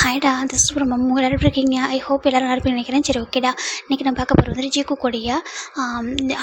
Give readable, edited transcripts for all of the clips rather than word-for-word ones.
ஹாய்டா, this is from Ammu. எல்லாரும் எப்படி இருக்கீங்க? ஐ ஹோப் எல்லாரும் நல்லா இருப்பீங்கன்னு நினைக்கிறேன். சரி, ஓகேடா. இன்றைக்கி நான் பார்க்க போகிறது வந்து ஜிகு கூடிய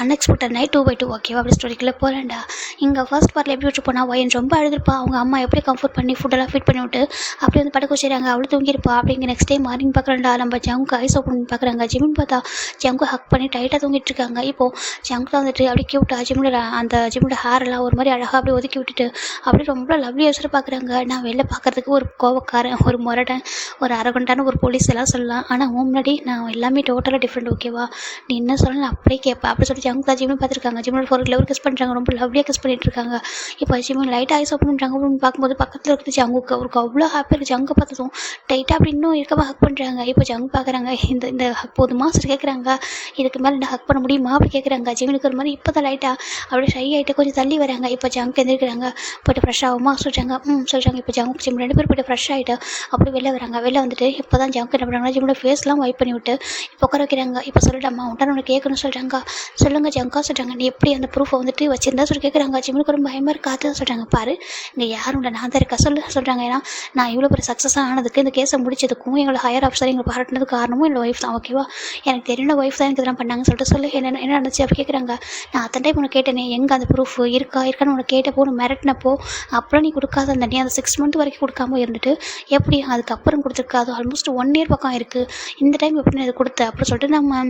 அன்எக்ஸ்பெக்டட் நைட் 2/2. ஓகேவா? அப்படி ஸ்டோரிக்குள்ளே போகலாம்டா. இங்கே ஃபர்ஸ்ட் பார்ட்டில் எப்படி விட்டு போனால் ஒயன் ரொம்ப அழுதுருப்பா. அவங்க அம்மா எப்படி கம்ஃபர்ட் பண்ணி ஃபுட்டெல்லாம் ஃபிட் பண்ணி விட்டு அப்படியே வந்து படுக்க வச்சுறாங்க. அவளும் தூங்கியிருப்பா. அப்படிங்க நெக்ஸ்ட் டே மார்னிங் பார்க்குறேன்டா, நம்ம ஜங்கு ஐஸ் ஓப்பன் பார்க்குறாங்க. ஜிமின் பார்த்தா ஜங்கு ஹக் பண்ணி டைட்டாக தூங்கிட்டு இருக்காங்க. இப்போது ஜங்கு தான் வந்துட்டு அப்படி கியூட்டா ஜிம்மோட ஹேர் எல்லாம் ஒரு மாதிரி அழகாக அப்படியே ஒதுக்கி விட்டுட்டு அப்படியே ரொம்ப லவ்லியாக பார்க்குறாங்க. நான் வெளில பார்க்குறதுக்கு ஒரு கோவக்காரன், ஒரு முரடன், ஒரு அரகண்டான ஒரு போலீஸ் எல்லாம் சொல்லலாம். ஆனால் முன்னாடி நான் எல்லாமே டோட்டலாக டிஃப்ரெண்ட். ஓகேவா? நீ என்ன சொல்லணும் நான் அப்படியே கேட்பேன் அப்படி சொல்லிட்டு ஜங்கு தான் ஜிம்மில் பார்த்துருக்காங்க. ஜிம்மில் ஒரு கிஸ் பண்ணுறாங்க, ரொம்ப லவ்லியாக கிஸ் பண்ணிட்டு இருக்காங்க. இப்போ ஜிம்மில் லைட்டாக ஐஸ் ஓப்பன் பண்ணுறாங்க. அப்படின்னு பார்க்கும்போது பக்கத்தில் இருக்குது ஜங்குக்கு. அவருக்கு அவ்வளோ ஹாப்பியாக இருக்குது. ஜங்கு பார்த்ததும் டைட்டாக அப்படி இன்னும் இருக்கமா ஹக் பண்ணுறாங்க. இப்போ ஜங்கு பார்க்குறாங்க, இந்த ஹக் போதுமா சரி கேட்குறாங்க. இதுக்கு மேலே நான் ஹக் பண்ண முடியுமா அப்படி கேட்குறாங்க. ஜிம்மினுக்கு ஒரு மாதிரி இப்போ தான் லைட்டாக அப்படியே ஷை ஆகிட்டு கொஞ்சம் தள்ளி வராங்க. இப்போ ஜங்கு எந்திரிக்கிறாங்க. போய்ட்டு ஃப்ரெஷ் ஆகுமா சொல்கிறாங்க. சொல்கிறாங்க. இப்போ ஜங்கு ஜிம் 2 பேர் போய்ட்டு ஃப்ரெஷ் ஆகிட்டு அப்படி வெளில வராங்க. வெளில வந்துட்டு இப்போ தான் ஜங்கு என்ன பண்ணுறாங்கன்னா ஜிம்மோட ஃபேஸ்லாம் வைப் பண்ணி விட்டு இப்போ உட்கார வைக்கிறாங்க. இப்போ சொல்லிட்டாம்மா உன்ட்டான உனக்கு கேட்கணும்னு சொல்கிறாங்க. சொல்லுங்கள் ஜங்கா சொல்கிறாங்க. நீ எப்படி அந்த ப்ரூஃபை வந்துட்டு வச்சிருந்தா சொல்லி கேட்குறாங்க. ஜிம்முக்கு ரொம்ப பயமாக இருக்காது சொல்கிறாங்க. பாரு இங்கே யாரும் இல்லை, நான் தான் இருக்கா சொல்கிறாங்க. ஏன்னா நான் இவ்வளோ பெரிய சக்ஸஸாக ஆனதுக்கு, இந்த கேஸை முடிச்சதுக்கும் எங்களோட ஹையர் ஆஃபீஸர் எங்களை பாராட்டினதுக்கு காரணமும் என்னோட ஒய்ஃப் தான். ஓகேவா? எனக்கு தெரியும் ஒய்ஃப் தான் எனக்கு இதெல்லாம் பண்ணாங்கன்னு சொல்லிட்டு சொல்லு என்ன நடந்துச்சு அப்படி கேட்குறாங்க. நான் அத்தனை டைம் உனக்கு கேட்டேனே எங்கே அந்த ப்ரூஃப் இருக்கான்னு உனக்கு கேட்டப்போ உனக்கு மிரட்டினப்போ அப்புறம் நீ கொடுக்காத அந்த நீ அந்த 6 மந்த் வரைக்கும் கொடுக்காம இருந்துட்டு எப்படி அதுக்கப்புறம் கொடுத்துருக்காது ஆல்மோஸ்ட் 1 இயர் பக்கம் இருக்குது. இந்த டைம் எப்படி இது கொடுத்த அப்படி சொல்லிட்டு நம்ம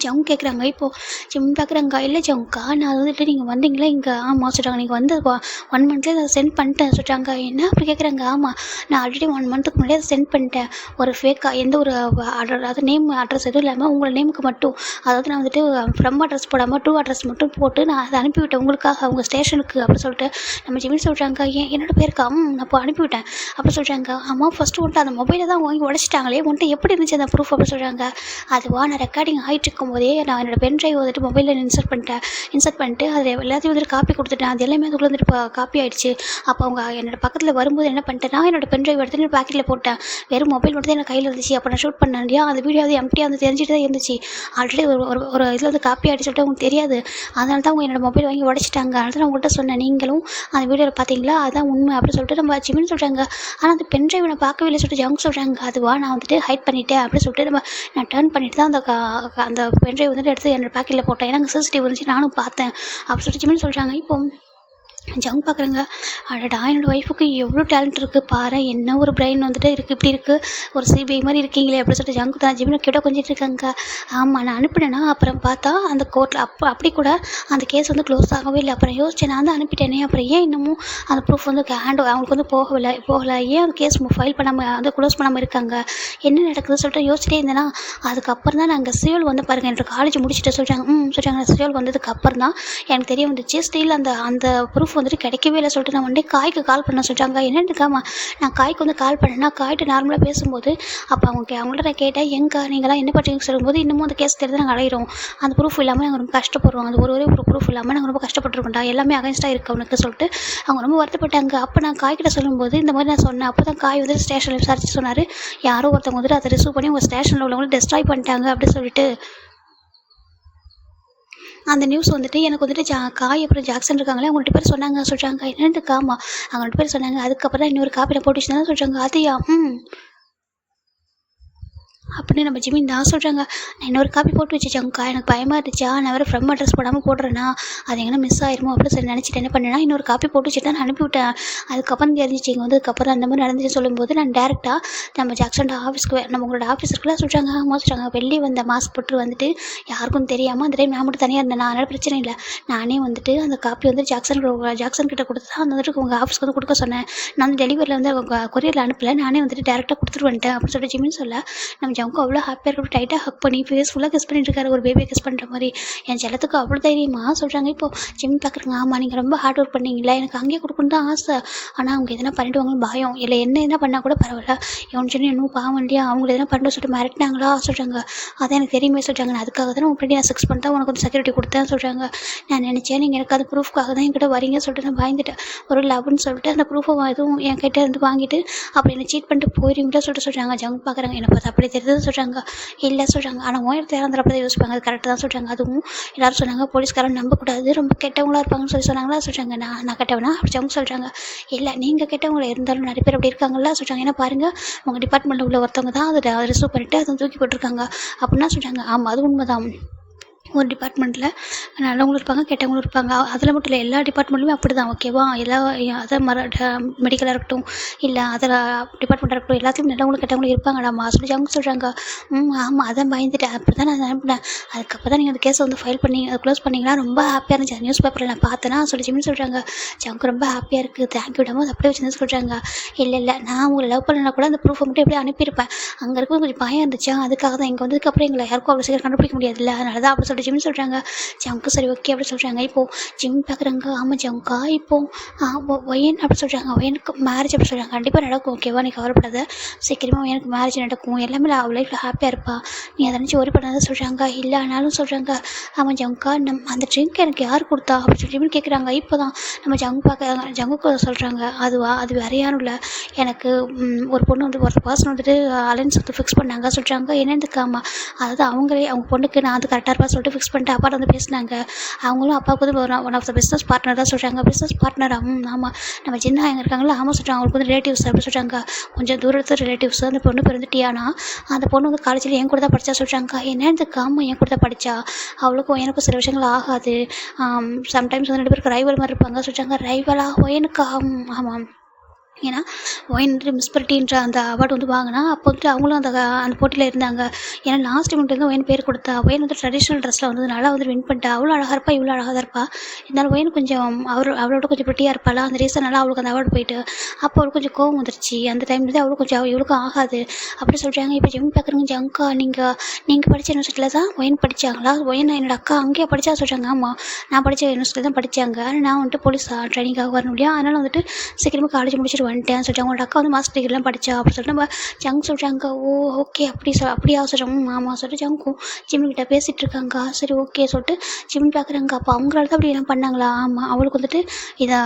ஜங்கு கேட்குறாங்க. இப்போது ஜிம் பார்க்குறாங்க. இல்லை ஜங்குக்கா, நான் வந்துட்டு நீங்கள் வந்தீங்களா இங்கே? ஆமாம் சொல்கிறாங்க. நீங்கள் வந்து 1 மந்த்லேயே அதை சென்ட் பண்ணிட்டேன் சொல்கிறாங்க. என்ன அப்படி கேட்குறாங்க. ஆமாம், நான் ஆல்ரெடி 1 மந்த்துக்கு முன்னாடியே அதை சென்ட் பண்ணிட்டேன். ஒரு ஃபேக்காக எந்த ஒரு அதாவது நேம் அட்ரஸ் எதுவும் இல்லாமல் உங்களை நேமுக்கு மட்டும், அதாவது நான் வந்துட்டு ஃப்ரம் அட்ரஸ் போடாமல் ட்ரூ அட்ரஸ் மட்டும் போட்டு நான் அதை அனுப்பிவிட்டேன் உங்களுக்காக உங்கள் ஸ்டேஷனுக்கு அப்படி சொல்லிட்டு நம்ம ஜிமின் சொல்கிறாங்க. என்னோட பேருக்கு நான் இப்போ அனுப்பிவிட்டேன் அப்படி சொல்கிறாங்க. ஆமாம், ஃபஸ்ட்டு வந்துட்டு அந்த மொபைலை தான் வாங்கி உடச்சிட்டாங்களே, வந்துட்டு எப்படி இருந்துச்சு அந்த ப்ரூஃப் அப்படி சொல்கிறாங்க. அதுவா நான் ரெக்கார்டிங் ஆகிட்டு இருக்கும்போதே நான் என்னோட பென் ட்ரைவ் வந்துட்டு மொபைலில் இன்சர்ட் பண்ணிட்டு அது எல்லாத்தையும் வந்துட்டு காப்பி கொடுத்துட்டேன். அது எல்லாமே அதுக்குள்ள வந்துட்டு காப்பி ஆகிடுச்சு. அப்போ அவங்க என்னோட பக்கத்தில் வரும்போது என்ன பண்ணிட்டேன், நான் என்னோட பென் ட்ரைவ் எடுத்துட்டு பேக்கெட்டில் போட்டேன். வெறும் மொபைல் மட்டும் தான் எனக்கு கையில் இருந்துச்சு. அப்போ நான் ஷூட் பண்ணேன் இல்லையா, அந்த வீடியோ அது எம்டியாக வந்து தெரிஞ்சுட்டு தான் இருந்துச்சு. ஆல்ரெடி ஒரு இதில் வந்து காப்பி ஆகிட்டு சொல்லிட்டு உங்களுக்கு தெரியாது. அதனால தான் அவங்க என்னோட மொபைல் வாங்கி உடச்சிட்டாங்க. அதனால தான் நான் உங்கள்கிட்ட சொன்னேன், நீங்களும் அந்த வீடியோவில் பார்த்தீங்களா, அதான் உண்மை அப்படி சொல்லிட்டு நம்ம ஜிமின்னு சொல்கிறாங்க. ஆனால் அந்த பென் ட்ரைவ் நான் பார்க்கவே இல்லை சொல்லிட்டு ஜங்கு சொல்கிறாங்க. அதுவா நான் வந்துட்டு ஹைட் பண்ணிட்டேன் அப்படி சொல்லிட்டு நான் டர்ன் பண்ணிட்டு தான் அந்த பென் ட்ரைவ் வந்துட்டு எடுத்து என்னோட பேக்கெட்டில் போட்டேன். ஏன்னா அங்கே சிசிடிவி இருந்துச்சு, நானும் பார்த்தேன் அப்படி சொல்லிட்டு ஜிமின்னு சொல்கிறாங்க. இப்போ ஜங்கு பார்க்குறேங்க. அடடா, என்னோடய ஒய்ஃபுக்கு எவ்வளோ டேலண்ட் இருக்குது பாரு, என்ன ஒரு பிரெயின் வந்துட்டு இருக்குது, இப்படி இருக்குது, ஒரு சிபிஐ மாதிரி இருக்கீங்களே அப்படி சொல்லிட்டு ஜங்கு தான் ஜிமினை கிட்ட கொஞ்சிட்டு இருக்காங்க. ஆமாம், நான் அனுப்பினேன்னா அப்புறம் பார்த்தா அந்த கோர்ட்டில் அப்படி கூட அந்த கேஸ் வந்து க்ளோஸ் ஆகவே இல்லை. அப்புறம் யோசிச்சேன், நான் தான் அனுப்பிட்டேனே, அப்புறம் ஏன் இன்னமும் அந்த ப்ரூஃப் வந்து அவங்களுக்கு வந்து போகலை, ஏன் அந்த கேஸ் ஃபைல் பண்ணாமல் வந்து க்ளோஸ் பண்ணாமல் இருக்காங்க, என்ன நடக்குதுன்னு சொல்லிட்டு யோசிச்சிட்டே இருந்தேன்னா அதுக்கப்புறம் தான் நாங்கள் சியோல் வந்து பாருங்கள் என்னோட காலேஜ் முடிச்சுட்டு சொல்கிறாங்க. சொல்கிறாங்க. சியோல் வந்ததுக்கு அப்புறம் தான் எனக்கு தெரிய வந்துச்சு. ஸ்டில் அந்த ப்ரூஃப் வந்துட்டு கிடைக்கவே இல்லை சொல்லிட்டு நான் வந்து காய்க்கு கால் பண்ண சொல்கிறாங்க. என்னென்னுக்காமா நான் காய்க்கு வந்து கால் பண்ணேன்னா காய்ட்டு நார்மலாக பேசும்போது அப்போ அவங்கள்ட்ட நான் கேட்டேன், நீங்களாம் என்ன பண்ணுறீங்கன்னு சொல்லும்போது இன்னமும் அந்த கேஸ் தெரிஞ்சு நாங்கள் அலையிறோம், அந்த ப்ரூஃப் இல்லாமல் நாங்கள் ரொம்ப கஷ்டப்படுறோம், அது ஒரே ஒரு ப்ரூஃப் இல்லாமல் நாங்கள் ரொம்ப கஷ்டப்பட்டுருக்கோம்டா, எல்லாமே அகைன்ஸ்டாக இருக்குது அவனுக்கு சொல்லிட்டு அவங்க ரொம்ப வருத்தப்பட்டாங்க. அப்போ நான் காய்கிட்ட சொல்லும்போது இந்த மாதிரி நான் சொன்னேன். அப்போ தான் காய் வந்து ஸ்டேஷனில் விசாரிச்சு சொன்னார், யாரோ ஒருத்தவங்க வந்துட்டு அதை ரிசீவ் பண்ணி உங்கள் ஸ்டேஷனில் உள்ளவங்களும் டெஸ்ட்ராய் பண்ணிட்டாங்க அப்படி சொல்லிட்டு அந்த நியூஸ் வந்துட்டு எனக்கு வந்துட்டு காய் அப்புறம் ஜாக்சன் இருக்காங்களே அவங்க 2 பேர் சொன்னாங்க சொல்கிறாங்க. என்னென்னு காமா அவங்க 2 பேர் சொன்னாங்க. அதுக்கப்புறம் தான் இன்னொரு காப்பியில் போட்டு வச்சுருந்தாங்க சொல்கிறாங்க. அதையா அப்படின்னு நம்ம ஜிமின் தான் சொல்கிறாங்க. நான் இன்னொரு காப்பி போட்டு வச்சுச்சாங்கக்கா, எனக்கு பயமாக இருந்துச்சா, நான் வேறு ஃப்ரம் அட்ரஸ் போடாமல் போடுறேன்னா அது எங்கன்னா மிஸ் ஆயிருமோ அப்படின்னு சொல்லி நினச்சிட்டு என்ன பண்ணேன்னா இன்னொரு காப்பி போட்டு வச்சுட்டு தான் நான் அனுப்பிவிட்டேன். அதுக்கப்புறம் தெரிஞ்சிச்சு இங்கே வந்ததுக்கப்புறம் அந்த மாதிரி நடந்துச்சு சொல்லும்போது நான் டேரெக்டாக நம்ம ஜாக்சன் ஆஃபீஸ்க்கு நம்ம உங்களோட ஆஃபீஸருக்குலாம் சொல்கிறாங்க. சொல்கிறாங்க வெளியே வந்த மாஸ்க் போட்டு வந்துட்டு யாருக்கும் தெரியாமல் அந்த டைம் நான் மட்டும் தனியாக இருந்தேன், அதனால் பிரச்சனை இல்லை, நானே வந்துட்டு அந்த காப்பி வந்து ஜாக்சன் கிட்ட கொடுத்து தான் அந்த வந்துட்டு உங்கள் ஆஃபீஸ்க்கு வந்து கொடுக்க சொன்னேன், நான் வந்து டெலிவரியில் வந்து அவங்க கொரியரில் அனுப்பலை, நானே வந்துட்டு டேரெக்டாக கொடுத்துட்டு வந்துட்டேன் அப்படின்னு சொல்லிட்டு ஜிமின்னு சொல்ல நம்ம ஜங்கு அவ்வளோ ஹாப்பியாக இருக்கும். டைட்டாக ஹக் பண்ணி ஃபேஸ் ஃபுல்லாக கிஸ் பண்ணிட்டு இருக்காரு, ஒரு பேபியை கிஸ் பண்ணுற மாதிரி. என் செல்லத்துக்கு அவ்வளோ தைரியமாக சொல்கிறாங்க. இப்போது ஜிம் பார்க்குறங்க. ஆமாம், நீங்கள் ரொம்ப ஹார்ட் ஒர்க் பண்ணீங்களா, எனக்கு அங்கேயே கொடுக்கணும் தான் ஆசை, ஆனால் அவங்க எதனா பண்ணிடுவாங்கன்னு பயம், இல்லை என்ன பண்ணால் கூட பரவாயில்ல, எவனு சொல்லி இன்னும் பாவம் இல்லையா, அவங்க எதனா பண்ண சொல்லிட்டு மிரட்டினாங்களா சொல்கிறாங்க. அதான் எனக்கு தெரியுமே சொல்கிறாங்க. நான் அதுக்காக தான் உங்கள்கிட்ட நான் 6 பண்ணி தான் உனக்கு வந்து செக்யூரிட்டி கொடுத்தேன் சொல்கிறாங்க. நான் நினச்சேன் நீங்கள் எனக்கு அது ப்ரூஃப்காக தான் என்கிட்ட வரீங்கன்னு சொல்லிட்டு நான் பயந்துட்டேன். ஒரு லவ்னு சொல்லிட்டு அந்த ப்ரூஃபை எதுவும் என்கிட்ட இருந்து வாங்கிட்டு அப்படி என்னை சீட் பண்ணிட்டு போயிருவீங்களா சொல்லிட்டு சொல்கிறாங்க. ஜங்கு பார்க்குறாங்க. என்னை பார்த்து அப்படியே தெரியுது இதுன்னு சொல்கிறாங்க. இல்லை சொல்கிறாங்க. ஆனால் உயரத்தை இறந்துறப்ப தான் யோசிப்பாங்க. அது கரெக்டாக தான் சொல்கிறாங்க. அதுவும் எல்லோரும் சொன்னாங்க போலீஸ்காரன் நம்பக்கூடாது, ரொம்ப கெட்டவங்களா இருப்பாங்கன்னு சொன்னாங்களா சொல்கிறாங்க. நான் கெட்டவனா அப்படி அவங்க சொல்கிறாங்க. இல்லை நீங்கள் கெட்டவங்கள இருந்தாலும் நிறைய பேர் அப்படி இருக்காங்கல்ல சொல்கிறாங்க. ஏன்னா பாருங்கள் உங்கள் டிபார்ட்மெண்ட்டில் உள்ள ஒருத்தவங்க தான் அதை ரிசீவ் பண்ணிவிட்டு அதை தூக்கி போட்டிருக்காங்க அப்படின்னா சொல்கிறாங்க. ஆமாம் அது உண்மைதான். ஒரு டிபார்ட்மெண்ட்டில் நல்லவங்களும் இருப்பாங்க, கெட்டவங்களும் இருப்பாங்க. அதில் மட்டும் இல்லை, எல்லா டிபார்ட்மெண்ட்லையுமே அப்படி தான். ஓகேவா? அதர் மெடிக்கலாக இருக்கட்டும், இல்லை அதர் டிபார்ட்மெண்ட்டாக இருக்கட்டும், எல்லாத்துலேயும் நல்லவங்களும் கெட்டவங்களும் இருப்பாங்கடாம்மா சொல்லி அவங்க சொல்கிறாங்க. ஆமாம் அதான் பயந்துட்டேன். அப்படி தான் நான் அனுப்பினேன். அதுக்கப்புறம் தான் நீங்கள் அந்த கேஸை வந்து ஃபைல் பண்ணி அதை க்ளோஸ் பண்ணிங்கன்னா ரொம்ப ஹாப்பியாக இருந்துச்சு. அந்த நியூஸ் பேப்பரில் நான் பார்த்தேன்னா சொல்லி ஜிம்னு சொல்கிறாங்க. ஜங்கு ரொம்ப ஹாப்பியாக இருக்குது, தேங்க்யூ விடாமல் அப்படியே வச்சுருந்து சொல்கிறாங்க. இல்லை நான் உங்களை லவ் பண்ணனா கூட அந்த ப்ரூஃபை மட்டும் எப்படியே அனுப்பியிருப்பேன். அங்கே இருக்கும்போது கொஞ்சம் பயம் இருந்துச்சா, அதுக்காக தான் இங்கே வந்ததுக்கப்புறம் எங்களை யாருக்கும் அவ்வளோ சீக்கிரம் கண்டுபிடிக்க முடியாதுல்ல, அதனால தான் அப்படி சொல்லிட்டு ஜிம் சொல்கிறாங்க. ஜங்கு சரி ஓகே அப்படி சொல்கிறாங்க. இப்போது ஜிம் பார்க்குறாங்க. ஆமாம் ஜங்கா இப்போது ஒயன் அப்படி சொல்கிறாங்க. ஒயனுக்கு மேரேஜ் அப்படி சொல்கிறாங்க. கண்டிப்பாக நடக்கும் ஓகேவா, நீ கவலைப்படாத, சீக்கிரமாக ஒயனுக்கு மேரேஜ் நடக்கும், எல்லாமே அவள் லைஃப்பில் ஹாப்பியாக இருப்பா, நீ அதை நினச்சி ஒரி பண்ணாத சொல்கிறாங்க. இல்லை ஆனாலும் சொல்கிறாங்க. ஆமாம் ஜங்கா அந்த ட்ரிங்க் எனக்கு யார் கொடுத்தா அப்படி சொல்லி கேட்குறாங்க. இப்போ தான் நம்ம ஜங்குக்கு சொல்கிறாங்க. அது வேற யாரும் இல்லை, எனக்கு ஒரு பொண்ணு வந்து ஒரு பர்சன் வந்துட்டு அலைன்ஸ் வந்து ஃபிக்ஸ் பண்ணாங்க சொல்கிறாங்க. என்னதுக்காமா, அதாவது அவங்க பொண்ணுக்கு நான் அது கரெக்டாக இருப்பா சொல்லிட்டு ஃபிக்ஸ் பண்ணிட்டு அப்பா வந்து பேசினாங்க. அவங்களும் அப்பாவுக்கு வந்து one of the business partner தான் சொல்கிறாங்க. பிஸ்னஸ் பார்ட்னர் ஆமாம் நம்ம சின்ன எங்கே இருக்காங்களா, ஆமாம் சொல்கிறாங்க. அவங்களுக்கு வந்து ரிலேட்டிவ்ஸ் அப்படி சொல்கிறாங்க. கொஞ்சம் தூரத்து ரிலேட்டிவ்ஸ். அந்த பொண்ணு பேர் வந்து டியானா. அந்த பொண்ணு வந்து காலேஜில் என் கூட தான் படித்தா சொல்கிறாங்க. என்னதுக்காமா என் கூட தான் படித்தா, அவளுக்கும் எனக்கும் சில விஷயங்கள் ஆகாது, சம்டைம்ஸ் வந்து 2 பேருக்கு ரைவல் மாதிரி இருப்பாங்க சொல்கிறாங்க. ரைவலா ஒயனுக்கு? ஆமாம் ஏன்னா ஒயின் வந்துட்டு மிஸ்பரிட்டின்ற அந்த அவார்டு வந்து வாங்கினா அப்போ வந்துட்டு அவங்களும் அந்த போட்டியில் இருந்தாங்க. ஏன்னா லாஸ்ட் மினிட்ல வந்து ஒயின் பேர் கொடுத்தா. ஒயின் வந்து ட்ரெடிஷ்னல் ட்ரெஸ்ஸில் வந்ததுனால வந்து வின் பண்ணிட்டா. அவ்வளோ அழகாக இருப்பா, இவ்வளோ அழகாக தான் இருப்பா. இருந்தாலும் ஒயின் கொஞ்சம் அவளோட கொஞ்சம் ப்ரிட்டியாக இருப்பாளா, அந்த ரீசனால அவளுக்கு அந்த அவார்டு போயிட்டு அப்போ அவளுக்கு கொஞ்சம் கோவம் வந்துருச்சு. அந்த டைம்லேருந்து அவளுக்கு கொஞ்சம் இவளுக்கும் ஆகாது அப்படி சொல்கிறாங்க. இப்போ ஜிம் பார்க்குறவங்க ஜங்கா நீங்கள் படித்த யூனிவர்சிட்டியில் தான் ஒயின் படித்தாங்களா? ஒயின் என்னோட அக்கா அங்கேயே படித்தா சொல்கிறாங்க. ஆமாம் நான் படித்த யூனிவர்சிட்டியில் தான் படித்தாங்க. ஆனால் நான் வந்துட்டு போலீஸ் ட்ரைனிங்காக வரணும் இல்லையா, அதனால் வந்துட்டு சீக்கிரமாக காலேஜ் முடிச்சுட்டு வந்துட்டேன் சொல்லிட்டு. அவங்களோட அக்கா வந்து மாஸ்டர் டிகிரிலாம் படித்தா அப்படி சொல்லிட்டு நம்ம ஜங்கு சொல்கிறாங்க. ஓ ஓகே அப்படியா சொல்கிறாங்க. ஆமாம் சொல்லிட்டு ஜங்கும் ஜிம்கிட்ட பேசிகிட்டு இருக்காங்க. சரி ஓகே சொல்லிட்டு ஜிம் பார்க்குறாங்க. அப்போ அவங்களால தான் அப்படி எல்லாம் பண்ணாங்களா? ஆமாம் அவளுக்கு வந்துட்டு இதை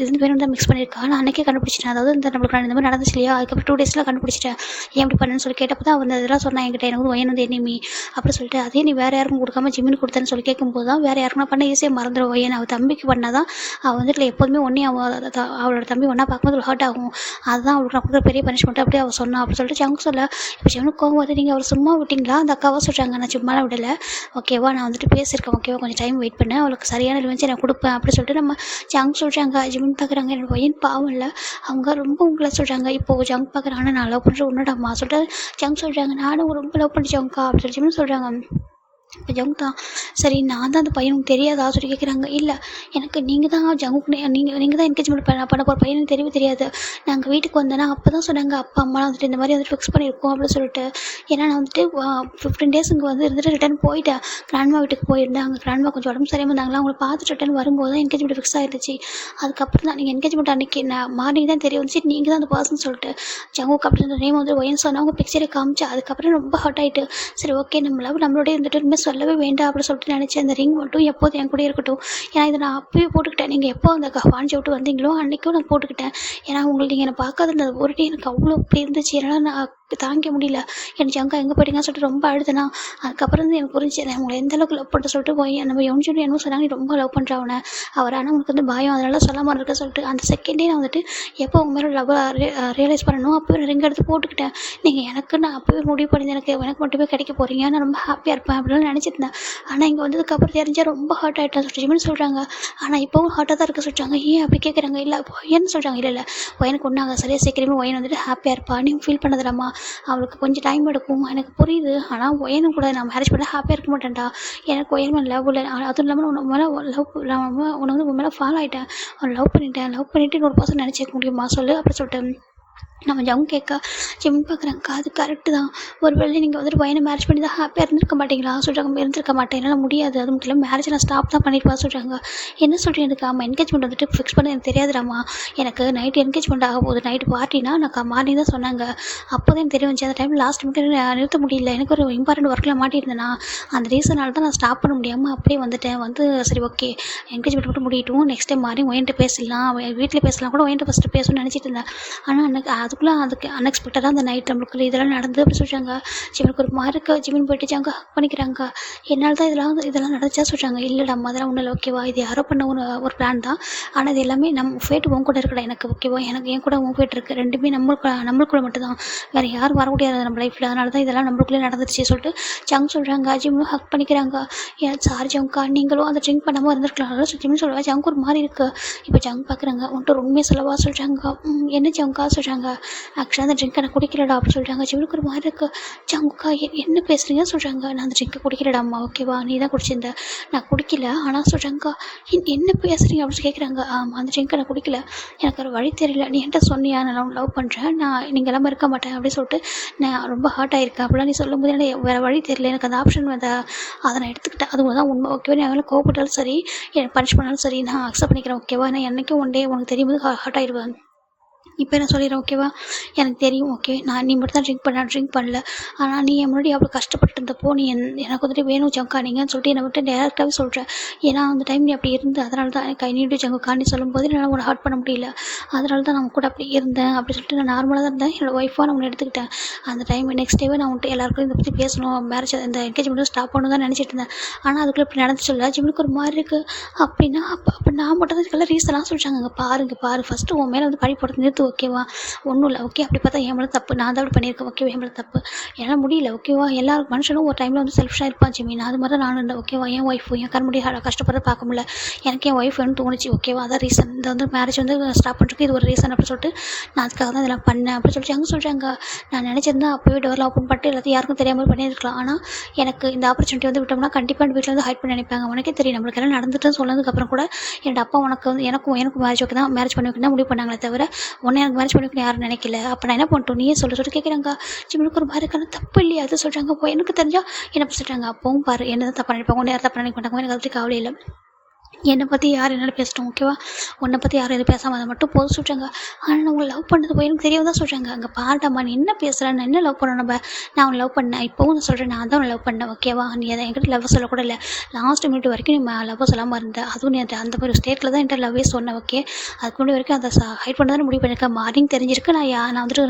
இது பேரும் தான் மிக்ஸ் பண்ணியிருக்கா. நான் அன்றைக்கே கண்டுபிடிச்சிட்டேன். அதாவது இந்த நம்மளுக்கு இந்த மாதிரி நடந்துச்சு இல்லையா, அதுக்கப்புறம் 2 டேஸில் கண்டுபிடிச்சிட்டேன். ஏன் இப்படி பண்ணுன்னு சொல்லி கேட்டப்போ தான் வந்து அதெல்லாம் சொன்னான் என்கிட்ட. எனக்கு ஒயன் வந்து எனிமி அப்படி சொல்லிட்டு, அதே நீ வேறு யாருக்கும் கொடுக்காம ஜிம்மின்னு கொடுத்தேன்னு சொல்லி கேட்கும்போது தான் வேறு யாருக்குன்னா பண்ண ஈஸியாக மறந்துடும். ஒயன் அவள் தம்பிக்கு பண்ணால் தான் அவள் வந்துட்டு எப்போதுமே ஒன்றே அவளோட தம்பி ஒன்றா பார்க்கும்போது ஹர்ட் ஆகும். அதுதான் அவளுக்கு நான் கொடுக்குற பெரிய பனிஷ்மெண்ட் அப்படி அவள் சொன்னா அப்படி சொல்லிட்டு ஜங்கு சொல்ல. இப்போ ஜிவனுக்கு கோவம் வந்து நீங்கள் அவளை சும்மா விட்டிங்களா? அந்த அக்காவை சொல்கிறாங்க. நான் சும்மாலாம் விடலை ஓகேவா, நான் வந்துட்டு பேசியிருக்கேன் ஓகேவா, கொஞ்சம் டைம் வெயிட் பண்ணேன், அவளுக்கு சரியான ரிவெஞ்ச் நான் கொடுப்பேன் அப்படி சொல்லிட்டு நம்ம ஜங்கு சொல்கிறாங்க. ஜிவன் பார்க்குறாங்க. என்னோட பையன் பாவம் இல்லை, அவங்க ரொம்ப உங்களை சொல்கிறாங்க. இப்போது ஜங்கு பார்க்குறாங்க. நான் லவ் பண்ணுற உன்னடாம்மா சொல்லிட்டு ஜங்கு சொல்கிறாங்க. நானும் ரொம்ப லவ் பண்ணி ஜங்கா அப்படி சொல்லி ஜிவன் சொல்கிறாங்க. இப்போ ஜங்கு தான் சரி நான் தான் அந்த பையனுக்கு தெரியாதா சொல்லி கேட்குறாங்க. இல்லை எனக்கு நீங்கள் தான் ஜங்குக்கு நீங்கள் தான் என்கேஜ்மெண்ட் பண்ண போகிற பையனுக்கு தெரியாது. நாங்கள் வீட்டுக்கு வந்தேன்னா அப்போ தான் சொன்னாங்க அப்பா அம்மாலாம் வந்துட்டு இந்த மாதிரி வந்துட்டு ஃபிக்ஸ் பண்ணியிருக்கோம் அப்படின்னு சொல்லிட்டு. ஏன்னா நான் வந்துட்டு 15 டேஸ் இங்கே வந்து இருந்துட்டு ரிட்டன் போயிட்டேன். கிராண்ட்மா வீட்டுக்கு போயிருந்தேன். அங்கே கிராண்ட்மா கொஞ்சம் உடம்பு சரியாக இருந்தாங்களா, அவங்கள பார்த்துட்டு ரிட்டன் வரும்போது தான் என்கேஜ்மெண்ட் ஃபிக்ஸ் ஆகிடுச்சு. அதுக்கப்புறம் தான் நீங்கள் என்கேஜ்மெண்ட் அன்றைக்கி நான் மார்னிங் தான் தெரிய வந்துச்சு நீங்கள் தான் அந்த பர்சன் சொல்லிட்டு. ஜங்குக்கு அப்படின்னு நேம் வந்து ஒயன் சொன்னால் அவங்க பிக்சரை காமிச்சு. அதுக்கப்புறம் ரொம்ப ஹார்ட் ஆகிட்டு சரி ஓகே நம்மளோட இருந்துட்டு சொல்லவே வேண்டாம் அப்படி சொல்லிட்டு நினச்சேன். அந்த ரிங் மட்டும் எப்போதும் என் கூட இருக்கட்டும். ஏன்னா இதை நான் அப்பயே போட்டுக்கிட்டேன். நீங்கள் எப்போ அந்த வாஞ்சி விட்டு வந்தீங்களோ அன்றைக்கும் நான் போட்டுக்கிட்டேன். ஏன்னா உங்களுக்கு நீங்கள் என்னை பார்க்காத அந்த ஒரு டே எனக்கு அவ்வளோ அப்படி இருந்துச்சு. ஏன்னா நான் தாங்க முடியல. எனக்கு ஜங்கா எங்கே போயிட்டீங்கன்னு சொல்லிட்டு ரொம்ப அழுதுனா. அதுக்கப்புறம் வந்து எனக்கு புரிஞ்சு உங்களை எந்த அளவுக்கு லவ் பண்ணிட்டு சொல்லிட்டு போய் நம்ம யோசிச்சு என்ன சொன்னாங்க, நீ ரொம்ப லவ் பண்ணுறவனை அவர். ஆனால் உனக்கு வந்து பயம், அதனால சொல்லாமல் இருக்க சொல்லிட்டு அந்த செகண்டே நான் வந்துட்டு எப்போ உங்க மேலே லவ் ரியலைஸ் பண்ணணும் அப்போ ரிங் எடுத்து போட்டுக்கிட்டேன். நீங்கள் நான் அப்போவே முடிவு பண்ணி எனக்கு மட்டுமே கிடைக்க போகிறீங்க, நான் ரொம்ப ஹாப்பியாக இருப்பேன் அப்படின்னு நினச்சிருந்தேன். ஆனால் இங்கே வந்ததுக்கப்புறம் தெரிஞ்சால் ரொம்ப ஹார்ட் ஆகிட்டேன் சொல்லிட்டு சொல்கிறாங்க. ஆனால் இப்போவும் ஹார்ட்டாக தான் இருக்க சொல்கிறாங்க. ஏன் அப்படி கேட்குறாங்க. இல்லை ஒயன்னு சொல்கிறாங்க. இல்லை ஒயனுக்கு ஒன்றாங்க சரியாக சீக்கிரமே ஒயன் வந்துட்டு ஹாப்பியாக இருப்பா, நீ ஃபீல் பண்ணதில்லாமா, அவளுக்கு கொஞ்சம் டைம் எடுக்கும் எனக்கு புரியுது. ஆனால் ஒயனும் கூட நான் மேரேஜ் பண்ண ஹாப்பியாக இருக்க மாட்டேன்டா. எனக்கு ஒயன் மேலே லவ் இல்லை. அதுவும் இல்லாமல் உன்னை மேலே உன்னை வந்து உன் மேலே ஃபாலோ ஆகிட்டேன், அவனை லவ் பண்ணிவிட்டு இன்னொரு பர்சன் நினச்சிக்க முடியுமா சொல்லு அப்படி சொல்லிட்டு நம்ம ஜங்கு கேட்க ஜிம் பார்க்குறாங்க. அது கரெக்டு தான். ஒரு வேளை நீங்கள் வந்துட்டு பையனை மேரேஜ் பண்ணி தான் ஹாப்பியாக இருந்திருக்க மாட்டீங்களா சொல்கிறாங்க. இருந்திருக்க மாட்டேன், என்னால் முடியாது, அது மட்டும் இல்லை மேரேஜ் நான் ஸ்டாப் தான் பண்ணியிருப்பா சொல்கிறாங்க. என்ன சொல்கிறேன், எனக்கு ஆமாம் என்கேஜ்மெண்ட் வந்துட்டு ஃபிக்ஸ் பண்ண எனக்கு தெரியாதுடாமா. எனக்கு நைட்டு என்கேஜ்மெண்ட் ஆக போகுது, நைட்டு பார்ட்டினா நான் மார்னிங் தான் சொன்னாங்க. அப்போ தான் எனக்கு தெரிய வந்துச்சு. அந்த டைம் லாஸ்ட் மினிட் நிறுத்த முடியல, எனக்கு ஒரு இம்பார்ட்டன்ட் ஒர்க்கில் மாட்டியிருந்தேன்னா அந்த ரீசனால் தான் நான் ஸ்டாப் பண்ண முடியாமல் அப்படியே வந்துட்டேன். சரி ஓகே என்கேஜ்மெண்ட் மட்டும் முடியட்டும், நெக்ஸ்ட் டைம் மார்னிங் ஒயன்ட்டு பேசலாம், வீட்டில் பேசலாம் கூட ஒயன்ட்டு ஃபஸ்ட்டு பேசணும்னு நினச்சிட்டு இருந்தேன். ஆனால் அதுக்குள்ளே அதுக்கு அன்எக்ஸ்பெக்டடாக அந்த நைட் நம்மளுக்கு இதெல்லாம் நடந்து அப்படி சொல்கிறாங்க. ஜிமினுக்கு ஒரு மாதிரி இருக்கு. ஜிமின் போயிட்டு ஜாங்க ஹக் பண்ணிக்கிறாங்க. என்னால் தான் இதெல்லாம் நடந்துச்சா சொல்கிறாங்க. இல்லைடா அதெல்லாம் ஒன்றும் இல்லை ஓகேவா, இது யாரோ பண்ண ஒரு பிளான் தான். ஆனால் இது எல்லாமே நம்ம ஃபேட் உன் கூட இருக்கடா எனக்கு ஓகேவா, எனக்கு என் கூட உன் ஃபேட் இருக்குது, ரெண்டுமே நம்மளுக்குள்ள மட்டும்தான், வேறு யாரும் வர முடியாது நம்ம லைஃப்பில், அதனால தான் இதெல்லாம் நம்மளுக்குள்ளே நடந்துருச்சு சொல்லிட்டு ஜங் சொல்கிறாங்க. ஜிம்மும் ஹக் பண்ணிக்கிறாங்க. ஏன் சாரி ஜங்கா, நீங்களும் அந்த ட்ரிங்க் பண்ணாமல் இருந்திருக்கலாம் ஜிம்னு சொல்லுவா. ஜங்க் ஒரு மாதிரி இருக்குது. இப்போ ஜங் பார்க்குறாங்க. உன்ட்டு உண்மையை சொல்லவா சொல்கிறாங்க. என்ன ஜங்கா சொல்கிறாங்க. ஆக்சுவலாக அந்த ட்ரிங்க் எனக்கு குடிக்கலடா அப்படி சொல்கிறாங்க. ஜிம்முக்கு ஒரு மாதிரி இருக்குது. ஜங்கா என்ன பேசுகிறீங்க சொல்கிறாங்க. நான் அந்த ட்ரிங்க்கை குடிக்கலடா அம்மா ஓகேவா, நீ தான் குடிச்சிருந்த, நான் குடிக்கல. ஆனால் சொல்கிறாங்க என்ன பேசுகிறீங்க அப்படின்னு கேட்குறாங்க. அந்த ட்ரிங்க்கை நான் குடிக்கல, எனக்கு ஒரு வழி தெரியல, நீ என்கிட்ட சொன்னியா நான் லவ் பண்ணுறேன், நான் நீங்கள் எல்லாமே இருக்க மாட்டேன் அப்படின்னு சொல்லிட்டு நான் ரொம்ப ஹார்ட் ஆகிருக்கேன் அப்படிலாம் நீ சொல்லும்போது எனக்கு வேறு வழி தெரியல, எனக்கு அந்த ஆப்ஷன் அதை நான் எடுத்துக்கிட்டேன், அது தான் உண்மை ஓகேவா, நீ அவங்கள கோவப்பட்டாலும் சரி எனக்கு பனிஷ் பண்ணாலும் சரி நான் அக்செப்ட் பண்ணிக்கிறேன் ஓகேவா, நான் என்றைக்கும் ஒன் டே உனக்கு தெரியும்போது ஹார்ட் ஆகிடுவேன், இப்போ நான் சொல்லிடுறேன் ஓகேவா, எனக்கு தெரியும் ஓகே, நீ மட்டும் தான் ட்ரிங்க் பண்ணல, ஆனால் நீ என் முன்னாடி அவ்வளோ கஷ்டப்பட்டு இருந்தப்போ நீ எனக்கு வந்துட்டு வேணும் ஜங்கா நீங்கன்னு சொல்லிட்டு என்னை விட்டு டேரெக்டாகவே சொல்கிறேன். ஏன்னா அந்த டைம் நீ அப்படி இருந்து, அதனால தான் எனக்கு ஐ நீட் ஜங்கா நீ சொல்லும்போது என்னால் உன்னை ஹர்ட் பண்ண முடியல, அதனால தான் நான் கூட அப்படி இருந்தேன் அப்படி சொல்லிட்டு நான் நார்மலாக தான் இருந்தேன், என்னோடய ஒய்ஃபாக நான் உன்னை எடுத்துக்கிட்டேன். அந்த டைம் நெக்ஸ்ட் டேவே நான் வந்துட்டு எல்லாருக்கும் இதை பற்றி பேசணும், மேரேஜ் இந்த என்கேஜ்மெண்ட்டும் ஸ்டாப் பண்ணணும் தான் நினச்சிட்டு இருந்தேன். ஆனால் அதுக்குள்ளே இப்படி நடந்துச்சு இல்லை, ஜிம்முக்கு ஒரு மாதிரி இருக்குது அப்படின்னா அப்போ நான் மட்டும் தான் இதுக்கெல்லாம் ரீசனாக சொல்லிட்டாங்க. பாரு ஃபஸ்ட்டு உன் மேலே வந்து பழி போடுறது நிறுத்து ஓகேவா, ஒன்றும் இல்லை ஓகே, அப்படி பார்த்தா என் மேலே தப்பு, நான் தான் அப்படி பண்ணியிருக்கேன் ஓகேவா, என் மேலே தப்பு, என்னால் முடியல ஓகேவா, எல்லாரும் மனுஷனும் ஒரு டைமில் வந்து செல்ஃபிஷாக இருப்பான் ஜிமின், அது மாதிரி தான் நானும் இருந்தேன் ஓகேவா, என் ஒய்ஃபு என் கண்முடி கஷ்டப்படுறத பார்க்க முடியல, எனக்கு என் ஒய்ஃப் வேணும்னு தோணுச்சு ஓகேவா, அதான் ரீசன், இந்த வந்து மேரேஜ் வந்து ஸ்டாப் பண்ணுறதுக்கு இது ஒரு ரீசன் அப்படின்னு சொல்லிட்டு நான் அதுக்காக தான் இதெல்லாம் பண்ணேன் அப்படி சொல்லிட்டு அங்கே சொல்கிறாங்க. நான் நினச்சிருந்தா அப்போவே டோரில் ஓப்பன் பண்ணிட்டு எல்லாத்தையும் யாருக்கும் தெரியாமல் பண்ணியிருக்கலாம், ஆனால் எனக்கு இந்த ஆப்பர்ச்சுனிட்டி வந்து விட்டோம்னா கண்டிப்பாக வீட்டில் வந்து ஹைட் பண்ணி நினைப்பாங்க, உனக்கே தெரியும் நம்மளுக்கு எல்லாம் நடந்துட்டுன்னு சொன்னதுக்கப்புறம் கூட என்னோட அப்பா உனக்கு வந்து எனக்கும் மேரேஜ் ஓகே தான், மேரேஜ் பண்ணி வைக்கணும் முடிவு பண்ணாங்களே தவிர உன்னை எனக்கு மேரேஜ் பண்ணி யாரும் நினைக்கல, அப்போ நான் என்ன பண்ணிட்டோம் நீயே சொல்லிட்டு கேட்குறாங்க. ஜிம்முக்கு ஒரு மாதிரி இருக்கான தப்பு இல்லையா அது சொல்கிறாங்க. அப்போ எனக்கு தெரிஞ்சால் என்ன சொல்கிறாங்க, அப்பவும் பாரு என்ன தான் தப்பு நினைப்பாங்க, ஒன்று யார் தப்பு நினைக்க மாட்டாங்க, எனக்கு அதை பற்றி கவலை இல்லை, என்னை பற்றி யார் என்னால் பேசட்டும் ஓகேவா, உன்னை பற்றி யாரும் எதுவும் பேசாமல் அதை மட்டும் போதும் சொல்கிறாங்க. ஆனால் நான் உங்களை லவ் பண்ணது போய் எனக்கு தெரியாம தான் சொல்கிறாங்க. அங்கே பாட்டாம்மா நீ என்ன பேசுகிறேன், நான் என்ன லவ் பண்ணணும், நான் உன்னை லவ் பண்ணேன், இப்போவும் நான் சொல்கிறேன் நான் தான் உன்னை லவ் பண்ணேன் ஓகேவா, நீ அதை என்கிட்ட லவ் சொல்லக்கூட இல்லை, லாஸ்ட் மினிட் வரைக்கும் நீ லவ் சொல்லாமல் இருந்தேன், அதுவும் நீ அந்த மாதிரி ஸ்டேட்டில் தான் என்கிட்ட லவ்வே சொன்னேன் ஓகே, அதுக்கு முன்னாடி வரைக்கும் அதை ஹைட் பண்ண தான் முடிவு பண்ணியிருக்கேன், மார்னிங் தெரிஞ்சிருக்கு நான் வந்துட்டு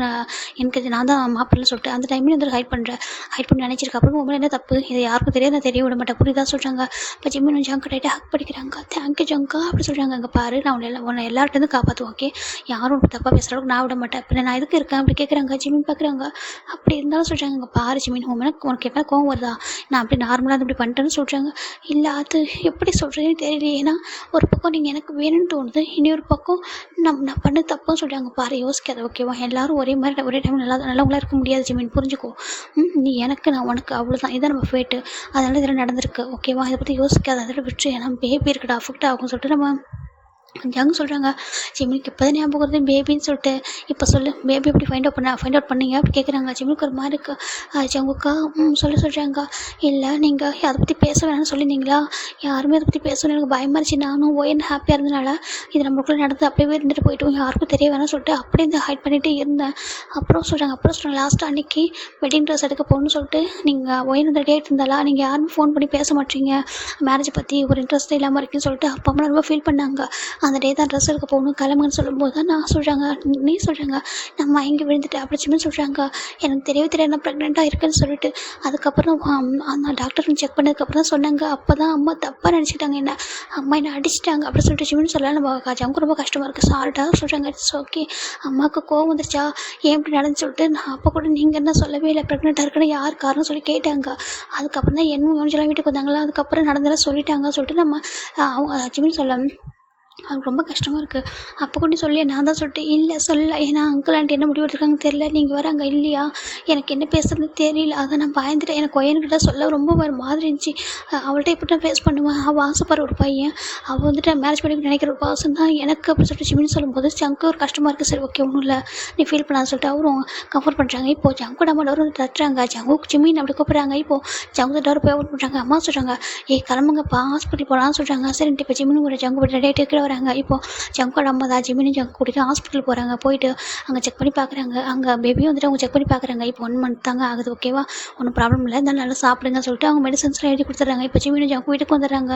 எனக்கு நான் தான் மாப்பிள்ளை சொல்லிட்டு அந்த டைம்லேயும் வந்துட்டு ஹைட் பண்ணி நினச்சிருக்கேன், அப்புறம் உங்களை என்ன தப்பு, இது யாருக்கும் தெரியாது, நான் தெரிய விட மாட்டேன் புரியுதா சொல்கிறாங்க. இப்போ ஜிம்மின் ஜங்கா டைட்டாக ஹக் படிக்கிறாங்க. தேங்க்யூ ஜங்கா அப்படி சொல்கிறாங்க. அங்கே பாரு நான் உன்னை எல்லார்ட்டேருந்து காப்பாற்றுவோம் ஓகே, யாரும் தப்பாக பேசுகிற அளவுக்கு நான் விட மாட்டேன், இப்போ நான் எதுக்கு இருக்கேன் அப்படி கேட்குறாங்க. ஜிமின் பார்க்குறாங்க. அப்படி இருந்தாலும் சொல்கிறாங்க. அங்கே பாரு ஜிமின் உனக்கு எப்போ கோவம் வருதா, நான் அப்படி நார்மலாக இப்படி பண்ணிட்டேன்னு சொல்கிறாங்க. இல்லை அது எப்படி சொல்கிறதுன்னு தெரியல, ஏன்னா ஒரு பக்கம் நீங்கள் எனக்கு வேணும்னு தோணுது, இனி ஒரு பக்கம் நான் பண்ண தப்புன்னு சொல்கிறாங்க. பாரு யோசிக்காத ஓகேவா, எல்லாரும் ஒரே மாதிரி ஒரே டைம் நல்லவங்களாக இருக்க முடியாது ஜிமின் புரிஞ்சுக்கோ, நீ எனக்கு நான் உனக்கு அவ்வளோதான், இதான் நம்ம ஃபேட்டு, அதனால இதெல்லாம் நடந்திருக்கு ஓகேவா, இதை பற்றி யோசிக்காத, அதில் விட்டு ஏன்னா பேபி இருக்குடா அஃபெக்ட் ஆகும் சொல்லிட்டு நம்ம ஜங் சொல்கிறாங்க. ஜிமினுக்கு இப்போ தான் ஞாபகம் வருது பேபின்னு சொல்லிட்டு, இப்போ சொல்லு பேபி எப்படி ஃபைண்ட் அவுட் பண்ணீங்க அப்படி கேட்குறாங்க. ஜிமினுக்கு ஒரு மாதிரி இருக்கு. ஜங்குக்கா சொல்கிறாங்க. இல்லை நீங்கள் அதை பற்றி பேச வேணாம்னு சொல்லியிருந்தீங்களா, யாருமே அதை பற்றி பேசணும் எனக்கு பயமாக இருந்துச்சு, நானும் ஒயின் ஹாப்பியாக இருந்தனால இது நம்மளுக்குள்ளே நடந்து அப்படியே இருந்துட்டு போயிட்டோம், யாருக்கும் தெரிய வேணாம்னு சொல்லிட்டு அப்படியே இந்த ஹைட் பண்ணிகிட்டே இருந்தேன். அப்புறம் சொல்கிறாங்க லாஸ்ட் அன்னைக்கு வெட்டிங் ட்ரெஸ் எடுக்க போகணும்னு சொல்லிட்டு நீங்கள் ஒயின் வந்து டேட் இருந்தாலா, நீங்கள் யாருமே ஃபோன் பண்ணி பேச மாட்டீங்க, மேரேஜை பற்றி ஒரு இன்ட்ரெஸ்ட் இல்லாமல் இருக்குன்னு சொல்லிட்டு அப்பா அம்மா ரொம்ப ஃபீல் பண்ணாங்க. அந்த டே தான் ட்ரெஸ் எடுக்க போகணும் கிளம்புன்னு சொல்லும்போது தான் நான் சொல்கிறாங்க, நீ சொல்கிறாங்க நான் மயங்கி விழுந்துட்டு அப்படிச்சுமே சொல்கிறாங்க. எனக்கு தெரியவே தெரியாது நான் ப்ரெக்னெண்ட்டாக இருக்குன்னு சொல்லிட்டு, அதுக்கப்புறம் அந்த டாக்டர் செக் பண்ணதுக்கப்புறம் தான் சொன்னாங்க. அப்போ தான் அம்மா தப்பாக நினச்சிட்டாங்க, என்ன அம்மா என்னை அடிச்சிட்டாங்க அப்படி சொல்லிட்டு ஜிம்னு சொல்ல நம்ம ஜம்க்கு ரொம்ப கஷ்டமாக இருக்குது, சால்ட்டாக சொல்கிறாங்க. இட்ஸ் ஓகே, அம்மாவுக்கு கோவம் வந்துருச்சா ஏன் இப்படி நடந்து சொல்லிட்டு, நான் அப்போ கூட நீங்கள் என்ன சொல்லவே இல்லை ப்ரெக்னெண்ட்டாக இருக்குன்னு யார் காரணம் சொல்லி கேட்டாங்க. அதுக்கப்புறம் தான் என்ன கொஞ்சம் வீட்டுக்கு வந்தாங்களா, அதுக்கப்புறம் நடந்தெல்லாம் சொல்லிட்டாங்க சொல்லிட்டு நம்ம அவங்க ஜிம்னு சொல்ல அது ரொம்ப கஷ்டமாக இருக்குது. அப்போ கூட சொல்லி நான் தான் சொல்லிட்டு இல்லை சொல்ல, ஏன்னா அங்கிள் ஆண்டி என்ன முடிவு எடுத்துருக்காங்க தெரியல, நீங்கள் வேறு அங்கே இல்லையா, எனக்கு என்ன பேசுறதுன்னு தெரியல, அதை நான் பயந்துட்டேன், எனக்கு ஒயன்கிட்ட சொல்ல ரொம்ப ஒரு மாதிரி இருந்துச்சு, அவள்கிட்ட எப்படி நான் ஃபேஸ் பண்ணுவேன், அவள் ஆசைப்படுற ஒரு பையன், அவள் வந்துட்டு மேரேஜ் பண்ணி நினைக்கிற ஒரு பர்சன் தான் எனக்கு அப்படி சொல்லிட்டு ஜிமின்னு சொல்லும்போது ஜங்கு ஒரு கஷ்டமாக இருக்குது. சரி ஓகே ஒன்றும் இல்லை நீ ஃபீல் பண்ணான்னு சொல்லிட்டு அவரும் கம்ஃபர்ட் பண்ணுறாங்க. இப்போது ஜங்கு நம்ம டோர் வந்து தட்டுறாங்க, ஜங்கு ஜிமின்னு அப்படி கூப்பிட்றாங்க. இப்போது ஜங்கு டோர் போய் ஓப்பன் பண்ணுறாங்க. அம்மா சொல்கிறாங்க கிளம்புங்கப்பா ஹாஸ்பிட்டல் போகலான்னு சொல்கிறாங்க. சரின்ட்டு இப்போ ஜிமின்னு ஒரு ஜங்கு டேட் இருக்கிற வராங்க. இப்போது ஜங்கோட அம்மா தான் ஜிமினும் ஜங்கு கூட்டிகிட்டு ஹாஸ்பிட்டல் போகிறாங்க. போயிட்டு அங்கே செக் பண்ணி பார்க்குறாங்க. அங்கே பேபியும் வந்துட்டு அவங்க செக் பண்ணி பார்க்குறாங்க. இப்போ 1 மந்த் தாங்க ஆகுது. ஓகேவா, ஒன்றும் ப்ராப்ளம் இல்லை, இருந்தாலும் நல்லா சாப்பிடுங்க சொல்லிட்டு அவங்க மெடிசன்ஸ்லாம் எழுதி கொடுத்துட்றாங்க. இப்போ ஜிமினும் ஜங்கு வீட்டுக்கு வந்துடுறாங்க.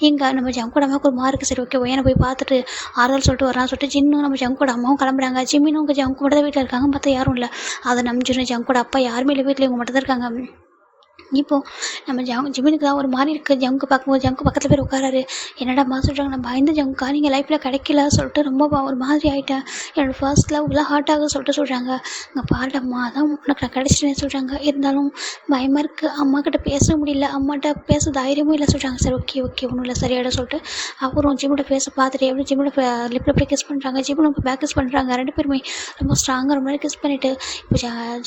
இங்கே நம்ம ஜங்கோட அம்மாவுக்கு ஒரு மார்க்கு. சரி ஓகே, ஒயனை போய் பார்த்துட்டு ஆறுதல் சொல்லிட்டு வரான்னு சொல்லிட்டு ஜின்னும் நம்ம ஜங்கோட அம்மாவும் கிளம்புறாங்க. ஜிமினும் உங்கள் ஜங்கு மட்டும் தான் வீட்டில் இருக்காங்க, மற்ற யாரும் இல்லை. அதை நம்பிச்சிடும். ஜங்கோட அப்பா யாருமே இல்லை வீட்டில், இவங்க மட்டும் தான் இருக்காங்க. இப்போது நம்ம ஜிமினுக்கு தான் ஒரு மாதிரி இருக்குது. ஜங்கு பார்க்கும்போது ஜங்கு பக்கத்தில் போய் உட்காராரு. என்னடாம்மா சொல்கிறாங்க, நான் பயந்து ஜங்குக்கா நீங்கள் லைஃப்பில் கிடைக்கல சொல்லிட்டு ரொம்ப ஒரு மாதிரி ஆகிட்டேன், என்னோடய ஃபர்ஸ்ட் லவ் இவ்வளோ ஹார்ட் ஆகுது சொல்லிட்டு சொல்கிறாங்க. இங்கே பாருடம்மா அதான் உனக்கு நான் கிடச்சிட்டேன்னு சொல்கிறாங்க. இருந்தாலும் பயமாக இருக்குது, அம்மாக்கிட்ட பேச முடியல, அம்மாட்ட பேச தைரியமும் இல்லை சொல்கிறாங்க. சரி ஓகே ஓகே ஒன்றும் இல்லை சரியாயிட சொல்லிட்டு அப்புறம் ஜிம்மோட ஃபேஸை பார்த்துட்டு எப்படி ஜிம்மோட லிப்பில் போய் கிஸ் பண்ணுறாங்க. ஜிம்முக்கு பேக் கிஸ் பண்ணுறாங்க. 2 பேருமே ரொம்ப ஸ்ட்ராங்காக ரொம்ப நேரம் கிஸ் பண்ணிவிட்டு இப்போ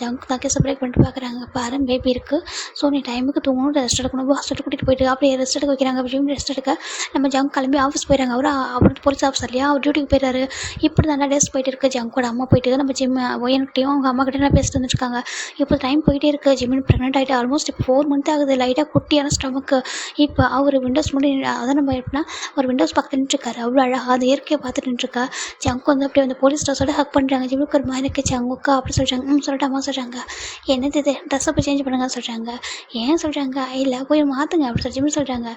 ஜங்கு தான் கிஸ் பிரேக் பண்ணிட்டு பார்க்குறாங்க. பாரு பேபி இருக்குது, ஸோ நீ டைமுக்கு தூங்கணும், ரெஸ்ட் எடுக்கணும், ஹாஸ்பிட்டல் கூட்டிகிட்டு போயிட்டு அப்படியே ரெஸ்ட் எடுக்க வைக்கிறாங்க. ஜிம் ரெஸ்ட் எடுக்க நம்ம ஜங்கு கிளம்பி ஆஃபீஸ் போயிடறாங்க. அவர் போலீஸ் ஆஃபீஸர் இல்லையா, அவர் டியூட்டிக்கு போயிடுறாரு. இப்படி நல்லா டேஸ் போயிட்டு இருக்குது. ஜங்கோட அம்மா போயிட்டு நம்ம ஜிம் ஒயன்கிட்டையும் அவங்க அம்மா கிட்டே பேசிட்டு வந்துருக்காங்க. இப்போ டைம் போயிட்டே இருக்குது. ஜிம்மின் ப்ரெக்னென்ட் ஆகிட்டு ஆல்மோஸ்ட் இப்போ 4 மந்த் ஆகுது. லைட்டாக குட்டியான ஸ்டமக்கு. இப்போ அவர் விண்டோஸ் மட்டும் அதை நம்ம எப்படின்னா ஒரு விண்டோஸ் பக்கத்தில் நின்றுருக்காரு. அவ்வளோ அழகாக அந்த இயற்கையை பார்த்துட்டு நின்றுருக்கா. ஜங்கு வந்து அப்படியே வந்து போலீஸ் ட்ரெஸ்ஸோட ஹக் பண்ணுறாங்க. ஜிம்முக்கு ஒரு மாதிரி இருக்குது. ஜங்குக்கா அப்படி சொல்கிறாங்க. சொல்லிட்டு அம்மா சொல்கிறாங்க, என்னது இது ட்ரெஸ்ஸை போய் சேஞ்ச் பண்ணுங்க சொல்கிறாங்க. ஏன் சொல்கிறாங்க, இல்லை போய் மாற்றுங்க அப்படி சொல்லி ஜிம் சொல்கிறாங்க.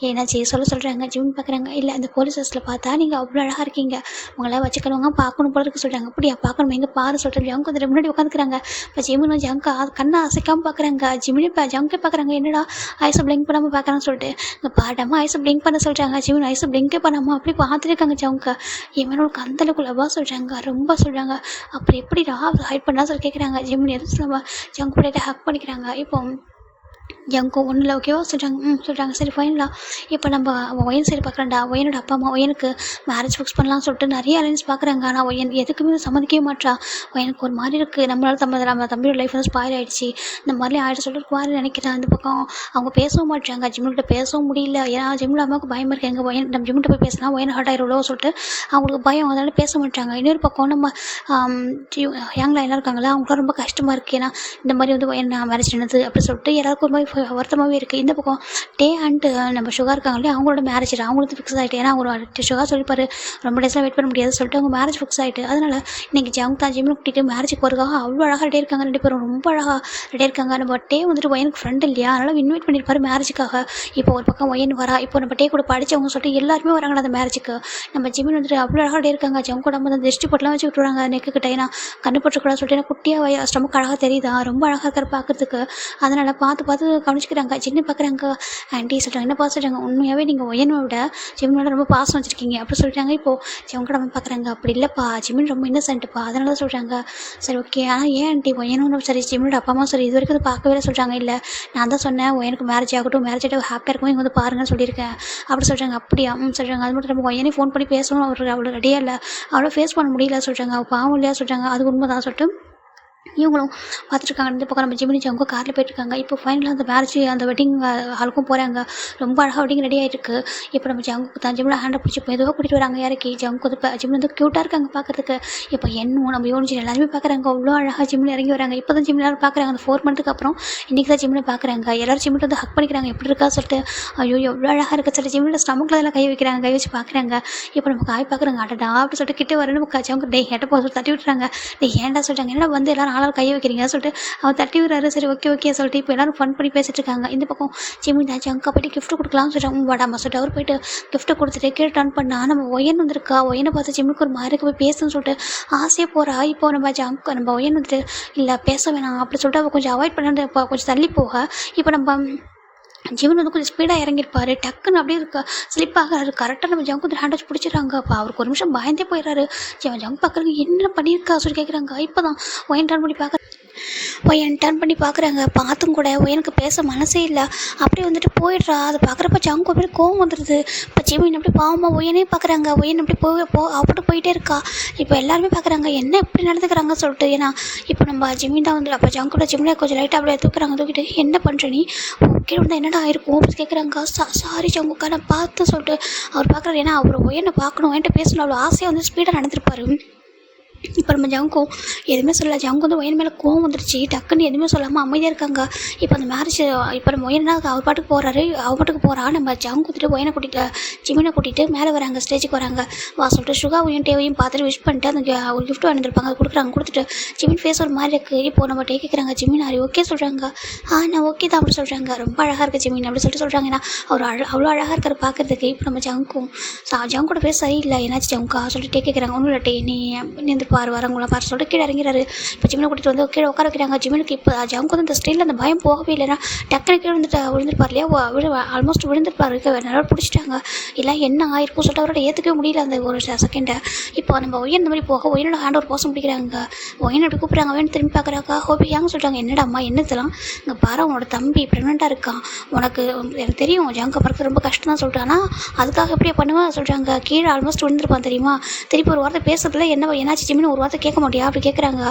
ஏன்னாச்சு சொல்கிறாங்க. ஜிம் பார்க்குறாங்க. இல்லை அந்த போலீஸ் ட்ரெஸ்ஸில் பார்த்தா நீங்கள் அவ்வளோ அழகாக இருக்கீங்க, உங்களை வச்சுக்கணுங்க பார்க்கணும் போல இருக்கு சொல்கிறாங்க. அப்படியா பார்க்கணும் எங்கே பாரு சொல்லிட்டு ஜங்கு வந்து முன்னாடி உட்காந்துக்கிறாங்க. இப்போ ஜிம்னு ஜங்கா கண்ணை அசைக்காமல் பார்க்குறாங்க. ஜிம்னு இப்போ ஜங்கே பார்க்குறாங்க. என்னடா ஐஸை பிளிங்க் பண்ணாமல் பார்க்குறான்னு சொல்லிட்டு இங்கே பாடாமல் ஐஸை பிளிங்க் பண்ண சொல்கிறாங்க. ஜிம்னு ஐஸை பிளிங்கே பண்ணாமல் அப்படி பார்த்துட்டு இருக்காங்க. ஜங்கா இவனோட அந்தளவுக்கு லவ்வா சொல்கிறாங்க, ரொம்ப சொல்கிறாங்க. அப்புறம் எப்படி ஹைட் பண்ணா சொல்லி கேட்குறாங்க. ஜிம்னு எதுவும் சொல்லாமல் ஜங்கு போய்ட்டு ஹக் பண்ணிக்கிறாங்க. இப்போ ஜங்கு ஒன்றில் ஓகேவா சொல்கிறாங்க. சொல்கிறாங்க சரி ஃபைனலாக இப்போ நம்ம ஒயன் சைடு பார்க்குறேன்டா. ஒயனோட அப்பா அம்மா ஒயனுக்கு மேரேஜ் ஃபிக்ஸ் பண்ணலாம்னு சொல்லிட்டு நிறைய அலைன்ஸ் பார்க்குறாங்க. ஆனால் ஒயன் எதுக்குமே சம்மதிக்கவே மாட்டா. ஒயனுக்கு ஒரு மாதிரி இருக்குது, நம்மளால் நம்ம தம்பியோட லைஃப் வந்து ஸ்பாயில் ஆகிடுச்சு, இந்த மாதிரிலாம் ஆகிட்டு சொல்லிட்டு மாதிரி நினைக்கிறேன். அந்த பக்கம் அவங்க பேசவும் மாட்டாங்க. ஜிம்முக்கிட்ட பேசவும் முடியல. ஏன்னா ஜிம்மில் அம்மாவுக்கு பயமாக இருக்குது. எங்கள் ஒயன் நம்ம ஜிம்மிட்ட போய் பேசினா ஒயன் ஹார்ட் ஆயிடும்லோ சொல்லிட்டு அவங்களுக்கு பயம், அதனால பேச மாட்டாங்க. இன்னொரு பக்கம் நம்ம யங்கில் எல்லாம் இருக்காங்களா, அவங்களும் ரொம்ப கஷ்டமாக இருக்குது. ஏன்னா இந்த மாதிரி வந்து ஒயன் மேரேஜ் என்னது அப்படி சொல்லிட்டு எல்லாருக்கும் ஒரு மாதிரி வருத்தமாகவே இருக்குது. இந்த பக்கம் டே அண்டு நம்ம சுகர் இருக்காங்களே, அவங்களோட மேரேஜ் அவங்களுக்கு ஃபிக்ஸ் ஆகிட்டு. ஏன்னா அவங்க சுகர் சொல்லிப்பாரு ரொம்ப டேஸ்லாம் வெயிட் பண்ண முடியாது சொல்லிட்டு அவங்க மேரேஜ் ஃபிக்ஸ் ஆகிட்டு. அதனால் இன்றைக்கி ஜங்கு தான் ஜிம்மில் கூட்டிகிட்டு மேரேஜுக்கு போகிறதுக்காக அவ்வளோ அழகாக ரெடி இருக்காங்க. 2 பேரும் ரொம்ப அழகாக ரெடி இருக்காங்க. நம்ம டே வந்துட்டு ஒயனுக்கு ஃப்ரெண்ட் இல்லையா, அதனால் இன்வைட் பண்ணியிருப்பாரு மேரேஜுக்காக. இப்போ ஒரு பக்கம் ஒயன் வரா, இப்போ நம்ம டே கூட படித்தவங்க சொல்லிட்டு எல்லாருமே வராங்க அந்த மேரேஜுக்கு. நம்ம ஜிம்மில் வந்துட்டு அவ்வளோ அழகாக ரெடி இருக்காங்க. ஜங்கோட நம்ம அந்த திருஷ்டி போட்டெலாம் வச்சு விட்டுருவாங்க நெக்கு கிட்ட. ஏன்னா கண்ணு போட்டுக்கூடாது சொல்லிட்டு ஏன்னா குட்டியாக ஸ்டமக்கு அழகாக தெரியுதா, ரொம்ப அழகாக இருக்கிற பார்க்குறதுக்கு. அதனால் பார்த்து கவனிச்சிக்கிறாங்க. சின்ன பார்க்குறாங்க. ஆண்டி சொல்கிறாங்க, என்ன பார்த்து சொல்கிறாங்க, உண்மையாகவே நீங்கள் ஒயனோட ஜிம்னோட ரொம்ப பாசம் வச்சுருக்கீங்க அப்படி சொல்லிட்டாங்க. இப்போது ஜங்கோட நம்ம பார்க்குறாங்க. அப்படி இல்லைப்பா, ஜிம்மின் ரொம்ப இன்னசென்ட்டுப்பா, அதனால தான் சொல்கிறாங்க. சரி ஓகே, ஆனால் ஏன் ஆண்டி ஒயனும் சரி ஜிம்மினோட அப்பா அம்மா சரி இது வரைக்கும் அதை பார்க்கவே சொல்கிறாங்க. இல்லை நான் தான் சொன்னேன் ஒயனுக்கு மேரேஜ் ஆகட்டும், மேரேஜ் ஆகிட்டு ஹாப்பியாக இருக்கும், இங்கே வந்து பாருங்கன்னு சொல்லியிருக்கேன் அப்படி சொல்கிறாங்க. அப்படியா சொல்கிறாங்க. அது மட்டும் நம்ம ஒயனே ஃபோன் பண்ணி பேசணும், அவர் அவ்வளோ ரெடியாக இல்லை, அவ்வளோ ஃபேஸ் பண்ண முடியல சொல்கிறாங்க. அவள் பாவம் இல்லையா சொல்கிறாங்க. அது உண்மை தான் சொல்லிட்டு இவங்களும் பார்த்துருக்காங்க. இந்த பக்கம் நம்ம ஜிமினி ஜங்கு காரில் போயிட்டுருக்காங்க. இப்போ ஃபைனலாக அந்த மேரேஜ் அந்த வெட்டிங் ஹாலுக்கும் போகிறாங்க. ரொம்ப அழகாக வெட்டிங் ரெடி ஆகிருக்கு. இப்போ நம்ம ஜங்குக்கு தான் ஜிமினி ஹேண்டை பிடிச்சி மெதுவாக கூட்டிகிட்டு வராங்க. இறக்கி ஜங்கு வந்து ஜிமினி வந்து க்யூட்டாக இருக்காங்க பார்க்குறதுக்கு. இப்போ என்னும் நம்ம யோனிச்சு எல்லாருமே பார்க்குறாங்க. அவ்வளோ அழகாக ஜிமினி இறங்கி வராங்க. இப்போ தான் ஜிமினி எல்லாரும் பார்க்குறாங்க. அந்த 4 மந்த்துக்கு அப்புறம் இன்றைக்கி தான் ஜிமினி பார்க்குறாங்க. எல்லோரும் ஜிமினி வந்து ஹக் பண்ணிக்கிறாங்க. எப்படி இருக்கா சொல்லிட்டு ஐயோ எவ்வளோ அழகாக இருக்குது சொல்லிட்டு ஜிமினியோட ஸ்டமக்கில் எல்லாம் கை வைக்கிறாங்க. கை வச்சு பார்க்குறாங்க. இப்போ நம்ம காய் பார்க்குறாங்க. அடடா அப்படி சொல்லிட்டு கிட்டே வரணும் ஜங்கு டே ஹெட்டை போக தட்டி விட்டுறாங்க. டே ஏன்டா சொல்கிறாங்க, என்னடா வந்து எல்லாரும் ஆளால் கை வைக்கிறீங்க சொல்லிட்டு அவர் தட்டி விடுறாரு. சரி ஓகே சொல்லிட்டு இப்போ எல்லாரும் ஃபன் பண்ணி பேசிட்டு இருக்காங்க. இந்த பக்கம் ஜிமினி ஜங்கா போய்ட்டு கிஃப்ட் கொடுக்கலாம்னு சொல்லிட்டு வாடாமா சொல்லிட்டு அவர் போயிட்டு கிஃப்ட்டை கொடுத்துட்டு கீழே டர்ன் பண்ணா நம்ம ஒயன் வந்திருக்கா. ஒயனை பார்த்து ஜிம்முக்கு ஒரு மாதிரி போய் பேசணும்னு சொல்லிட்டு ஆசையாக போகிறா. இப்போ நம்ம ஒயன் வந்துட்டு இல்லை பேச வேணாம் அப்படி சொல்லிட்டு அவள் கொஞ்சம் அவாய்ட் பண்ணிட்டு இப்போ கொஞ்சம் தள்ளி போக இப்போ நம்ம ஜிவன் வந்து கொஞ்சம் ஸ்பீடாக இறங்கியிருப்பாரு. டக்குன்னு அப்படியே இருக்க ஸ்லிப் ஆகிறாரு. கரெக்டாக நம்ம ஜங்கு வந்து ஹேண்ட் வச்சு பிடிச்சிடறாங்க. அப்போ அவருக்கு ஒரு நிமிஷம் பயந்தே போயிடறாரு. ஜங்கு பார்க்குறதுக்கு என்ன பண்ணியிருக்கா சொல்லி கேட்குறாங்க. இப்போ தான் ஒயன் டர்ன் பண்ணி ஒயன் டர்ன் பண்ணி பார்க்குறாங்க. பார்த்தும் கூட ஒயனுக்கு பேச மனசே இல்லை. அப்படியே வந்துட்டு போயிடுறா. அதை பார்க்குறப்ப ஜங்கு அப்படியே கோவம் வந்துடுது. இப்போ ஜிமின் அப்படி பாவமாக ஒயனே பார்க்குறாங்க. ஒயன் அப்படி அப்படி போயிட்டே இருக்கா. இப்போ எல்லாருமே பார்க்குறாங்க என்ன இப்படி நடந்துக்கிறாங்க சொல்லிட்டு. ஏன்னா இப்போ நம்ம ஜிமின் தான் வந்து அப்போ ஜங்கோட ஜிமினை கொஞ்சம் லைட்டாக அப்படியே தூக்கிட்டு என்ன பண்ணுற நீ கீழே வந்தால் என்னடா ஆயிருக்கும் அப்படின்னு கேட்குறாங்க. சாரி ஜங்குக்கா நான் பார்த்து சொல்லிட்டு அவர் பார்க்குறாரு. ஏன்னா அவர் ஒயனை பார்க்கணும், என்கிட்ட பேசணும் அவ்வளோ ஆசையாக வந்து ஸ்பீடாக நடந்திருப்பாரு. இப்போ நம்ம ஜங்கும் எதுவுமே சொல்லல. ஜங்கு வந்து ஒயன் மேலே கோவம் வந்துருச்சு. டக்குன்னு எதுவுமே சொல்லாமல் அமைதியாக இருக்காங்க. இப்போ அந்த மேரேஜ் இப்போ நம்ம ஒயன்னா அவர் பாட்டுக்கு போகிறாரு, அவர் பாட்டுக்கு போகிறா. நம்ம ஜங்கு வந்துட்டு ஒயனை கூட்டிகிட்டு ஜிமினை கூட்டிகிட்டு மேலே வராங்க, ஸ்டேஜுக்கு வராங்க. சொல்லிட்டு சுகாவையும் டேவையும் பார்த்துட்டு விஷ் பண்ணிட்டு அந்த ஒரு கிஃப்ட் வாங்கியிருப்பாங்க, அது கொடுக்குறாங்க. கொடுத்துட்டு ஜிமின் ஃபேஸ் ஒரு மாதிரி இருக்குது. இப்போ நம்ம டே கேட்குறாங்க, ஜிமின் ஆரி ஓகே சொல்கிறாங்க. நான் ஓகே தான் அப்படி சொல்கிறாங்க. ரொம்ப அழகாக இருக்குது ஜிமின் அப்படி சொல்லிட்டு சொல்கிறாங்க. ஏன்னா அவர் அவ்வளோ அழகாக இருக்கார் பார்க்குறதுக்கு. இப்போ நம்ம ஜங்கோட ஃபேஸ் சரியில்லை, என்னாச்சு ஜங்கா சொல்லிட்டு டே கேட்குறாங்க. ஒன்றும் இல்லை டே, நீ வந்து பாரு வரவங்களாம் பாரு சொல்லிட்டு கீழே இறங்கிறாரு. இப்போ ஜிமினை கூட்டிகிட்டு வந்து கீழே உட்கார வைக்கிறாங்க. ஜிமினுக்கு இப்போ ஜங்கு வந்து இந்த ஸ்டைலில் அந்த பயம் போகவே இல்லைன்னா டக்குனு கீழே விழுந்துருப்பார் இல்லையா, ஆல்மோஸ்ட் விழுந்துருப்பார். நல்லா பிடிச்சிட்டாங்க. இல்லை என்ன ஆயிருக்கும் சொல்லிட்டு அவரோட ஏற்றுக்கவே முடியல அந்த ஒரு செகண்டை. இப்போ நம்ம ஒயன் இந்த மாதிரி போக ஒயனோட ஹேண்ட் ஒரு போசம் பிடிக்கிறாங்க. ஒயன் அப்படி கூப்பிட்றாங்க. ஒயன் திரும்பி பார்க்குறாக்கா ஹோபி ஏங்க சொல்கிறாங்க. என்னடா அம்மா என்னதெல்லாம் இங்கே பாரு, உன்னோட தம்பி ப்ரெக்னெண்ட்டாக இருக்கான், உனக்கு எனக்கு தெரியும் ஜங்கு பிறகு ரொம்ப கஷ்டம் தான் சொல்லிட்டு, ஆனால் அதுக்காக எப்படியே பண்ணுவேன் சொல்கிறாங்க. கீழே ஆல்மோஸ்ட் விழுந்திருப்பான் தெரியுமா. திருப்பி ஒரு வார்த்தை பேசுறதுல என்னாச்சு ஜிமின்னு ஒரு வார்த்தை கேட்க மாட்டியா அப்படி கேட்குறாங்க.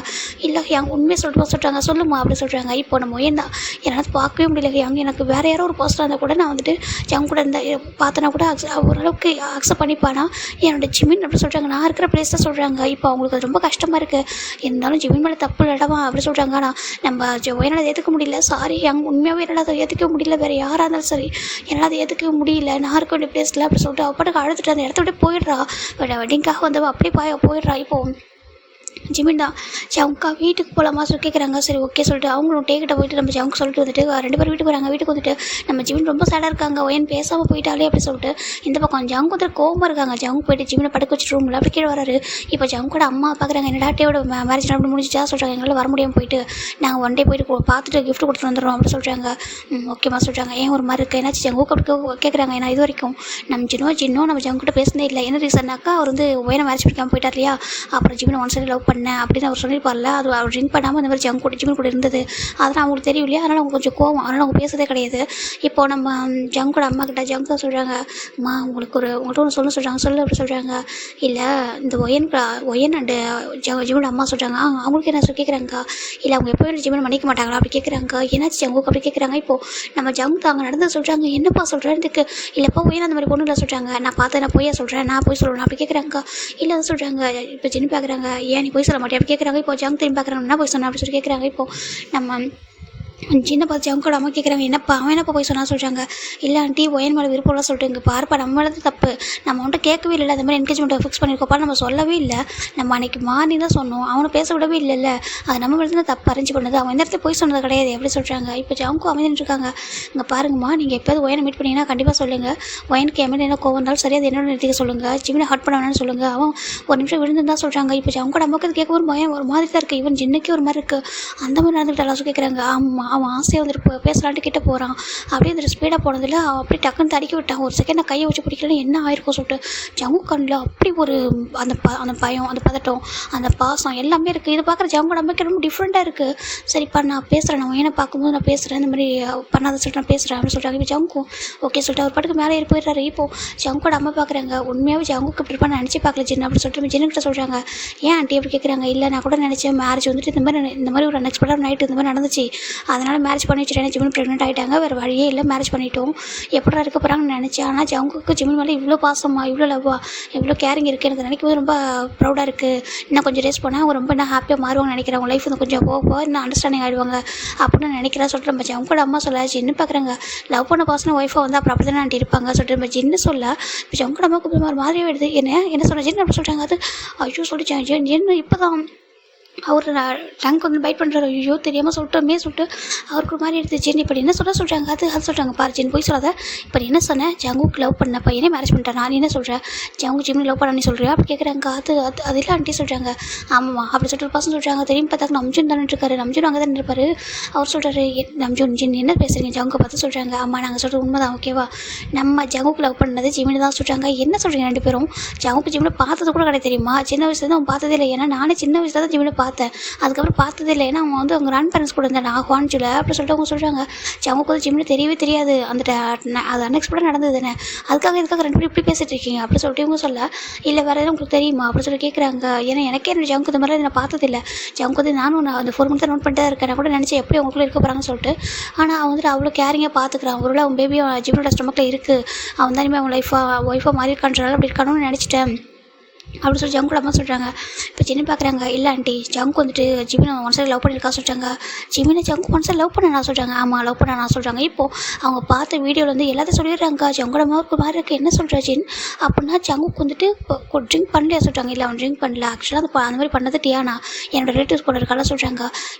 இல்லை எங்க உண்மையை சொல்லிட்டாங்க சொல்லுமா அப்படி சொல்கிறாங்க. இப்போ நம்ம ஒயன் தான் என்னால் பார்க்கவே முடியல. எனக்கு வேறு யாரோ ஒரு பர்சனாக இருந்தால் கூட நான் வந்துட்டு ஜங்கு கூட இந்த பார்த்தனா கூட ஓரளவுக்கு அக்செப்ட் பண்ணிப்பானா. என்னோட ஜிமின் அப்படி சொல்கிறாங்க. நான் இருக்கிற பிளேஸ் தான் சொல்கிறாங்க. இப்போ அவங்களுக்கு ரொம்ப கஷ்டமாக இருக்குது. இருந்தாலும் ஜிமின் மேலே தப்பு இல்லடமா அப்படி சொல்கிறாங்க. ஆனால் நம்ம ஒயனால் அதை ஏற்றுக்க முடியல. சாரி உண்மையாகவே என்னால் அதை ஏற்றுக்க முடியல. வேறு யாராக இருந்தாலும் சரி என்னால் அதை ஏற்றுக்க முடியல. நான் இருக்க வேண்டிய பிளேஸில் அப்படி சொல்லிட்டு அப்பாட்டுக்கு அழுதுட்டு அந்த இடத்த விட்டு போயிடுறா. வெட்டிங்காக வந்து அப்படியே போயிடுறா. இப்போ ஜிமின் தான் ஜவுக்கா வீட்டுக்கு போகலாமா சொல்லி கேட்குறாங்க. சரி ஓகே சொல்லிட்டு அவங்களும் டேக்கிட்ட போயிட்டு நம்ம ஜவுக்கு சொல்லிட்டு வந்துட்டு 2 பேரும் வீட்டுக்கு வராங்க. வீட்டுக்கு வந்துட்டு நம்ம ஜிமின் ரொம்ப சேடாக இருக்காங்க. ஒயன் பேசாமல் போயிட்டாலே அப்படி சொல்லிட்டு இந்த பக்கம் ஜங்கு வந்து கோவமாக இருக்காங்க. ஜங்கு போயிட்டு ஜிமினை படுக்க வச்சுட்டு ரூமில் அப்படி கீழே வராரு. இப்போ ஜங்கோட அம்மா பார்க்குறாங்க. என்னடா டேவோட மேரேஜ் அப்படி முடிஞ்சிச்சா சொல்கிறாங்க. எங்களால் வர முடியாமல் போயிட்டு நாங்கள் ஒன் டே போயிட்டு பார்த்துட்டு கிஃப்ட் கொடுத்துட்டு வந்துடுறோம் அப்படி சொல்கிறாங்க. ஓகேம்மா சொல்கிறாங்க. ஏன் ஒரு மாதிரி இருக்குது என்னாச்சு ஜங்கு அப்படி கேட்குறாங்க. ஏன்னா இது வரைக்கும் நம்ம ஜின்னும் நம்ம ஜங்குகிட்ட பேசினே இல்லை. என்ன ரீசன்னாக்கா அவர் வந்து ஒயனை மேரேஜ் பண்ணிக்காமல் போயிட்டார் இல்லையா. அப்புறம் ஜிமினை ஒன் சைடு லவ் பண்ணேன் அப்படின்னு அவர் சொல்லியிருப்பார்ல. அது அவர் ட்ரிங்க் பண்ணாமல் இந்த மாதிரி ஜங்க் கூட ஜிமின் கூட இருந்தது. அதனால் அவங்களுக்கு தெரியும் இல்லையா. அதனால் அவங்க கொஞ்சம் கோவம். அதனால் அவங்க பேசுறதே கிடையாது. இப்போ நம்ம ஜங்கோட அம்மா கிட்ட ஜங்க் தான் சொல்கிறாங்க. அம்மா உங்கள்கிட்ட ஒன்று சொல்கிறாங்க சொல்லு அப்படி சொல்கிறாங்க. இல்லை இந்த ஒயன் அண்டு ஜிமினோட அம்மா சொல்கிறாங்க. அவங்களுக்கு என்ன சொல்லி கேட்குறாங்க. இல்லை அவங்க எப்போயும் ஜிமின் மன்னிக்க மாட்டாங்களா அப்படி கேட்குறாங்க. என்னாச்சு ஜங்குக்கு அப்படி கேட்குறாங்க. இப்போது நம்ம ஜங்க் தாங்க நடந்து சொல்கிறாங்க. என்னப்பா சொல்கிறேன் இல்லைப்பா ஒயன் அந்த மாதிரி பொண்ணு இல்லை சொல்கிறாங்க. நான் பார்த்தேன் நான் பொய்யா சொல்கிறேன், நான் போய் சொல்லணும் அப்படி கேட்குறாங்க. இல்லை அதை சொல்கிறாங்க. இப்போ ஜின்னு பார்க்குறாங்க. ஏன் நீ போய் சொல்ல மாட்டேன் அப்படி கேட்குறாங்க. இப்போ ஜங்க் திரும்பி பார்க்குறாங்க. என்ன போய் சொன்னா அப்படி சொல்லி கேட்குறாங்க. இப்போது நம்ம சின்ன பார்த்து ஜங்கோட அம்மா கேட்குறாங்க. என்னப்பா அவன் என்னப்பா போய் சொன்னா சொல்கிறாங்க. இல்லை ஆண்டி ஒயன் மேலே விருப்பம்லாம் சொல்லிட்டு இங்கே பாருப்பா நம்ம மேலே தான் தப்பு. நம்ம அவன்கிட்ட கேட்கவே இல்லை. அந்த மாதிரி என்கேஜ்மெண்ட்டை ஃபிக்ஸ் பண்ணியிருக்கோப்பா நம்ம சொல்லவே இல்லை. நம்ம அன்றைக்கி மார்னிங் தான் சொன்னோம். அவனை பேச விடவே இல்லைல்ல. அது நம்ம மேலே தான் தப்பு அரேஞ்ச் பண்ணது. அவன் இந்த இடத்துல போய் சொன்னது கிடையாது எப்படி சொல்கிறாங்க. இப்போ ஜங்கு அமைதின்னு இருக்காங்க. இங்கே பாருங்கம்மா நீங்கள் எப்போது ஒயனை மீட் பண்ணிங்கன்னா கண்டிப்பாக சொல்லுங்கள். ஒயனுக்கு எம்எல்ஏ என்ன கோவம் இருந்தாலும் சரி அது என்னோட நிறுத்திக்க சொல்லுங்கள். ஜிமினை ஹர்ட் பண்ண வேணாம்னு சொல்லுங்கள். அவன் ஒரு நிமிஷம் விழுந்துன்னு தான் சொல்கிறாங்க. இப்போ ஜங்கோட அம்மாவுக்கு அது கேட்க ஒரு மாதிரி தான் இருக்குது. ஈவன் ஜின்னுக்கே ஒரு மாதிரி இருக்குது. அந்த மாதிரி நடந்துக்கிட்டாலும் கேட்குறாங்க. ஆமாம் அவன் ஆசையாக வந்துட்டு பேசலான்ட்டு கிட்ட போகிறான். அப்படியே அந்த ஸ்பீடாக போனதில் அப்படியே டக்குன்னு தடுக்கி விட்டான். ஒரு செகண்ட் நான் கையை வச்சு பிடிக்கலன்னு என்ன ஆயிருக்கும் சொல்லிட்டு ஜங்கு கண்ணில் அப்படி ஒரு அந்த பயம், அந்த பதட்டம், அந்த பாசம் எல்லாமே இருக்குது. இதை பார்க்குற ஜங்கோட அம்மாக்கு ரொம்ப டிஃப்ரெண்ட்டாக இருக்குது. சரிப்பா நான் பேசுகிறேன், நான் ஏன்னா பார்க்கும்போது நான் பேசுகிறேன், இந்த மாதிரி பண்ணாத சொல்லிட்டு நான் பேசுகிறேன் அப்படின்னு சொல்கிறாங்க. இப்போ ஜங்கு ஓகே சொல்லிட்டு அவர் பாட்டுக்கு மேலே ஏறி போயிடுறாரு. இப்போது ஜங்கோட அம்மா பார்க்குறாங்க. உண்மையாகவே ஜங்குக்கு இப்படி இருப்பா நினச்சி பார்க்கல ஜின்னு அப்படி சொல்லிட்டு ஜின்னுக்கிட்ட சொல்கிறாங்க. ஏன் ஆண்டி அப்படி கேட்குறாங்க. இல்லை நான் கூட நினச்சேன் மேரேஜ் வந்துட்டு இந்த மாதிரி ஒரு அன்எக்ஸ்பெக்டாக நைட்டு இந்த மாதிரி நடந்துச்சு, அதனால் மேரேஜ் பண்ணி வச்சுட்டேன். ஜிமின் ப்ரெக்னென்ட் ஆகிட்டாங்க, வேறு வழியே இல்லை, மேரேஜ் பண்ணிட்டோம், எப்படா இருக்க போகிறாங்கன்னு நினச்சேன். ஆனால் ஜங்குக்கு ஜிமின் மேலே இவ்வளோ பாசமா இவ்வளோ லவ்வா இவ்வளோ கேரிங் இருக்குது. எனக்கு நினைக்கும் போது ரொம்ப ப்ரௌடாக இருக்குது. இன்னும் கொஞ்சம் டேஸ் போனால் அவங்க ரொம்ப இன்னும் ஹாப்பியாக மாறுவாங்க நினைக்கிறேன். அவங்க லைஃப் வந்து கொஞ்சம் போக இன்னும் அண்டர்ஸ்டாண்டிங் ஆகிடுவாங்க அப்படின்னு நினைக்கிறேன் சொல்லிட்டு நம்ம ஜங்கோட அம்மா சொல்ல. ஜின்னு பார்க்குறாங்க. லவ் பண்ண பர்சன் ஒய்ஃபாக வந்து அப்புறம் அப்படி தானே ஆண்டி இருப்பாங்க சொல்லிட்டு நம்ம ஜின்னு சொல்ல. இப்போ ஜங்கோட அம்மாவுக்கு ஒரு மாதிரியே எடுது. என்ன சொல்ல ஜின்னு அப்படி சொல்கிறாங்க. அது ஐயோ சொல்லிச்சேன் ஜின்னு இப்போ தான் அவர் டங்க் வந்து பைட் பண்ணுறாரு. ஐயோ தெரியாமல் சொல்லிட்டோமே சொல்லிட்டு அவருக்கு ஒரு மாதிரி எடுத்துச்சு. இப்போ என்ன சொல்கிறாங்க. அது சொல்கிறாங்க. பாரு ஜின் போய் சொல்லாத. இப்போ என்ன சொன்னேன். ஜங்குக்கு லவ் பண்ண பையனே மேரேஜ் பண்ணிட்டேன். நான் என்ன சொல்கிறேன். ஜங்கு ஜிம்னி லவ் பண்ண நீ சொல்கிறியா அப்படி கேட்குறாங்க. அது இல்லை ஆண்டி சொல்கிறாங்க. ஆமாம்மா அப்படி சொல்லிட்டு ஒரு பசங்க சொல்கிறாங்க. தெரியும் பார்த்தாக்க நம்ஜுன் தானே இருக்காரு. நம்ஜுன் அங்கே தான் இருப்பார். அவர் சொல்கிறாரு. நம்ஜுன் ஜின் என்ன பேசுகிறீங்க ஜங்கு பார்த்து சொல்கிறாங்க. ஆமாம் நாங்கள் சொல்கிறது உண்மை தான் ஓகேவா. நம்ம ஜங்குக்கு லவ் பண்ணது ஜிமினி தான் சொல்கிறாங்க. என்ன சொல்கிறீங்க 2 பேரும். ஜங்குக்கு ஜிமினை பார்த்தது கூட கிடையாது தெரியுமா. சின்ன வயசுல தான் அவன் பார்த்ததே இல்லை. ஏன்னா நானே சின்ன வயசுல தான் ஜிமினை பார்த்தேன். அதுக்கப்புறம் பார்த்ததே இல்லை. ஏன்னா அவங்க வந்து அவங்க கிராண்ட் பேரண்ட்ஸ் கூட இருந்தேன் நான் ஹான்ஜில் அப்படி சொல்லிட்டு அவங்க சொல்கிறாங்க. ஜங்குக்கு வந்து ஜிமினி தெரியவே தெரியாது. அது அன்எக்ஸ்பெக்டாக நடந்தது தானே. இதுக்காக 2 பேரும் இப்படி பேசிகிட்டு இருக்கீங்க அப்படி சொல்லிட்டு இவங்க சொல்ல. இல்லை வேறு எதுவும் உங்களுக்கு தெரியுமா அப்படி சொல்லி கேட்குறாங்க. ஏன்னா எனக்கே என்னோட ஜங்கு இந்த மாதிரிலாம் நான் பார்த்ததில்லை. ஜங்கு வந்து நானும் அந்த 4 மந்த்ஸ் நோட் பண்ணிட்டு தான் இருக்கேன். நான் கூட நினச்சேன் எப்படி அவங்களுக்குள்ள இருக்க போகிறாங்கன்னு சொல்லிட்டு. ஆனால் அவன் வந்துட்டு அவ்வளோ கேரிங்காக பார்த்துக்கிறான். ஒருவேளை அவன் பேபியும் ஜிமினோட ஸ்டொமக்கில் இருக்குது. அவன் தான் இனிமேல் அவன் ஒய்ஃபாக மாறி இருக்கான்றனால அப்படி இருக்கானுன்னு நினச்சிட்டேன் அப்படின்னு சொல்லி ஜங்கு அம்மா சொல்கிறாங்க. இப்போ ஜின்னு பார்க்குறாங்க, இல்லை ஆண்டி ஜங்கு வந்துட்டு ஜிமினை ஒன் சைடு லவ் பண்ணியிருக்கா சொல்கிறாங்க. ஜிமினை ஜங்கு ஒன் சைடு லவ் பண்ண சொல்கிறாங்க. ஆமாம் லவ் பண்ண சொல்கிறாங்க. இப்போது அவங்க பார்த்த வீடியோவில் வந்து எல்லாத்தையும் சொல்லிடுறாங்க. ஜங்கோட அம்மாவுக்கு மாதிரி இருக்குது, என்ன சொல்கிற ஜின் அப்படின்னா ஜங்குக்கு வந்துட்டு ட்ரிங்க் பண்ணலையா சொல்கிறாங்க. இல்லை அவன் ட்ரிங்க் பண்ணல, ஆக்சுவலாக அந்த மாதிரி பண்ணது டியானா என்னோட ரிலேட்டிவ்ஸ் கூட இருக்கால சொல்கிறாங்க.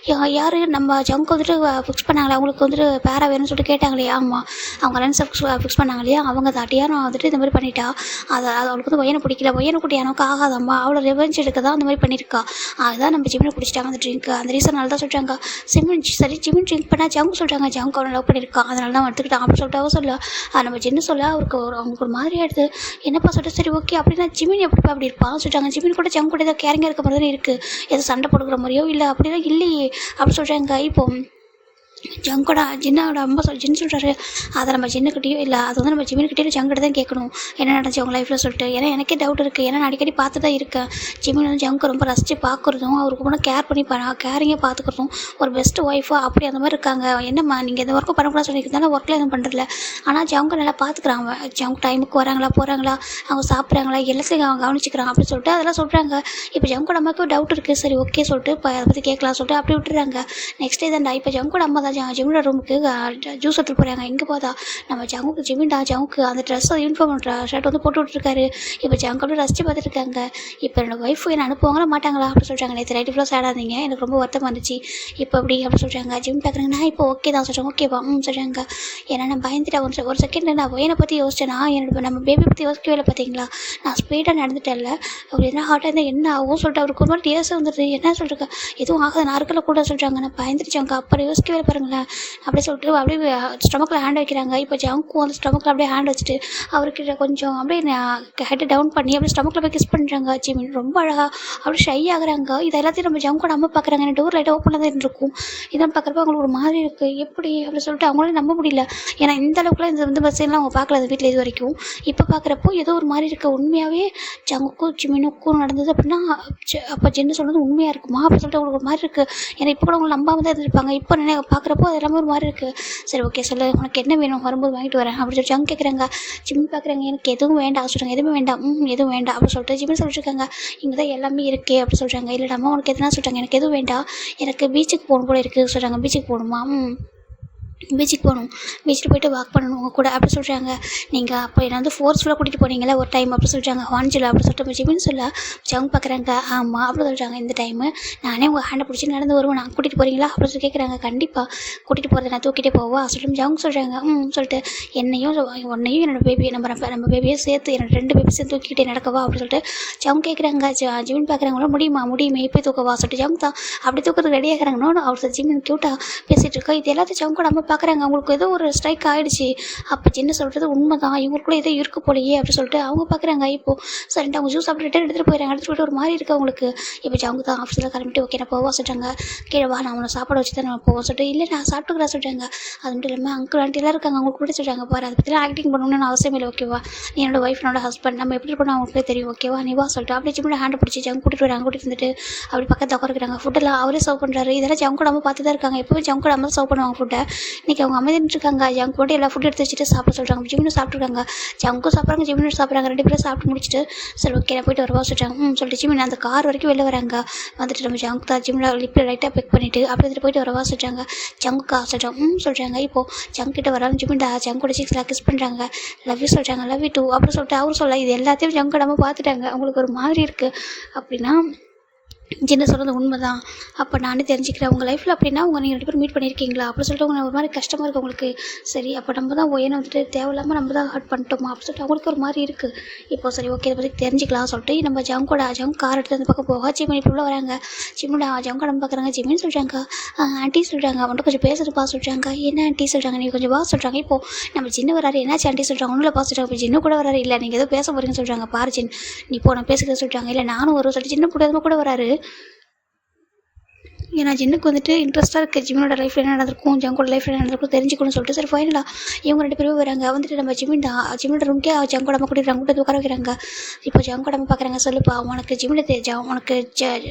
யார் நம்ம ஜங்கு வந்துட்டு ஃபிக்ஸ் பண்ணாங்களே, அவங்களுக்கு வந்துட்டு பேரா வேணும்னு சொல்லிட்டு கேட்டாங்களே, ஆமாம் அவங்க லென்ஸ் ஃபிக்ஸ் பண்ணாங்க இல்லையா, அவங்க தான் டியானா வந்துட்டு இந்த மாதிரி பண்ணிட்டா. அது அவளுக்கு வந்து ஒய்யனை பிடிக்கல, ஒய்யனை குட்டியானோக்கு ஆகாதம்மா, அவளை ரிவெஞ்ச் எடுக்க தான் அந்த மாதிரி பண்ணியிருக்கா. அதுதான் நம்ம ஜிமினை பிடிச்சிட்டாங்க அந்த ட்ரிங்க், அந்த ரீசனால தான் சொல்கிறாங்க. ஜிமின் ட்ரிங்க் பண்ணால் ஜங்கு சொல்கிறாங்க, ஜங்கு அவனை லவ் பண்ணியிருக்கான், அதனால தான் எடுத்துக்கிட்டான் அப்படின்னு சொல்லிட்டு அவ சொல்ல. நம்ம ஜின்னு சொல்ல அவங்களுக்கு ஒரு மாதிரி ஆயிடுது. என்னப்பா சொல்லிட்டு சரி ஓகே அப்படின்னா ஜிமின் எப்படிப்பா அப்படி இருப்பான் சொல்கிறாங்க. ஜிமின் கூட ஜங்கு கூட ஏதோ கேரிங்காக இருக்க மாதிரி தானே இருக்குது, ஏதோ சண்டை போடுக்கிற மாதிரியோ இல்லை அப்படிலாம் இல்லையே அப்படின்னு சொல்கிறாங்க. இப்போ ஜங்கோட ஜின்னோட அம்மா ஜின் சொல்கிறாரு, அதை நம்ம ஜின்னுக்கிட்டேயும் இல்லை, அது வந்து நம்ம ஜிமின்கிட்டேயும் ஜங்கிட்ட தான் கேட்கணும் என்ன நடந்துச்சு அவங்க லைஃப்பில் சொல்லிட்டு. ஏன்னா எனக்கே டவுட் இருக்குது, ஏன்னா நான் அடிக்கடி பார்த்து தான் இருக்கேன். ஜிமின் வந்து ஜங்கு ரொம்ப ரசித்து பார்க்குறதும் அவருக்கு கூட கேர் பண்ணி கேரிங்காக பார்த்துக்கிறதும் ஒரு பெஸ்ட் ஒய்ஃபாக அப்படி அந்த மாதிரி இருக்காங்க. என்னம்மா நீங்கள் எந்த ஒர்க்கும் பண்ணக்கூடாது சொல்லியிருந்தாலும் ஒர்க்கில் எதுவும் பண்ணுறதில்ல, ஆனால் ஜங்கு நல்லா பார்த்துக்குறாங்க. ஜங்கு டைமுக்கு வராங்களா போகிறாங்களா, அவங்க சாப்பிட்றாங்களா எல்லாத்தையும் அவங்க கவனிச்சிக்கிறாங்க அப்படின்னு சொல்லிட்டு அதெல்லாம் சொல்கிறாங்க. இப்போ ஜங்கோட அம்மாவுக்கு டவுட் இருக்குது, சரி ஓகே சொல்லிட்டு இப்போ அதை பற்றி கேட்கலாம் சொல்லிட்டு அப்படி விட்டுறாங்க. நெக்ஸ்ட் டே தான்டா இப்போ ஜங்கோட அம்மா தான் ஜிமினோட ரூமுக்கு ஜூஸ் எடுத்துகிட்டு போகிறாங்க. எங்கே போதா நம்ம ஜங்குக்கு அந்த ட்ரெஸ்ஸை யூனிஃபார்ம் ஷர்ட் வந்து போட்டு விட்டுருக்காரு. இப்போ ஜங்கு அப்படியே ரசித்து பார்த்துட்டு இருக்காங்க. இப்போ என்னோடய ஒய்ஃப் என்ன அனுப்புவாங்களா மாட்டாங்களா அப்படின்னு சொல்கிறாங்க. நேற்று ரைட்டு ஃபுல்லாக சேடாக இருந்தீங்க, எனக்கு ரொம்ப வருத்தமாக இருந்துச்சு, இப்போ அப்படி அப்படின்னு சொல்கிறாங்க. ஜிம் பார்க்குறாங்க, நான் இப்போ ஓகே தான் சொல்கிறேன். ஓகேவா சொல்கிறாங்க. ஏன்னா நான் பயந்துட்டேன் ஒரு செகண்ட் நான் பையனை பற்றி யோசிச்சேன்னா நம்ம பேபி பற்றி யோசிக்கவே இல்லை பார்த்தீங்களா, நான் ஸ்பீடாக நடந்துட்டேன்ல, அவர் என்ன ஹார்ட்டாக இருந்தால் என்ன ஆகும் சொல்லிட்டு அவருக்கு ஒரு மாதிரி டேஸ் வந்துடுது. என்ன சொல்லிருக்க எதுவும் ஆகாது நான் இருக்கல கூட சொல்கிறாங்க. நான் பயந்துருச்சாங்க அப்போ யோசிக்கவே பாருங்களேன் அப்படி சொல்லிட்டு அப்படியே ஸ்டொமக்கில் ஹேண்ட் வைக்கிறாங்க. இப்போ ஜங்கும் அந்த ஸ்டொமக்கில் அப்படியே ஹேண்ட் வச்சுட்டு அவர்கிட்ட கொஞ்சம் அப்படியே ஹெட்டை டவுன் பண்ணி அப்படியே ஸ்டொமக்கில் போய் கிஸ் பண்ணுறாங்க. ஜிமின் ரொம்ப அழகாக அப்படியே ஷை ஆகுறாங்க. இது எல்லாத்தையும் நம்ம ஜங்கோட அம்மா பார்க்குறாங்க. எனக்கு டோர் லைட்டாக ஓப்பனாக தான் இருக்கும். இதெல்லாம் பார்க்குறப்ப அவங்களுக்கு ஒரு மாதிரி இருக்குது, எப்படி அப்படின்னு சொல்லிட்டு அவங்களால நம்ப முடியல. ஏன்னா இந்த அளவுக்குலாம் இந்த பஸ்ஸெல்லாம் அவங்க பார்க்கல வீட்டில் இது வரைக்கும். இப்போ பார்க்குறப்போ ஏதோ ஒரு மாதிரி இருக்குது. உண்மையாகவே ஜங்குக்கும் ஜிமினுக்கும் நடந்தது அப்படின்னா அப்போ ஜின்னு சொல்கிறது உண்மையாக இருக்குமா அப்படின்னு சொல்லிட்டு அவங்களுக்கு ஒரு மாதிரி இருக்குது. ஏன்னா இப்போ கூட அவங்க நம்பாமல் தான் இருந்திருப்பாங்க. இப்போ பார்க்குறப்போ அது எல்லாமே ஒரு மாதிரி இருக்குது. சரி ஓகே சொல்லு உனக்கு என்ன வேணும், வரும்போது வாங்கிட்டு வரேன் அப்படின்னு சொல்லி ஜங்கு கேட்குறாங்க. ஜிம்மி பார்க்குறாங்க, எனக்கு எதுவும் வேண்டாம் சொல்கிறாங்க. எதுவுமே வேண்டாம் எதுவும் வேண்டாம் அப்படின்னு சொல்லிட்டு ஜிம்மி சொல்லிட்டுருக்காங்க. இங்கே தான் எல்லாமே இருக்கே அப்படின்னு சொல்கிறாங்க. இல்லைடாமா உனக்கு எதுனா சொல்கிறாங்க. எனக்கு எதுவும் வேண்டாம், எனக்கு பீச்சுக்கு போகணும் போல இருக்குது சொல்கிறாங்க. பீச்சுக்கு போகணுமா, பீச்சுக்கு போகணும், பீச்சில் போய்ட்டு வாக் பண்ணணும் உங்கள் கூட அப்படி சொல்கிறாங்க. நீங்கள் அப்போ என்னை வந்து ஃபோர்ஸ்ஃபுல்லாக கூட்டிகிட்டு போனீங்களே ஒரு டைம் அப்படி சொல்கிறாங்க. வாஞ்சில் அப்படி சொல்லிட்டு ஜிமின்னு சொல்ல ஜங்கு பார்க்குறாங்க. ஆமாம் அப்படி சொல்கிறாங்க. இந்த டைமு நானே உங்கள் ஹேண்டை பிடிச்சி நடந்து வருவேன், நான் கூட்டிகிட்டு போகிறீங்களா அப்படின்னு சொல்லி கேட்குறாங்க. கண்டிப்பாக கூட்டிகிட்டு போகிறத நான் தூக்கிட்டே போவா சொல்லிட்டு ஜங்கு சொல்கிறாங்க. சொல்லிட்டு என்னையும் என்னோடய பேபி நம்ம பேபியும் சேர்த்து என்னோட 2 பேபி சேர்த்து தூக்கிட்டே நடக்கவா அப்படின்னு சொல்லிட்டு ஜங்கு கேட்குறாங்க. ஜிமின் பார்க்குறாங்களோ முடியுமே இப்போ தூக்கவா சொல்லிட்டு ஜங்கு தான் அப்படி தூக்கிறதுக்கு ரெடி ஆகிறாங்கன்னு அவர் ஜிமின் க்யூட்டாக பேசிகிட்டு இருக்கா. இது எல்லாத்தையும் ஜங்கு நம்ம பார்க்குறாங்க. அவங்களுக்கு ஏதோ ஒரு ஸ்ட்ரைக் ஆகிடுச்சு. அப்போ சின்ன சொல்கிறது உண்மை தான், இவங்களுக்குள்ள ஏதோ இருக்க போலையே அப்படி சொல்லிட்டு அவங்க பார்க்குறாங்க. இப்போது சரிட்டு அவங்க ஜூஸ் அப்படி எடுத்துகிட்டு போயிடறாங்க. எடுத்துகிட்டு போய்ட்டு ஒரு மாதிரி இருக்குது அவங்களுக்கு. இப்போ அவங்க தான் ஆஃபீஸில் கிளம்பிட்டு ஓகே நான் போவா சொல்கிறாங்க. கீழே வா நான் அவனை சாப்பாடு வச்சு தான் நான் போவோம் சொல்லிட்டு இல்லை நான் சாப்பிட்டுக்கிறேன் சொல்கிறாங்க. அது மட்டும் இல்லாமல் அங்கிள் ஆண்டிலாம் இருக்காங்க, அவங்களுக்கு கூட சொல்கிறாங்க. பாரு அதை பற்றிலாம் ஆக்டிங் பண்ணணும்னு அவசியம் இல்லை ஓகேவா, நீ என்னோட ஒய்ஃப் என்னோட ஹஸ்பண்ட் நம்ம எப்படி இருக்கணும் அவங்களுக்கே தெரியும் ஓகேவா, நீ வா சொல்லிட்டு அப்படி ஜிம்மில் ஹேண்ட் பிடிச்சி ஜங்கு கூட்டிகிட்டு வராங்க. கூட்டிகிட்டு வந்துட்டு அப்படி பக்கத்தில் உட்காருக்குறாங்க. ஃபுட்டெல்லாம் அவரே சர்வ் பண்ணுறாரு. இதெல்லாம் ஜங்கு கூட பார்த்து தான் இருக்காங்க. எப்போவும் ஜங்கு கூட அம்மா சர்வ் பண்ணுவாங்க ஃபுட்டை. இன்றைக்கி அவங்க அமைதிட்டு இருக்காங்க. ஜங்கு போட்டு எல்லா ஃபுட்டு எடுத்து வச்சுட்டு சாப்பிட சொல்கிறாங்க. ஜிம்மினு சாப்பிட்ருக்காங்க. ஜங்கும் சாப்பிட்றாங்க, ஜிம்மினு சாப்பிட்றாங்க. 2 பேரும் சாப்பிட்டு முடிச்சுட்டு சரி ஓகே நான் போய்ட்டு வரவா சொல்லிட்டாங்க. சொல்லிட்டு ஜிம்மின் அந்த கார் வரைக்கும் வெளில வராங்க. வந்துட்டு நம்ம ஜங்கு தான் ஜிம்மில் லிப்பில் லைட்டாக பெக் பண்ணிவிட்டு அப்படி வந்துட்டு போய்ட்டு வரவா சொல்லிட்டாங்க. ஜங்குக்கா சொல்லிட்டாங்க. சொல்கிறாங்க. இப்போது ஜங்கு கிட்ட வராங்க. ஜிம்மின்டா ஜங்கோட சீக்ஸில் கிஸ் பண்ணுறாங்க. லவ் யூ சொல்கிறாங்க. லவ் யூ டூ அப்படி சொல்லிட்டு அவரும் சொல்ல. இது எல்லாத்தையும் ஜங்கு நம்ம பார்த்துட்டாங்க. அவங்களுக்கு ஒரு மாதிரி இருக்குது. அப்படின்னா ஜின்னு சொல்கிறது உண்மை தான். அப்போ நானே தெரிஞ்சுக்கிறேன் உங்கள் லைஃப்பில் அப்படின்னா நீங்கள் 2 பேரும் மீட் பண்ணியிருக்கீங்களா அப்படி சொல்லிட்டு அவங்க ஒரு மாதிரி கஷ்டமாக இருக்குது உங்களுக்கு. சரி அப்போ நம்ம தான் ஒயனை வந்துட்டு தேவையில்லாமல் நம்ம தான் ஹர்ட் பண்ணிட்டோமா அப்படி சொல்லிட்டு அவங்களுக்கு ஒரு மாதிரி இருக்குது. இப்போ சரி ஓகே இதை பற்றி தெரிஞ்சுக்கலாம் சொல்லிட்டு நம்ம ஜங்கு கார் எடுத்து அந்த பக்கம் போக ஜிமின் இப்போ உள்ள வராங்க. ஜிம்மில் ஜங்கு நம்ம பார்க்குறாங்க. ஜிமின்னு சொல்கிறாங்க. ஆண்டி சொல்கிறாங்க. அவன்ட்டு கொஞ்சம் பேசுகிறப்பா சொல்கிறாங்க. என்ன ஆண்டி சொல்கிறாங்க, நீ கொஞ்சம் வா சொல்கிறாங்க. இப்போது நம்ம ஜின்னு வராரு. என்னாச்சு ஆண்டி சொல்கிறாங்க. ஒன்றும் பா சொல்கிறாங்க. இப்போ ஜின்னு கூட வராரு. இல்லை நீங்கள் ஏதோ பேச போகிறீங்கன்னு சொல்கிறாங்க. பாரு ஜின் நீ இப்போ நான் பேசுகிறேன் சொல்கிறாங்க. இல்லை நானும் ஒரு சொல்லிட்டு ஜின்னு கூட கூட வராரு. ஏன்னா ஜின்னுக்கு வந்துட்டு இன்ட்ரெஸ்ட்டாக இருக்குது ஜிம்மினோட லைஃப்பில் என்ன நடந்திருக்கும், ஜங்கோட லைஃப்பில் என்ன நடந்திருக்கும் தெரிஞ்சுக்கணும்னு சொல்லிட்டு சரி ஃபைனலாக இவங்க 2 பேரும் வராங்க. வந்துட்டு நம்ம ஜிம்மினோட ரூம்க்கே ஜங்கோட அம்மா கூட்டிட்டு கூட்டு உட்கார வைக்கிறாங்க. இப்போ ஜங்கோட அம்மா பார்க்குறாங்க. சொல்லுப்பா உனக்கு உனக்கு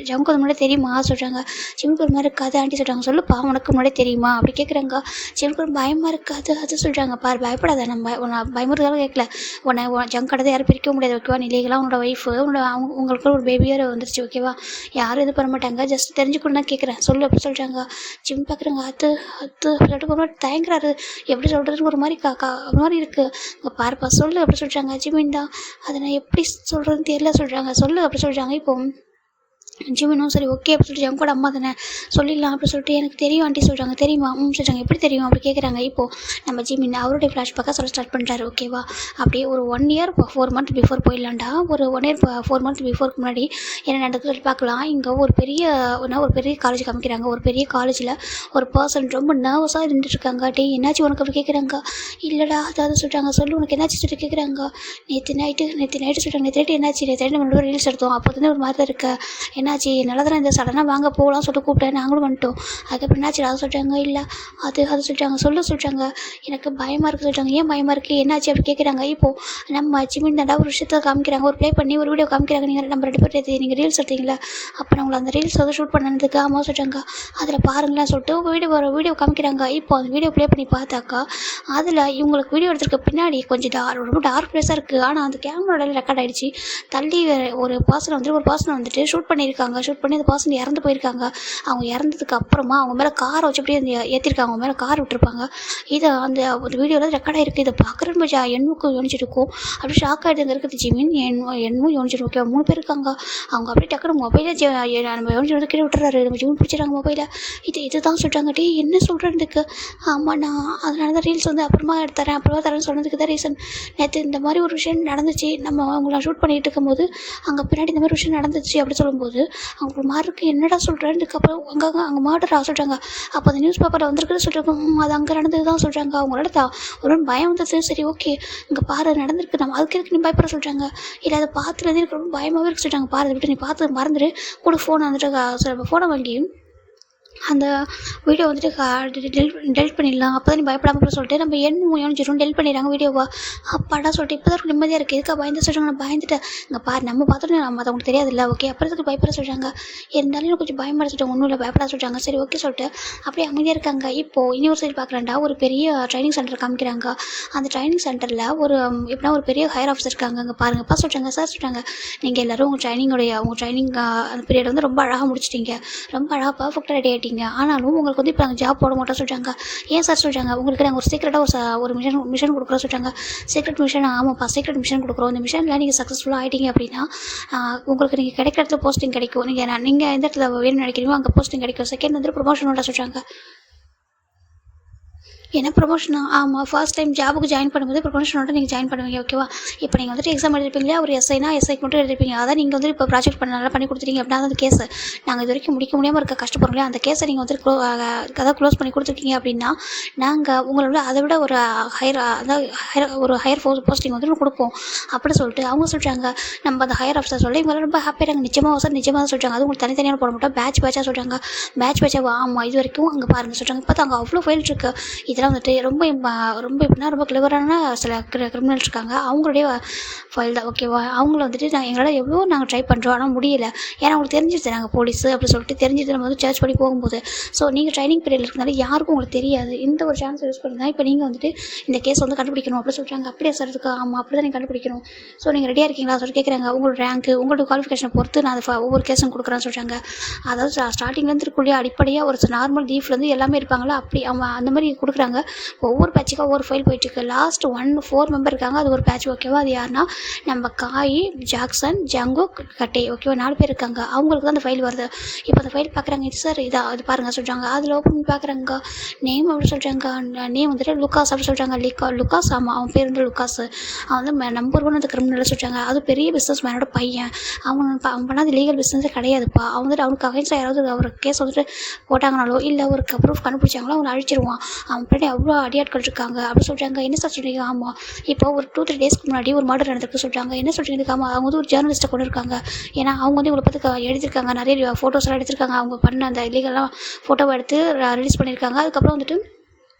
ஜங்கோட முன்னாடி தெரியுமா சொல்கிறாங்க. ஜிம்முக்கு ஒரு மாதிரி இருக்காது ஆண்டி சொல்கிறாங்க. சொல்லுப்பா உனக்கு முன்னாடி தெரியுமா அப்படி கேட்குறாங்க. ஜிம்முக்கு ஒரு பயமாக இருக்காது அது சொல்கிறாங்க. பாரு பயப்படாத, நம்ம உன்னை பயமுறுதாலும் கேட்கல, உன்னை ஜங்கோட யாரும் பிரிக்க முடியாது ஓகேவா, நீ லீகலாக உன்னோட ஒய்ஃபு உங்களுக்கு ஒரு பேபியாக வந்துருச்சு ஓகேவா, யாரும் இது பண்ண மாட்டாங்க, ஜஸ்ட் தெரிஞ்சுக்கணும் தான் கேட்குறேன் சொல்லு அப்படி சொல்கிறாங்க. ஜிம் பார்க்குறாங்க. அது அது சொல்லிட்டு ஒரு மாதிரி தயங்குறாரு. எப்படி சொல்கிறதுன்னு ஒரு மாதிரி ஒரு மாதிரி இருக்குது. இங்கே பாருப்பா சொல்லு அப்படி சொல்கிறாங்க. ஜிமின் தான் அதை நான் எப்படி சொல்கிறதுன்னு தெரியல சொல்கிறாங்க. சொல்லு அப்படி சொல்கிறாங்க. இப்போ ஜிமினும் சரி ஓகே அப்படி சொல்லிட்டு ஜங்கோட அம்மா தானே சொல்லிடலாம் அப்படி சொல்லிட்டு எனக்கு தெரியும் ஆண்டி சொல்கிறாங்க. தெரியுமா சொல்கிறாங்க. எப்படி தெரியும் அப்படி கேட்குறாங்க. இப்போது நம்ம ஜிமின் அவருடைய ஃப்ளாஷ்பேக்காக சொல்ல ஸ்டார்ட் பண்ணுறாரு ஓகேவா. அப்படியே ஒரு 1 இயர் 4 மந்த் பிஃபோர் போயிடலாண்டா. ஒரு 1 இயர் 4 மந்த் பிஃபோருக்கு முன்னாடி என்ன நடக்குது சொல்லி பார்க்கலாம். இங்கே ஒரு பெரிய காலேஜ் காமிக்கிறாங்க. ஒரு பெரிய காலேஜில் ஒரு பர்சன் ரொம்ப நர்வஸாக இருந்துட்டுருக்காங்க. டே என்னாச்சு உனக்கு அப்படி கேட்குறாங்க. இல்லைடா அதாவது சொல்கிறாங்க. சொல்லு உனக்கு என்னாச்சு சொல்லிட்டு கேட்குறாங்க. நேற்று நைட்டு சொல்கிறாங்க. நேற்று நைட்டு என்னாச்சு, நேற்று நைட்டு நம்ம ரீல்ஸ் எடுத்தோம், அப்போ வந்து ஒரு மாதிரி தான் இருக்க, என்னாச்சு நல்லா தானே இந்த சடனாக வாங்க போகலாம் சொல்லிட்டு கூப்பிட்டேன், நாங்களும் வந்துட்டோம், அதுக்கப்புறம் என்னாச்சு அதை சொல்கிறாங்க. இல்லை அது சொல்கிறாங்க. சொல்கிறாங்க. எனக்கு பயமாக இருக்குது சொல்கிறாங்க. ஏன் பயமாக இருக்குது என்னாச்சு அப்படி கேட்குறாங்க. இப்போது நம்ம ஜிமின் தாண்டா ஒரு விஷயத்தை காமிக்கிறாங்க, ஒரு ப்ளே பண்ணி ஒரு வீடியோ காமிக்கிறாங்க. நம்ம 2 பேர் நீங்கள் ரீல்ஸ் எடுத்தீங்களா, அப்போ நான் உங்களை அந்த ரீல்ஸ் வந்து ஷூட் பண்ணதுக்கு ஆமாம் சொல்கிறாங்க. அதில் பாருங்களேன் சொல்லிட்டு வீடியோ காமிக்கிறாங்க. இப்போ அந்த வீடியோ ப்ளே பண்ணி பார்த்தாக்கா அதில் இவங்களுக்கு வீடியோ எடுத்துருக்க பின்னாடி கொஞ்சம் ரொம்ப டார்க் பிளேஸாக இருக்குது. ஆனால் அந்த கேமராவில் ரெக்கார்ட் ஆகிடுச்சு. தள்ளி ஒரு பர்சனை வந்துட்டு ஷூட் பண்ணியிருக்காங்க. ஷூட் பண்ணி அந்த பர்சன் இறந்து போயிருக்காங்க. அவங்க இறந்ததுக்கு அப்புறமா அவங்க மேலே காரை வச்சு அப்படியே ஏற்றிருக்காங்க, அவங்க மேலே கார் விட்டுருப்பாங்க. இதை அந்த வீடியோவில் ரெக்கார்டாக இருக்குது. இதை பார்க்குறது எண்ணுக்கும் யோனிச்சிருக்கும். அப்படி ஷாக் ஆகிட்டு இருக்குது ஜிமின். எண்ணும் யோனிச்சிடும் ஓகே 3 பேர் இருக்காங்க. அவங்க அப்படியே டக்குனு மொபைலே நம்ம யோனிச்சு வந்து கீழே விட்டுறாரு. நம்ம ஜிமின் பிடிச்சிடறாங்க மொபைலை. இதுதான் சொல்கிறாங்க. டே என்ன சொல்கிறதுக்கு, ஆமாம் நான் அதனால தான் ரீல்ஸ் வந்து அப்புறமா தரேன்னு சொன்னதுக்கு தான் ரீசன். நேற்று இந்த மாதிரி ஒரு விஷயம் நடந்துச்சு, நம்ம அவங்கள ஷூட் பண்ணிகிட்டு இருக்கும்போது அங்கே பின்னாடி இந்த மாதிரி விஷயம் நடந்துச்சு அப்படி சொல்லும்போது அவங்க மாருக்கு என்னடா சொல்கிறேன்னுக்கப்புறம் அங்கே மர்டரா சொல்கிறாங்க. அப்போ அந்த நியூஸ் பேப்பரில் வந்திருக்குன்னு சொல்கிறாங்க. அது அங்கே நடந்தது தான் சொல்கிறாங்க. அவங்களோட ஒரு பயம் வந்தது. சரி ஓகே இங்கே பாரு நடந்திருக்கு, நம்ம அதுக்கு எதுக்கு நீ பயப்பட சொல்கிறாங்க. இல்லை அதை பார்த்துட்டு எனக்கு ரொம்ப பயமாகவே இருக்கு சொல்கிறாங்க. பாரு விட்டு நீ பார்த்து மறந்துடு கூட ஃபோனை வந்துட்டு ஃபோனை வாங்கி அந்த வீடியோ வந்துட்டு டெலிட் பண்ணிடலாம், அப்போ தான் நீ பயப்படாமல் சொல்லிட்டு நம்ம யோனிச்சிடும் டெலிட் பண்ணிடுறாங்க வீடியோவா. அப்பாடா சொல்லிட்டு இப்போ தான் நிம்மதியாக இருக்குது. எதுக்காக பயந்து சொல்கிறாங்க. நான் பயந்துட்டேன். இங்கே பாரு நம்ம பார்த்துட்டு நம்ம அது அவங்களுக்கு தெரியாது இல்லை ஓகே அப்புறம் இதுக்கு பயப்பட சொல்கிறாங்க. இருந்தாலும் எனக்கு கொஞ்சம் பயப்பட சொல்லிட்டாங்க. ஒன்றும் இல்லை பயப்பட சொல்கிறாங்க. சரி ஓகே சொல்லிட்டு அப்படியே அமைதியாக இருக்காங்க. இப்போது இன்னொரு சைடு பார்க்குறேன்டா ஒரு பெரிய ட்ரைனிங் சென்டர் காமிக்கிறாங்க. அந்த ட்ரைனிங் சென்டரில் எப்படின்னா ஒரு பெரிய ஹையர் ஆஃபீஸர் இருக்காங்க. அங்கே பாருங்கப்பா சொல்கிறாங்க. சார் சொல்கிறாங்க நீங்கள் எல்லோரும் உங்கள் ட்ரைனிங் அந்த பீரியட் வந்து ரொம்ப அழகாக முடிச்சிட்டிங்க, ரொம்ப அழகாக பர்ஃபெக்டாக ரெடி ஆகிட்டீங்க. ஆனாலும் உங்களுக்கு வந்து இப்போ நாங்கள் ஜாப் போட மாட்டோம் சொல்கிறாங்க. ஏன் சார் சொல்கிறாங்க. உங்களுக்கு நாங்கள் ஒரு சீக்கிரட்டாக ஒரு மிஷன் கொடுக்குறோம் சொல்கிறாங்க. Secret mission. ஆமாப்பா சீக்ரெட் மிஷன் கொடுக்குறோம். இந்த மிஷனில் நீங்கள் சக்ஸஸ்ஃபுல்லாக ஆகிட்டீங்க அப்படின்னா உங்களுக்கு நீங்கள் கிடைக்கிற இடத்துல போஸ்டிங் கிடைக்கும். நீங்கள் எந்த இடத்துல வேணும்னு நினைக்கிறீங்களோ அங்கே போஸ்டிங் கிடைக்கும். செகண்ட் வந்து ப்ரொமோஷனோட சொல்கிறாங்க. என்ன ப்ரொமோஷனா. ஆமாம் ஃபர்ஸ்ட் டைம் ஜாபுக்கு ஜாயின் பண்ணும்போது ப்ரொமோஷனோட நீங்கள் ஜாயின் பண்ணுவீங்க ஓகேவா. இப்போ நீங்கள் வந்துட்டு எக்ஸாம் எழுதிருப்பீங்களா, ஒரு எஸ்ஐக்கு மட்டும் எழுதிருப்பீங்க. அதான் நீங்கள் வந்து இப்போ ப்ராஜெக்ட் நல்லா பண்ணி கொடுத்துட்டீங்க அப்படின்னா அந்த கேஸை நாங்கள் இது வரைக்கும் முடிக்க முடியாமல் இருக்க கஷ்டப்படுறோம் அந்த கேஸை நீங்கள் வந்து க்ளோஸ் பண்ணி கொடுத்துருக்கீங்க அப்படின்னா நாங்கள் உங்களோட அதை விட ஒரு ஹையர் போஸ்டிங் வந்து கொடுப்போம் அப்படி சொல்லிட்டு அவங்க சொல்கிறாங்க. நம்ம அந்த ஹையர் ஆஃபீஸர் சொல்ல இவங்க ரொம்ப ஹாப்பியாக நிச்சயமாக சார் நிச்சயமாக சொல்கிறாங்க. அது உங்களுக்கு தனித்தனியாக போட மாட்டோம், பேட்சாக சொல்கிறாங்க. பேட்சாக ஆமாம் இது வரைக்கும் அங்கே பாருங்கள் சொல்கிறாங்க. இப்போ அங்கே அவ்வளோ ஃபைல் இருக்குது. இதெல்லாம் வந்துட்டு ரொம்ப எப்படின்னா ரொம்ப கிளவரான சில கிரிமினல்ஸ் இருக்காங்க. அவங்களுடைய ஃபைல் தான் ஓகேவா. அவங்கள வந்துட்டு எங்களால் எவ்வளோ நாங்கள் ட்ரை பண்ணுறோம் ஆனால் முடியல. ஏன்னா அவங்களுக்கு தெரிஞ்சிருச்சு நாங்கள் போலீஸு அப்படி சொல்லிட்டு தெரிஞ்சுட்டு நம்ம வந்து சர்ச் பண்ணி போகும்போது ஸோ நீங்கள் ட்ரைனிங் பீரியட் இருக்கிறதுனால யாருக்கும் உங்களுக்கு தெரியாது. இந்த ஒரு சான்ஸ் யூஸ் பண்ணி தான் இப்போ நீங்கள் வந்துட்டு இந்த கேஸ் வந்து கண்டுபிடிக்கணும் அப்படி சொல்கிறாங்க. அப்படியே சார் இருக்கு. ஆமாம் அப்படி தான் நீங்கள் கண்டுபிடிக்கணும். ஸோ நீங்கள் ரெடியாக இருக்கீங்களா சொல்லி கேட்குறாங்க. உங்களோட ரேங்க்கு உங்களோட குவாலிஃபிகேஷனை பொறுத்து நான் அதை ஒவ்வொரு கேஸும் கொடுக்குறேன்னு சொல்கிறாங்க. அதாவது ஸ்டார்டிங்லேருந்து இருக்கக்கூடிய அடிப்படையாக ஒரு நார்மல் லீஃப்லேருந்து எல்லாமே இருப்பாங்களா அப்படி அவங்க அந்த மாதிரி கொடுக்குறாங்க. ஒவ்வொரு பேட்சுக்கும் ஒவ்வொரு ஃபைல் போயிட்டுருக்கு. லாஸ்ட் 4 மெம்பர் இருக்காங்க. அது ஒரு பேட்ச் ஓகேவா. அது யாருன்னா நம்ம காய், ஜாக்சன், ஜங்கு, கட்டே ஓகேவா 4 பேர் இருக்காங்க. அவங்களுக்கு தான் அந்த ஃபைல் வருது. இப்போ அந்த ஃபைல் பார்க்குறாங்க. இது சார் அது பாருங்கள் சொல்கிறாங்க. அதில் ஓப்பன் பண்ணி பார்க்குறாங்க. நேம் அப்படி சொல்கிறாங்க. நேம் வந்துட்டு லுக்காஸ் அப்படி சொல்கிறாங்க. லுக்காஸ் ஆமாம் அவன் பேர் வந்து லுக்காஸ். அவன் வந்து நம்பர் 1 அந்த கிரிமினல் சொல்கிறாங்க. அது பெரிய பிஸ்னஸ் மேனோட பையன். அவன் பண்ணாது லீகல் பிஸ்னஸே கிடையாதுப்பா. அவன் வந்துட்டு அவனுக்கு அகைன்ஸ்டாக யாராவது அவர் கேஸ் வந்துட்டு போட்டாங்கனாலோ இல்லை ஒரு ப்ரூஃப் கண்டுபிடிச்சாங்களோ அவனை அழிச்சிருவான். அவன் பின்னாடி அவ்வளோ அடியாட்கள் இருக்காங்க அப்படின்னு சொல்கிறாங்க. என்ன சார் சொல்கிறீங்க? ஆமாம், இப்போ ஒரு 2-3 டேஸ்க்கு முன்னாடி ஒரு மர்டர் நடந்திருக்கு சொல்கிறாங்க. என்ன சொல்கிறீங்க? ஆமாம், அவங்க வந்து ஒரு ஜேர்னலிஸ்ட்டை கொண்டு இருக்காங்க. ஏன்னா அவங்க வந்து இவங்களை பற்றி எழுதியிருக்காங்க, நிறைய ஃபோட்டோஸ்லாம் எடுத்திருக்காங்க, அவங்க பண்ண அந்த இல்லீகலாக ஃபோட்டோவை எடுத்து ரிலீஸ் பண்ணியிருக்காங்க. அதுக்கப்புறம் வந்துட்டு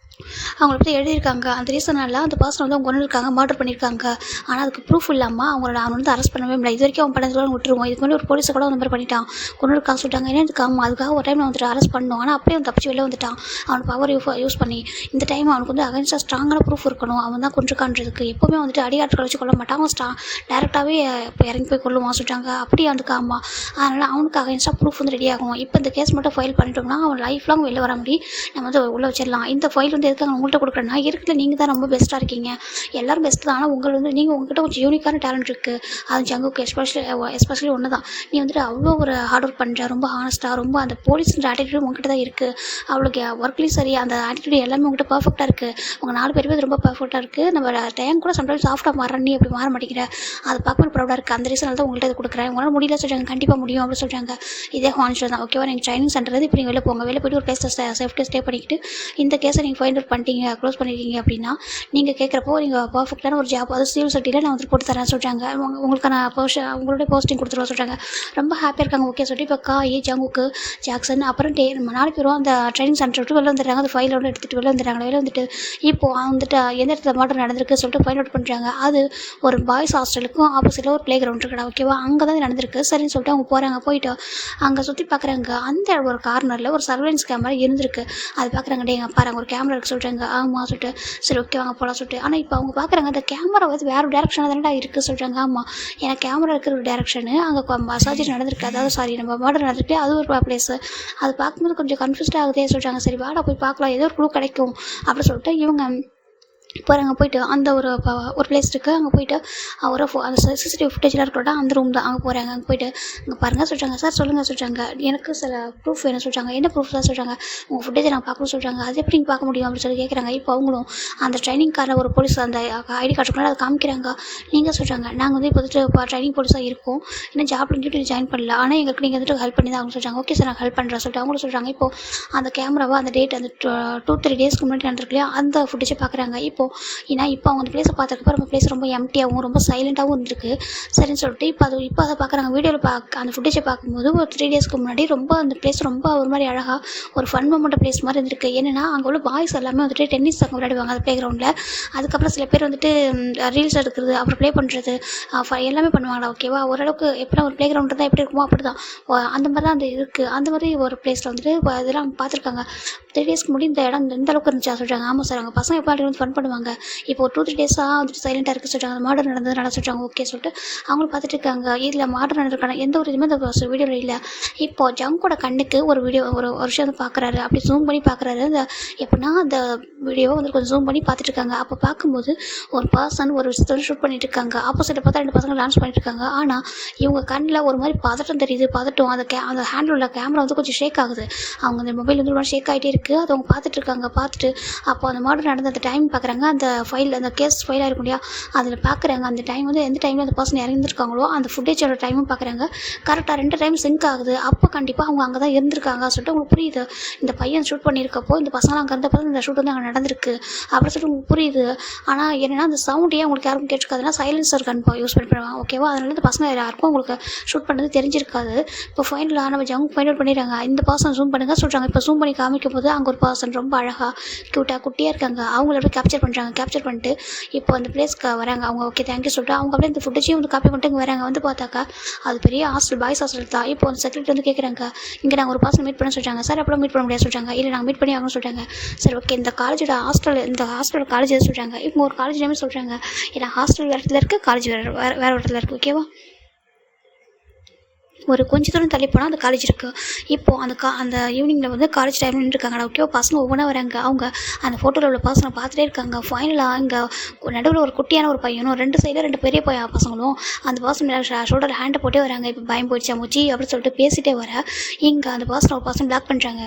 அவங்கள பற்றி எழுதியிருக்காங்க. அந்த ரீசனால் அந்த பர்சன் வந்து அவங்க கொண்டு இருக்காங்க, மர்டர் பண்ணியிருக்காங்க. ஆனால் அதுக்கு ப்ரூஃப் இல்லாமல் அவங்கள வந்து அரெஸ்ட் பண்ணவே முடியல. இது வரைக்கும் அவன் பண்ணதுலாம் விட்டுருவோம். இதுக்கு முன்னாடி ஒரு போலீஸை கூட அந்த மாதிரி பண்ணிட்டான், கொண்டு இருக்கான்னு சொல்லிட்டாங்க. ஏன்னா இதுக்கு ஆமாம், அதுக்காக ஒரு டைம் வந்துட்டு அரெஸ்ட் பண்ணணும். ஆனால் அப்படியே அவன் தப்பிச்சு வெளில வந்துட்டான். அவன் பவர் யூஸ் பண்ணி இந்த டைம் அவனுக்கு வந்து அகைன்ஸ்டாக ஸ்ட்ராங்கான ப்ரூஃப் இருக்கணும். அவன் தான் கொண்டிருக்கான்றதுக்கு. எப்போவுமே வந்துட்டு அடியாட்களை வச்சு கொள்ள மாட்டான், அவன் டேரெக்டாகவே இப்போ இறங்கி போய் கொள்ளுவான் சொல்லிட்டாங்க. அப்படியே அதுக்கு ஆமாம், அதனால் அவனுக்கு அகைன்ஸ்டாக ப்ரூஃப் வந்து ரெடி ஆகும். இப்போ இந்த கேஸ் மட்டும் ஃபைல் பண்ணிட்டோம்னா அவன் லைஃப் லாங் வெளில வர முடியும், நம்ம வந்து உள்ளே வச்சிடலாம். இந்த ஃபைல் வந்து எதுக்காக உங்கள்கிட்ட கொடுக்குறேன்னா, இருக்கிறதுல நீங்கள் தான் ரொம்ப பெஸ்ட்டாக இருக்கீங்க. எல்லோரும் பெஸ்ட்டு தான், ஆனால் உங்கள் வந்து உங்கள்கிட்ட கொஞ்சம் யூனிக்கான டேலண்ட் இருக்குது. அது ஜங்குக்கு எஸ்பெஷலி ஒன்று தான். நீ வந்துட்டு அவ்வளோ ஒரு ஹார்ட் ஒர்க் பண்ணுற, ரொம்ப ஹானஸ்ட்டாக, ரொம்ப அந்த போலீஸ்ன்ற ஆட்டிடியூட் உங்கள்கிட்ட தான் இருக்குது. அவளுக்கு ஒர்க்லேயும் சரி, அந்த ஆட்டிடியூட் எல்லாமே உங்கள்கிட்ட பர்ஃபெக்டாக இருக்குது. உங்கள் 4 பேருமே ரொம்ப பர்ஃபெக்டாக இருக்குது. நம்ம டைம் கூட சம்டைம்ஸ் சாஃப்டாக மாற, நீ அப்படி மாற மாட்டேங்கிற, அதை பார்க்கும்போது ப்ரௌடாக இருக்குது. அந்த ரீசனால் தான் உங்கள்கிட்ட இது கொடுக்குறேன். உங்களால் முடியல சொல்கிறாங்க, கண்டிப்பாக முடியும் அப்படின்னு சொல்கிறாங்க. இதே ஹான்ஷர் தான், ஓகேவா? நீங்கள் ட்ரைனிங் சென்டர் இப்போ நீங்கள் வெளில போங்க, வெளில போய்ட்டு ஒரு பிளேஸில் சேஃப்டியாக ஸ்டே பண்ணிக்கிட்டு இந்த கேஸை நீங்கள் ஃபைண்ட் அவுட் பண்ணிட்டீங்க, க்ளோஸ் பண்ணியிருக்கீங்க அப்படின்னா நீங்கள் கேட்குறப்போ நீங்கள் பர்ஃபெக்டான ஒரு ஜாப், அது சிவில் சர்டிஃபிகேட்டில் நான் வந்து போட்டு தரேன் சொல்கிறாங்க. உங்களுக்கான உங்களுடைய போஸ்டிங் கொடுத்துருவோம் சொல்கிறாங்க. ரொம்ப ஹாப்பியாக இருக்காங்க. ஓகே சொல்லிட்டு இப்போ காய், ஜங்குக்கு, ஜாக்சன் அப்புறம் நம்ம 4 பேரும் அந்த ட்ரைனிங் சென்டர் விட்டு வெளில வந்துடுறாங்க. அந்த ஃபைலோட எடுத்துகிட்டு வெளில வந்துடுறாங்க. வெளில வந்துட்டு இப்போது வந்துட்டு எந்த இடத்துல மர்டர் நடந்திருக்கு சொல்லிட்டு ஃபைண்ட் அவுட் பண்ணுறாங்க. அது ஒரு பாய்ஸ் ஹாஸ்டலுக்கும் ஆப்போசிட்டில் ஒரு ப்ளே கிரவுண்ட் இருக்குடா, ஓகேவா? அங்கே தான் நடந்திருக்கு. சரின்னு சொல்லிட்டு அவங்க போகிறாங்க. போயிட்டு அங்கே சுற்றி பார்க்குறாங்க. அந்த ஒரு கார்னரில் ஒரு சர்வேலன்ஸ் கேமரா இருந்திருக்கு. அது பார்க்குறாங்க. டே எங்கள் பாருங்க ஒரு கேமரா இருக்குது சொல்கிறாங்க. ஆமாம் சொல்லிட்டு சரி ஓகே வாங்க போகலாம் சொல்லிட்டு. ஆனால் இப்போ அவங்க பார்க்குறாங்க அந்த கேமரா வந்து வேறு டேரக்ஷனாக தானே இருக்குது சொல்கிறாங்க. ஆமாம், ஏன்னா கேமரா இருக்கிற ஒரு டேரக்ஷனு அங்கே சர்ஜரி நடந்திருக்கு, அதாவது சாரி நம்ம மர்டர் நடந்திருக்கு, அது ஒரு பிளேஸு. அது பார்க்கும்போது கொஞ்சம் கன்ஃபியூஸ்டாக ஆகுதே சொல்கிறாங்க. சரி வாடா போய் பார்க்கலாம், ஏதோ ஒரு க்ளூ கிடைக்கும் அப்படின்னு சொல்லிட்டு இவங்க போகிறாங்க. போயிட்டு அந்த ஒரு பிளேஸ் இருக்குது, அங்கே போயிட்டு ஒரு அந்த சிசிடிவி ஃபுட்டேஜில் இருக்கிறோட அந்த ரூம் தான். அங்கே போகிறாங்க. அங்கே போயிட்டு அங்கே பாருங்கள் சொல்கிறாங்க. சார் சொல்லுங்கள் சொல்கிறாங்க. எனக்கு சில ப்ரூஃப் வேணும் சொல்கிறாங்க. என்ன ப்ரூஃப் தான் சொல்கிறாங்க. உங்கள் ஃபுட்டேஜை நான் பார்க்கணும் சொல்கிறாங்க. அது எப்படி நீங்கள் பார்க்க முடியும் அப்படின்னு சொல்லி கேட்குறாங்க. இப்போ அவங்களும் அந்த ட்ரைனிங்கான ஒரு போலீஸ் அந்த ஐடி கார்டு சொன்னாலும் அதை காமிக்கிறாங்க. நீங்கள் சொல்கிறாங்க, நாங்கள் வந்து இப்போ வந்துட்டு ட்ரைனிங் போலீஸாக இருக்கோம், இன்னும் ஜாப் வந்துட்டு ஜாயின் பண்ணல, ஆனால் எங்களுக்கு நீங்கள் வந்துட்டு ஹெல்ப் பண்ணி தான் அவங்க சொல்கிறாங்க. ஓகே சார் நான் ஹெல்ப் பண்ணுறேன் சொல்லிட்டு அவங்களும் சொல்கிறாங்க. இப்போது அந்த கேமராவை அந்த டேட் அந்த 2-3 டேஸ்க்கு முன்னாடி நடந்திருக்கு இல்லையா, அந்த ஃபுட்டேஜை பார்க்குறாங்க. ஏன்னா இப்போ அவங்க அந்த பிளேஸை பார்த்துருக்கப்போ நம்ம பிளேஸ் ரொம்ப எம்டியாகவும் ரொம்ப சைலண்ட்டாகவும் இருந்திருக்கு. சரின்னு சொல்லிட்டு இப்போ அதை பார்க்குறாங்க. வீடியோவில் அந்த ஃபுட்டேஜை பார்க்கும்போது ஒரு 3 டேஸ்க்கு முன்னாடி ரொம்ப அந்த பிளேஸ் ரொம்ப ஒரு மாதிரி அழகாக ஒரு ஃபன் மொமெண்ட் பிளேஸ் மாதிரி இருந்திருக்கு. ஏன்னா அங்கே உள்ள பாய்ஸ் எல்லாமே வந்துட்டு டென்னிஸ் அங்கே விளையாடுவாங்க அந்த ப்ளே கிரவுண்டில். அதுக்கப்புறம் சில பேர் வந்துட்டு ரீல்ஸ் எடுக்கிறது, அப்புறம் ப்ளே பண்ணுறது, எல்லாமே பண்ணுவாங்களா, ஓகேவா? ஓரளவுக்கு எப்படின்னா ஒரு ப்ளே கிரவுண்ட் தான் எப்படி இருக்குமோ அப்படி தான் அந்த மாதிரி தான் அது இருக்குது. அந்த மாதிரி ஒரு பிளேஸில் வந்துட்டு இதெல்லாம் பார்த்துருக்காங்க. 3 டேஸ்க்கு முன்னாடி இந்த இடம் இந்த அளவுக்கு இருந்துச்சா சொல்கிறாங்க. ஆமாம் சார், அங்கே பசங்க எப்போ வந்து ஃபன் பண்ணுவாங்க. இப்போ ஒரு 2-3 டேஸாக வந்துட்டு சைலண்ட்டாக இருக்குது சொல்கிறாங்க. அந்த மர்டர் நடந்ததுனால சொல்கிறாங்க. ஓகே சொல்லிட்டு அவங்களும் பார்த்துட்டு இருக்காங்க. இதில் மர்டர் நடந்திருக்கான எந்த ஒரு இதுவுமே அந்த வீடியோவில் இல்லை. இப்போது ஜங்கோட கண்ணுக்கு ஒரு வீடியோ ஒரு விஷயம் வந்து பார்க்குறாரு. அப்படி ஜூம் பண்ணி பார்க்குறாரு. அந்த எப்படின்னா அந்த வீடியோவை வந்து கொஞ்சம் ஜூம் பண்ணி பார்த்துட்டு இருக்காங்க. அப்போ பார்க்கும்போது ஒரு பர்சன் ஒரு விஷயத்தை ஷூட் பண்ணிட்டு இருக்காங்க. ஆப்போசிட்டை பார்த்தா 2 பசங்க டான்ஸ் பண்ணிட்டு இருக்காங்க. ஆனால் இவங்க கண்ணில் ஒரு மாதிரி பதட்டம் தெரியுது. பதட்டம் அந்த ஹேண்டில் உள்ள கேமரா வந்து கொஞ்சம் ஷேக் ஆகுது. அவங்க அந்த மொபைல் வந்து ரொம்ப ஷேக் ஆகிட்டே இருக்குது. அது அவங்க பார்த்துட்டு இருக்காங்க. பார்த்துட்டு அப்போ அந்த மர்டர் நடந்த அந்த டைம் பார்க்குறாங்க. அந்த ஃபைல் அந்த கேஸ் ஃபைலாக இருக்கும் இல்லையா, அதில் பார்க்குறாங்க. அந்த டைம் வந்து எந்த டைமில் அந்த பர்சன் இறந்துருக்காங்களோ அந்த ஃபுட்டேஜோட டைமும் பார்க்குறாங்க. கரெக்டாக 2 டைம் சிங்க் ஆகுது. அப்போ கண்டிப்பாக அவங்க அங்கே தான் இருந்திருக்காங்க சொல்லிட்டு உங்களுக்கு புரியுது. இந்த பையன் ஷூட் பண்ணியிருக்கப்போ இந்த பசங்களாம் அங்கே இருந்தப்போ இந்த ஷூட் வந்து அங்கே நடந்திருக்கு அப்படின்னு சொல்லிட்டு உங்களுக்கு புரியுது. ஆனால் என்னென்னா அந்த சவுண்ட் ஏன் உங்களுக்கு யாருக்கும் கேட்டுருக்காதுன்னா சைலன்சர் கன் யூஸ் பண்ணுவாங்க, ஓகேவா? அதனால இந்த பசங்க யாருக்கும் உங்களுக்கு ஷூட் பண்ணது தெரிஞ்சிருக்காது. இப்போ ஃபைனலாக நம்ம ஜங்க் ஃபைண்ட் அவுட் பண்ணிடுறாங்க. இந்த பர்சன் ஜூம் பண்ணுங்க சொல்கிறாங்க. இப்போ ஜூம் பண்ணி காமிக்கும் போது அங்கே ஒரு பர்சன் ரொம்ப அழகாக க்யூட்டாக குட்டியாக இருக்காங்க. அவங்கள அப்படியே கேப்சர் பண்ணுறாங்க. கேப்சர் பண்ணிட்டு இப்போ அந்த பிளேஸ்க்கு வராங்க. அவங்க ஓகே தேங்க்யூ சொல்லிட்டு அவங்க அப்படியே இந்த ஃபுட்டேஜையும் வந்து காப்பி பண்ணிட்டு இங்கே வராங்க. வந்து பார்த்தாக்கா அது பெரிய ஹாஸ்டல், பாய்ஸ் ஹாஸ்டல் தான். இப்போ அந்த செக்ரட்டரி வந்து கேட்குறாங்க, இங்கே நாங்கள் ஒரு பர்சன் மீட் பண்ண சொல்கிறாங்க. சார் அப்போ மீட் பண்ண முடியாது சொல்கிறாங்க. இல்லை நாங்கள் மீட் பண்ணி ஆகணும்னு சொல்கிறாங்க. சரி ஓகே இந்த ஹாஸ்டலோட காலேஜ் எது சொல்கிறாங்க. இப்போ ஒரு காலேஜ் நேமே சொல்கிறாங்க. ஏன்னா ஹாஸ்டல் வேறு இடத்துல இருக்குது, காலேஜ் வேறு இடத்துல இருக்குது, ஓகேவா? ஒரு கொஞ்சம் தூரம் தள்ளி போனால் அந்த காலேஜ் இருக்குது. இப்போது அந்த ஈவினிங்கில் வந்து காலேஜ் டைமில் நின்றுருக்காங்க. ஓகேவா? பசங்க ஒவ்வொன்றா வராங்க. அவங்க அந்த ஃபோட்டோவில் உள்ள பசங்களை பார்த்துட்டே இருக்காங்க. ஃபைனலாக இங்கே நடுவில் ஒரு குட்டியான ஒரு பையனும் 2 சைடில் 2 பெரிய பசங்களும் அந்த பர்சன் ஷோல்டரில் ஹேண்டை போட்டே வராங்க. இப்போ பயம் போயிடுச்சா மூச்சி அப்படின்னு சொல்லிட்டு பேசிகிட்டே வர இங்கே அந்த ஒரு பர்சன் பிளாக் பண்ணுறாங்க.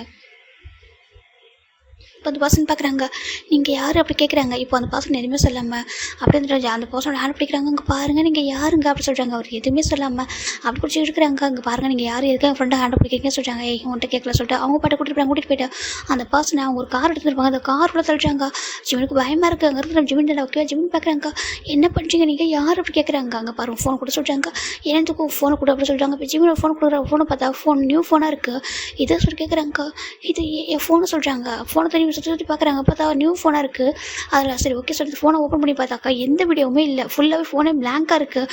இப்போ அந்த பர்சன் பார்க்குறாங்க, நீங்கள் யார் அப்படி கேட்குறாங்க. இப்போ அந்த பர்சன் எதுவுமே சொல்லாமல் அப்படியே அந்த பர்சனோட ஹேண்ட் பிடிக்கிறாங்க. அங்கே பாருங்கள் நீங்கள் யாருங்க அப்படி சொல்கிறாங்க. அவர் எதுவுமே சொல்லாமல் அப்படி பிடிச்சி இருக்கிறாங்க. அங்கே பாருங்கள் நீங்கள் யார் இருக்கா என் ஃப்ரெண்டை ஹேண்ட் பிடிக்கிறீங்கன்னு சொல்கிறாங்க. உன்கிட்ட கேட்கல சொல்லிட்டு அவங்க பாட்டு கூட்டிகிட்டு போயிட்டு அந்த பர்சனை அவங்க ஒரு கார் எடுத்துருப்பாங்க. அந்த கார் கூட தள்ளுறாங்க. ஜிமினுக்கு பயமாக இருக்குது. அங்கே இருக்கிற ஜிமின் தான் ஓகே. ஜிமின் பார்க்குறாங்க, என்ன பண்ணுறீங்க நீங்கள் யார் அப்படி கேட்குறாங்க. அங்கே பாருங்கள் ஃபோன் கூட சொல்கிறாங்க. என்னத்துக்கும் ஃபோனை கூட அப்படி சொல்கிறாங்க. இப்போ ஜிமினோட ஃபோன் கொடுக்குற ஃபோனை பார்த்தா நியூ ஃபோனாக இருக்குது. இதை சொல்லி கேட்குறாங்க. இது என் ஃபோனை சொல்கிறாங்க. ஃபோனை தண்ணி சுற்றி பார்க்குறாங்க. பார்த்தா நியூ ஃபோனாக இருக்குது. அதில் சரி ஓகே சொல்லிட்டு ஃபோனை ஓப்பன் பண்ணி பார்த்தாக்கா எந்த வீடியோவுமே இல்லை. ஃபுல்லாகவே ஃபோனே பிளாங்காக இருக்குது.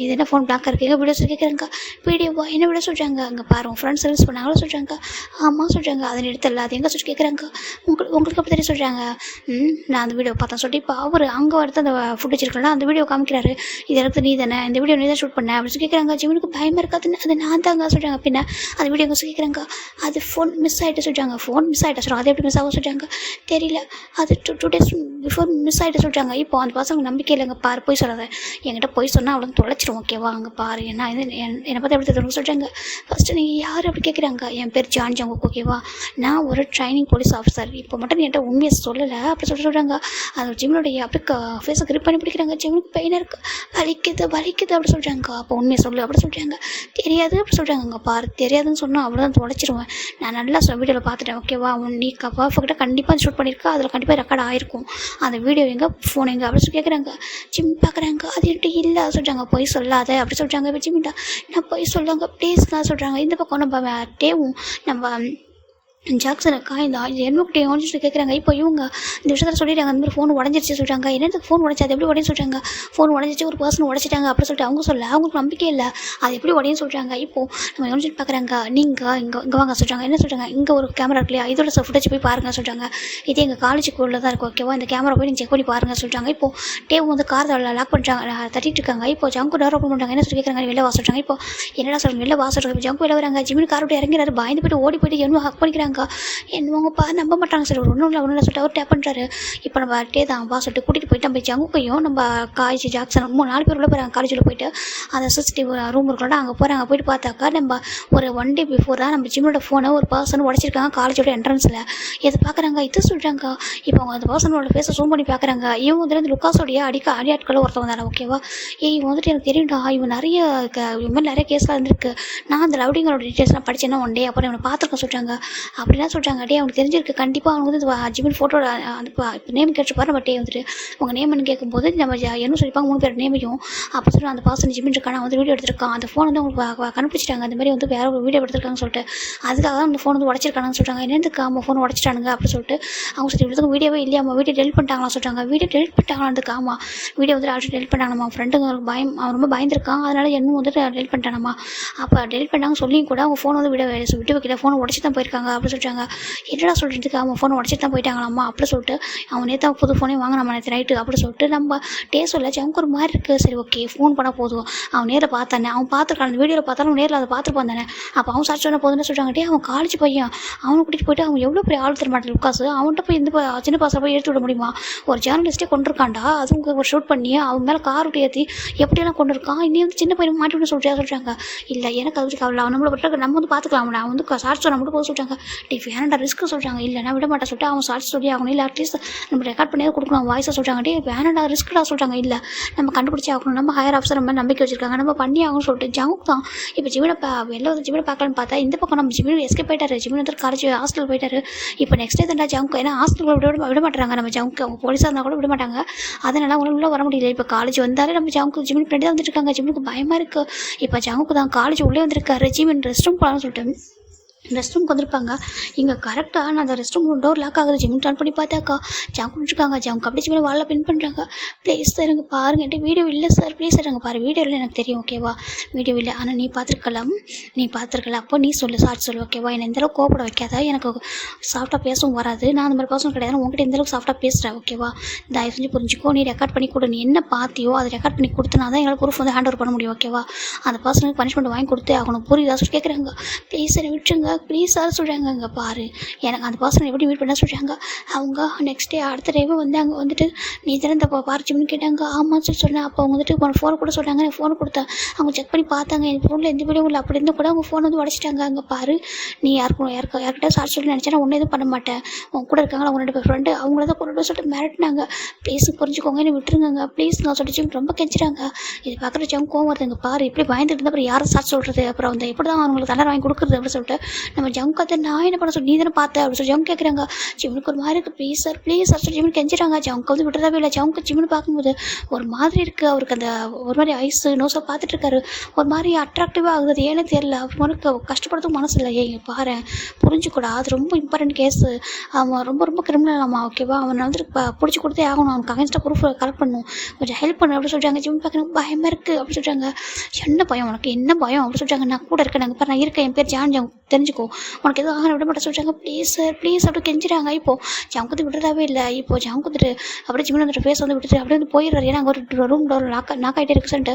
இது என்ன ஃபோன் பிளாங்காக இருக்குது. எங்கள் வீடியோ சொல்லி கேட்குறாங்க. வீடியோவா என்ன வீடியோ சொல்கிறாங்க. அங்கே பாருங்கள் ஃப்ரெண்ட்ஸ் சர்வீஸ் பண்ணாங்களோ சொல்கிறாங்க. ஆமாம் சொல்கிறாங்க. அதை எடுத்துல அது எங்கே சொல்லி கேட்குறாங்க. உங்களுக்கு அப்படி தெரியும் சொல்கிறாங்க. நான் அந்த வீடியோ பார்த்தேன் சொல்லிட்டு இப்போ அவர் அங்கே எடுத்து அந்த ஃபுட் வச்சிருக்கலாம் அந்த வீடியோ காமிக்கிறாரு. இது எடுத்து நீ தானே இந்த வீடியோ நீ தான் ஷூட் பண்ண அப்படின்னு சொல்லி கேட்குறாங்க. ஜிமினுக்கு பயமாக இருக்காதுன்னு அது நான் தாங்க சொல்கிறாங்க. பின்ன அந்த வீடியோ சொல்லி கேட்குறாங்க. அது ஃபோன் மிஸ் ஆகிட்டு சொல்கிறாங்க. ஃபோன் மிஸ் ஆகிட்ட சொல்கிறாங்க. அது எப்படி மிஸ் ஆகும் சொல்கிறாங்க. தெரியல, அது 2 days பிஃபோர் மிஸ் ஆகிட்டு சொல்கிறாங்க. இப்போ அந்த பசங்க நம்பிக்கை இல்லைங்க. பாரு போய் சொல்லாத, என்கிட்ட போய் சொன்னால் அவளுக்கு தொலைச்சிடும் ஓகேவா. அங்கே பாரு என்ன என்னை பார்த்து எப்படி தெரியும் சொல்கிறாங்க. ஃபஸ்ட்டு நீங்கள் யார் அப்படி கேட்குறாங்க. என் பேர் ஜான் ஜங்குக் ஓகேவா. நான் ஒரு ட்ரைனிங் போலீஸ் ஆஃபீஸர். இப்போ மட்டும் என்கிட்ட உண்மையை சொல்லலை அப்படி சொல்கிறாங்க. அது ஜிம்னுடைய அப்படி ஃபேஸை கிரிப் பண்ணி பிடிக்கிறாங்க. ஜிம்னுக்கு பெயின் இருக்குது வலிக்குது அப்படி சொல்கிறாங்க. அப்போ உண்மையை சொல்லு அப்படி சொல்கிறாங்க. தெரியாது அப்படி சொல்கிறாங்க. அங்கே பாரு தெரியாதுன்னு சொன்னால் அவ்வளோதான் தொலைச்சிருவேன். நான் நல்லா வீடியோவில் பார்த்துட்டேன் ஓகேவா. நீ பர்ஃபெக்டாக கண்டிப்பாக ஷூட் பண்ணியிருக்கா. அதில் கண்டிப்பாக ரெக்கார்ட் ஆகிருக்கும். அந்த வீடியோ எங்கே ஃபோன் எங்கே அப்படி சொல்லி கேட்குறாங்க. ஜிம் பார்க்குறாங்க. அது என்கிட்ட இல்லை சொல்கிறாங்க. போய் சொல்லாத அப்படி சொல்கிறாங்க. ஜிம்மிட்டா நான் போய் சொல்லுவாங்க ப்ளீஸ் தான் சொல்கிறாங்க. இந்த பக்கம் நம்ம டேவும் நம்ம ஜாக்சனுக்கா இந்த என்முக்கிட்டே ஒழிச்சு கேட்குறாங்க. இப்போ இவங்க இந்த விஷயத்தில் சொல்லிடுறாங்க. அந்த மாதிரி ஃபோன் உடஞ்சிருச்சு சொல்கிறாங்க. என்னத்துக்கு ஃபோன் உடச்சி அது எப்படி உடனே சொல்கிறாங்க. ஃபோன் உடஞ்சிச்சு ஒரு பர்சன் உடச்சிட்டாங்க அப்படி சொல்லிட்டு அவங்க சொல்ல அவங்களுக்கு நம்பிக்கை இல்லை. அது எப்படி உடனே சொல்கிறாங்க. இப்போது நம்ம யோசிச்சு பார்க்குறாங்க. நீங்கள் இங்கே வாங்க சொல்கிறாங்க. என்ன சொல்கிறாங்க. இங்கே ஒரு கேமரா இருக்கு இல்லையா இதோட ஃபுட்டேஜ் போய் பாருங்கள் சொல்கிறாங்க. இதே எங்கள் காலேஜுக்குள்ளே தான் இருக்கும் ஓகேவா. இந்த கேமரா போய் நீங்கள் செக் பண்ணி பாருங்கள் சொல்கிறாங்க. இப்போது டேவ் வந்து கார் லாக் பண்ணுறாங்க தட்டிட்டு இருக்காங்க. இப்போ ஜங்கு டோர் ஓப்பன் பண்ணுறாங்க. என்ன சொல்லி கேட்குறாங்க. வெளில வா சொல்கிறாங்க. இப்போ என்னடா சொல்கிறாங்க. வெளில வா சொல்கிறாங்க. ஜங்கு வெளில வராங்க. ஜிமின் கார் விட்டு இறங்கிறாரு. பயந்து போய்ட்டு ஓடி போய்ட்டு என்ன ஹக் பண்ணிக்கிறாங்க. என்னவங்கப்பா நம்ப மாட்டாங்க சார். ஒன்றும் இல்லை சொல்லிட்டு அவர் டேப் பண்ணுறாரு. இப்போ நம்ம டே தான் வா சொல்லிட்டு கூட்டிகிட்டு போயிட்டு நம்ம ஜங்குக்கையும் நம்ம காலேஜ் ஜாக்சன் 3-4 பேர் உள்ள போகிறாங்க. காலேஜில் போயிட்டு அந்த சிசிடிவி ரூம் இருக்கோட அங்கே போகிறாங்க. போயிட்டு பார்த்தாக்கா நம்ம ஒரு 1 day பிஃபோர் தான் நம்ம ஜிம்மோட ஃபோனை ஒரு பர்சன் உடச்சிருக்காங்க காலேஜோட என்ட்ரன்ஸில். இதை பார்க்குறாங்க. இது சொல்கிறாங்க. இப்போ அவங்க அந்த பர்சனோட ஃபேஸை ஜூம் பண்ணி பார்க்குறாங்க. இவங்க வந்து இந்த லுக்காஸோடைய அடியாட்களில் ஒருத்தவங்க தானே ஓகேவா. இவன் வந்துட்டு எனக்கு தெரியும்டா இவன் நிறைய இவன் மாதிரி நிறைய கேஸ்லாம் இருந்திருக்கு. நான் அந்த லவ்டிங்களோட டீட்டெயில்ஸ்லாம் படித்தேன்னா 1 day அப்புறம் இவனை பார்த்துருக்க சொல்கிறாங்க. அப்படிலாம் சொல்கிறாங்க. டே அவனுக்கு தெரிஞ்சிருக்கு கண்டிப்பாக அவங்க வந்து ஜிமின் ஃபோட்டோட அந்த இப்போ நேம் கேட்டுருப்பாரு. நம்ம டே வந்துட்டு உங்கள் நேம்னு கேட்கும்போது நம்ம என்ன சொல்லிப்பாங்க 3 பேர் நேமையும் அப்போ சொல்லி அந்த பர்சன் ஜிமின் இருக்கான் வந்து வீடியோ எடுத்திருக்கான். அந்த ஃபோன் வந்து அவங்க கண்டுபிடிச்சிட்டாங்க. அந்த மாதிரி வந்து வேற ஒரு வீடியோ எடுத்திருக்காங்கன்னு சொல்லிட்டு அதுக்காக தான் அந்த ஃபோன் வந்து உடச்சிருக்காங்கன்னு சொல்கிறாங்க. என்னதுக்கு அவங்க ஃபோன் உடச்சிட்டானுங்க அப்படின்னு சொல்லிட்டு அவங்க சொல்லி இவ்வளோக்கு வீடியோவே இல்லையா அவங்க வீடியோ டெலிட் பண்ணிட்டாங்களா சொல்கிறாங்க. வீடியோ டெலிட் பண்ணிட்டாங்களான்னு ஆமாம் வீடியோ வந்து ஆல்ரெடி டெலிட் பண்ணாங்கம்மா. ஃப்ரெண்டுங்களுக்கு பயம் அவன் ரொம்ப பயந்துருக்கான். அதனால் இன்னும் வந்துட்டு டெலிட் பண்ணிட்டானம்மா. அப்போ டெலிட் பண்ணாங்க சொல்லியும் கூட அவங்க ஃபோன் வந்து விட்டு வைக்கல. ஃபோனை உடச்சி தான் போயிருக்காங்க அப்படின்னு சொல்கிறாங்க. என்னடா சொல்கிறதுக்கு அவன் ஃபோனை உடச்சிட்டு தான் போயிட்டாங்களாம்மா அப்படி சொல்லிட்டு அவன் நேற்று புது ஃபோனே வாங்கினாம்மா நேற்று நைட்டு அப்படி சொல்லிட்டு நம்ம டே சொல்ல அவனுக்கு ஒரு மாதிரி இருக்குது. சரி ஓகே ஃபோன் பண்ணால் போதும். அவன் நேரில் பார்த்தானே அவன் பார்த்துருக்கான். அந்த வீடியோவில் பார்த்தாலும் நேரில் அதை பார்த்துருப்பான் தானே. அப்போ அவன் சார்ஜ் பண்ண போதுன்னு சொல்கிறாங்க. டே அவன் காலேஜ் பையன் அவனை கூட்டிகிட்டு போயிட்டு அவன் எவ்வளோ பெரிய ஆள் தர மாட்டேன் லுக்காசு அவன்கிட்ட போய் இந்த சின்ன பாசை போய் எடுத்து விட முடியுமா. ஒரு ஜேர்னலிஸ்ட்டே கொண்டிருக்காண்டா அதுவும் ஒரு ஷூட் பண்ணி அவன் மேலே கார் விட்டு ஏற்றி எப்படியெல்லாம் கொண்டு இருக்கான். இன்னும் வந்து சின்ன பையன் மாட்டி விட்டு சொல்கிறாங்க. இல்லை எனக்கு அது கவலை நம்மளை விட்டு நம்ம வந்து பார்த்துக்கலாம். அவன் வந்து சார்ஜ் பண்ண மட்டும் போக சொல்கிறாங்க. டே வேணாண்டா ரிஸ்க்கு சொல்கிறாங்க. இல்லை நான் விட மாட்டேன் சொல்லிட்டு அவன் சார்ஜ் சொல்லி ஆகணும். இல்லை அட்லீஸ்ட் நம்ம ரெக்கார்ட் பண்ணி கொடுக்கணும் வாய்ஸை சொல்கிறாங்க. டே வேணாண்டா ரிஸ்க்கடா சொல்கிறாங்க. இல்லை நம்ம கண்டுபிடிச்சி ஆகணும். நம்ம ஹையர் ஆஃபீஸர் நம்ம நம்பிக்கை வச்சிருக்காங்க. நம்ம பண்ணி ஆகணும்னு சொல்லிட்டு ஜங்குக் தான் இப்போ ஜிமினை வெளில வந்து ஜிமினை பார்க்கலான்னு பார்த்தா இந்த பக்கம் நம்ம ஜிமின் எஸ்கேப் போயிட்டாரு. ஜிமின் வந்து காலேஜ் ஹாஸ்டல் போயிட்டாரு. இப்போ நெக்ஸ்ட் டே தான்டா ஜங்குக் ஏன்னா ஹாஸ்டலுக்குள்ள விட மாட்டாங்க. நம்ம ஜங்குக் அவங்க போலீஸாக இருந்தால் கூட விட மாட்டாங்க. அதனால அவங்களும் உள்ளே வர முடியல. இப்போ காலேஜ் வந்தாலே நம்ம ஜங்குக் ஜிமின் பின்னாடி தான் வந்துட்டு இருக்காங்க. ஜிமினுக்கு பயமாக இருக்குது. இப்போ ஜங்குக் தான் காலேஜ் உள்ளே வந்திருக்காரு. ஜிமின் ரெஸ்ட் ரூம் போகலான்னு சொல்லிட்டு ரெஸ்ட் ரூம்க்கு வந்திருப்பாங்க. இங்கே கரெக்டாக நான் அந்த ரெஸ்ட் ரூம் டோர் லாக் ஆகுது. ஜிம் டர்ன் பண்ணி பார்த்தாக்கா ஜங்கு இருக்காங்க. ஜங்கு அப்படி ஜிம்மில் வாலில் பின் பண்ணுறாங்க. ப்ளீஸ் சார் எனக்கு பாருங்க என்கிட்ட வீடியோ இல்லை சார் ப்ளீஸ் சார் எனக்கு பாரு வீடியோ இல்லை எனக்கு தெரியும் ஓகேவா. வீடியோ இல்லை ஆனால் நீ பார்த்துருக்கலாம் அப்போ நீ சொல்லு சார்ஜ் சொல்லு ஓகேவா. என்னை எந்தளவுக்கு கோபப்பட வைக்காத. எனக்கு சாஃப்டாக பேசவும் வராது. நான் அந்த மாதிரி பர்சன் கிடையாது. உங்கள்கிட்ட எந்தளவுக்கு சாஃப்டாக பேசுகிறேன் ஓகேவா. தயவு செஞ்சு புரிஞ்சுக்கோ. நீ ரெக்கார்ட் பண்ணி கொடு. நீ என்ன பார்த்தியோ அதை ரெக்கார்ட் பண்ணி கொடுத்தனா தான் எங்களுக்கு ப்ரூஃப் வந்து ஹேண்ட் ஓவர் பண்ண முடியும் ஓகேவா. அந்த பர்சனுக்கு பனிஷ்மெண்ட் வாங்கி கொடுத்தே ஆகணும் புரியுதா சொல்லி கேட்குறாங்க. ப்ளீஸ் சார் விட்டுருங்க ப்ளீஸ் சார் சொல்கிறாங்க. அங்கே பாரு எனக்கு அந்த பர்சன் எப்படி மீட் பண்ண சொல்கிறாங்க. அவங்க நெக்ஸ்ட் டே அடுத்த டேவே வந்து அங்கே வந்துட்டு நீ தானே இந்த பாரு ஜிம்னு கேட்டாங்க. ஆமாம் சார் சொன்னேன். அப்போ அவங்க வந்துட்டு உனக்கு ஃபோன் கூட சொல்கிறாங்க. எனக்கு ஃபோன் கொடுத்தேன். அவங்க செக் பண்ணி பார்த்தாங்க. என் ஃபோனில் எந்த வீடியோ இல்லை. அப்படி இருந்தால் கூட அவங்க ஃபோன் வந்து உடச்சிட்டாங்க. அங்கே பாரு நீ யார்கிட்ட சார் சொல்லி நினச்சா நான் ஒன்றும் எதுவும் பண்ண மாட்டேன். அவங்க கூட இருக்காங்களா அவங்க 2 ஃப்ரெண்டு அவங்கள தான் கொண்டு சொல்லிட்டு மிரட்டினாங்க. ப்ளீஸ் புரிஞ்சுக்கோங்க என்னை விட்டுருங்க ப்ளீஸ் நான் சொல்லிட்டு ரொம்ப கெஞ்சுறாங்க. இது பார்க்குற ஜங்க் கோவம் வருதுங்க. பாரு இப்படி பயந்துட்டு இருந்தால் அப்புறம் யாரை சார் சொல்கிறது, அப்புறம் வந்து எப்படி தான் அவங்களுக்கு தண்டனை வாங்கி கொடுக்குறது அப்படின்னு சொல்லிட்டு நம்ம ஜங்க் அதை நான் என்ன பண்ண சொல்லி நீ தானே பார்த்தேன் அப்படின்னு சொல்லி ஜங்க் கேட்குறாங்க. ஜிம்னுக்கு ஒரு மாதிரி இருக்குது. ப்ளீஸ் சார் சொல்லி ஜிம்னு கெஞ்சுறாங்க. ஜங்க் வந்து விட்டுறதாவே இல்லை. ஜங்க் ஜிம்னு பார்க்கும்போது ஒரு மாதிரி இருக்குது. அவருக்கு அந்த ஒரு மாதிரி ஐஸு நோஸை பார்த்துட்டு இருக்காரு. ஒரு மாதிரி அட்ராக்டிவாக ஆகுது. ஏன்னு தெரியல. அவனுக்கு கஷ்டப்படுறதுக்கு மனசு இல்லை. பாரு புரிஞ்சுக்கூடா அது ரொம்ப இம்பார்ட்டன்ட் கேஸு. அவன் ரொம்ப ரொம்ப கிரிமினல் ஆமாம் ஓகேவா. அவனை வந்து பிடிச்சி கொடுத்தே ஆகணும். அவனுக்கு அகைன்ஸ்டாக ப்ரூஃப் கலெக்ட் பண்ணணும். கொஞ்சம் ஹெல்ப் பண்ணு அப்படின்னு சொல்கிறாங்க. ஜிம் பார்க்குறேன் பயமாக இருக்குது அப்படின்னு சொல்கிறாங்க. என்ன பயம் உனக்கு என்ன பயம் அப்படின்னு சொல்கிறாங்க. நான் கூட இருக்கேன். நாங்கள் பாரு நான் இருக்கேன். என் பேர் ஜான் தெரிஞ்சுக்கோ. உனக்கு எதுவும் ஆக விட மாட்டேன் சொல்கிறாங்க. ப்ளீஸ் அப்படி கெஞ்சுறாங்க. இப்போது ஜங்க் வந்து விடுறதாவே இல்லை. இப்போது ஜங்க் வந்துட்டு அப்படியே ஜிம்மில் வந்துட்டு ஃபேஸ் வந்து விட்டுட்டு அப்படியே வந்து போயிடுறாரு. ஏன்னா அங்கே ஒரு ரூம் டோர் நாக் ஆகிட்டே இருக்கு சொல்லிட்டு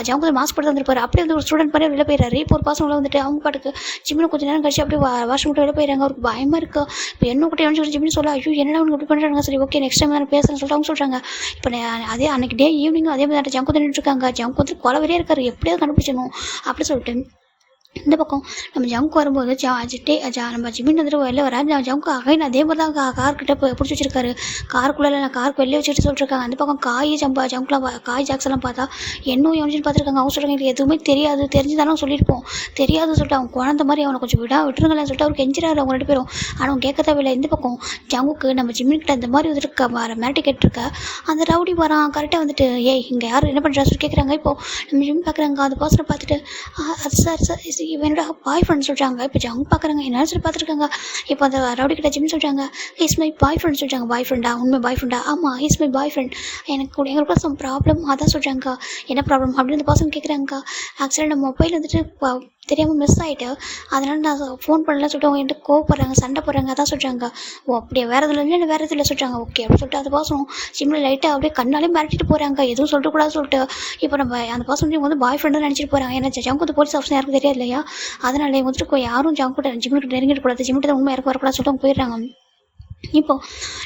ஜங்க் வந்து மாஸ்க் போட்டு வந்துருப்பாரு. அப்படியே வந்து ஒரு ஸ்டூடெண்ட் மாதிரி வெளில போயிடுறாரு. இப்போ ஒரு பசங்க வந்துட்டு அவங்க பாட்டுக்கு ஜிம்மில் கொஞ்சம் நேரம் கழிச்சு அப்படியே வாஷ்ரூம் வெளில போயிடுறாங்க. அவருக்கு பயமாக இருக்குது. இப்போ என்ன கூட சொல்லி ஜிம்னு சொல்ல ஐயோ என்னடா அவங்க இப்படி பண்ணுறாங்க. சரி ஓகே நெக்ஸ்ட் டைம் நான் பேசுகிறேன்னு சொல்லிட்டு அவங்க சொல்கிறாங்க. இப்போ அதே அன்றைக்கி டே ஈவினிங் அதே மாதிரி ஜங்க் வந்து நின்றுருக்காங்க. ஜங்க் வந்து கொலவரியாக இருக்காரு. எப்படியாவது கண்டுபிடிச்சணும் அப்படி சொல்லிட்டு இந்த பக்கம் நம்ம ஜங்க் வரும்போது நம்ம ஜிம்மின் வந்துட்டு வெளில வர ஜங்க் அகைன் அதே மாதிரி தான் கார்கிட்ட பிடிச்சி வச்சிருக்காரு. காருக்குள்ளே நான் காருக்கு வெளியே வச்சுட்டு சொல்லிட்டுருக்காங்க. அந்த பக்கம் ஜங்க்லாம் காய் ஜாக்ஸ்லாம் பார்த்தா இன்னும் எவனிச்சுன்னு பார்த்துருக்காங்க. அவங்க சொல்கிறாங்க இது எதுவுமே தெரியாது தெரிஞ்சுதானே சொல்லியிருப்போம் தெரியாது சொல்லிட்டு அவங்க குழந்த மாதிரி அவனை கொஞ்சம் விட்டுருங்களேன்னு சொல்லிட்டு அவர் கெஞ்சிறாரு அவங்க 2 பேரும். ஆனால் அவங்க கேட்க தேவையில்லை. இந்த பக்கம் ஜங்குக்கு நம்ம ஜிம்மின்கிட்ட இந்த மாதிரி வந்துட்டு மிரட்டி கேட்டிருக்க அந்த ரவுடி வரான் கரெக்டாக வந்துட்டு இங்கே யார் என்ன பண்ணுறா சொல்லி கேட்குறாங்க. இப்போது நம்ம ஜிம் பார்க்குறாங்க. அந்த பர்சனை பார்த்துட்டு அது சார் இவனோட பாய் ஃப்ரெண்ட் சொல்கிறாங்க. இப்போ ஜங்க் பார்க்குறாங்க என்னன்னு சொல்லி பார்த்துருக்காங்க. இப்போ அந்த ரவுடி கிட்ட ஜிம் சொல்கிறாங்க ஹீஸ் மை பாய் ஃப்ரெண்ட் சொல்கிறாங்க. பாய் ஃப்ரெண்டா உண்மை பாய் ஃப்ரெண்டா ஆமாம் ஹீஸ் மை பாய் ஃப்ரெண்ட். எங்களுக்கு சம் ப்ராப்ளம் அதான் சொல்கிறாங்க. என்ன ப்ராப்ளம் அப்படின்னு அந்த பர்சன் கேட்குறாங்க. ஆக்சுவலாக நம்ம மொபைல் வந்துட்டு தெரியாமல் மிஸ் ஆகிட்டு அதனால் நான் ஃபோன் பண்ணலாம் சொல்லிட்டு அவங்க என்கிட்ட கோவப்படுறாங்க சண்டை போடுறாங்க அதான் சொல்கிறாங்க. ஓ அப்படியே வேறு எதுவும் இல்லை வேறு எதுவும் இல்லை சொல்கிறாங்க. ஓகே அப்படின்னு சொல்லிட்டு அந்த பர்சன் ஜிம்மில் லைட்டாக அப்படியே கண்ணாலே மிரட்டிட்டு போகிறாங்க. எதுவும் சொல்லக்கூடாது சொல்லிட்டு இப்போ நம்ம அந்த பர்சன் வந்து பாய் ஃப்ரெண்டாக நினச்சிட்டு போகிறாங்க. ஏன்னா ஜங்க் வந்து போலீஸ் ஆஃபீஸர் யாருக்கும் தெரியாது இல்லையா. அதனால இவங்க வந்துட்டு யாரும் ஜங்க் கூட ஜிம்முக்கு நெருங்கிடக்கூடாது. ஜிம்மிட்ட உண்மை யாருக்கும் வரக்கூடாது சொல்லிட்டு அவங்க போயிடுறாங்க. இப்போது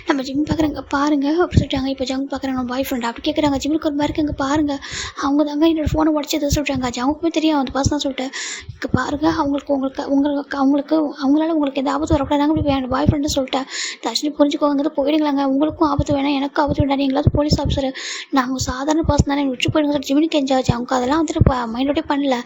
நம்ம ஜிம் பார்க்குறாங்க பாருங்கள் அப்படி சொல்லிட்டாங்க. இப்போ ஜங்க் பார்க்குறாங்க நம்ம பாய் ஃப்ரெண்ட் அப்படி கேட்குறாங்க. ஜிம்முக்கு ஒரு மாதிரி இருக்குங்க பாருங்கள் அவங்க தாங்க என்னோடய ஃபோனை உடச்சது சொல்கிறாங்க. ஜங்குக்குமே தெரியும் அந்த பர்சன் தான் சொல்லிட்டு இங்கே பாருங்கள் அவங்களால உங்களுக்கு எந்த ஆபத்து வரக்கூடாதாங்க இப்படி என் பாய் ஃப்ரெண்டு சொல்லிட்டேன். தர்ஷினி புரிஞ்சுக்கோங்க போயிடுங்களாங்க. உங்களுக்கும் ஆபத்து வேணாம் எனக்கும் ஆபத்து வேண்டாம். எங்களாவது போலீஸ் ஆஃபீஸர் நாங்கள் சாதாரண பர்சன் தானே விட்டு போயிடுங்க சொல்லி ஜிம்முக்கு எஞ்சாச்சு. அவங்க அதெல்லாம் வந்துட்டு மைண்டோடே பண்ணல.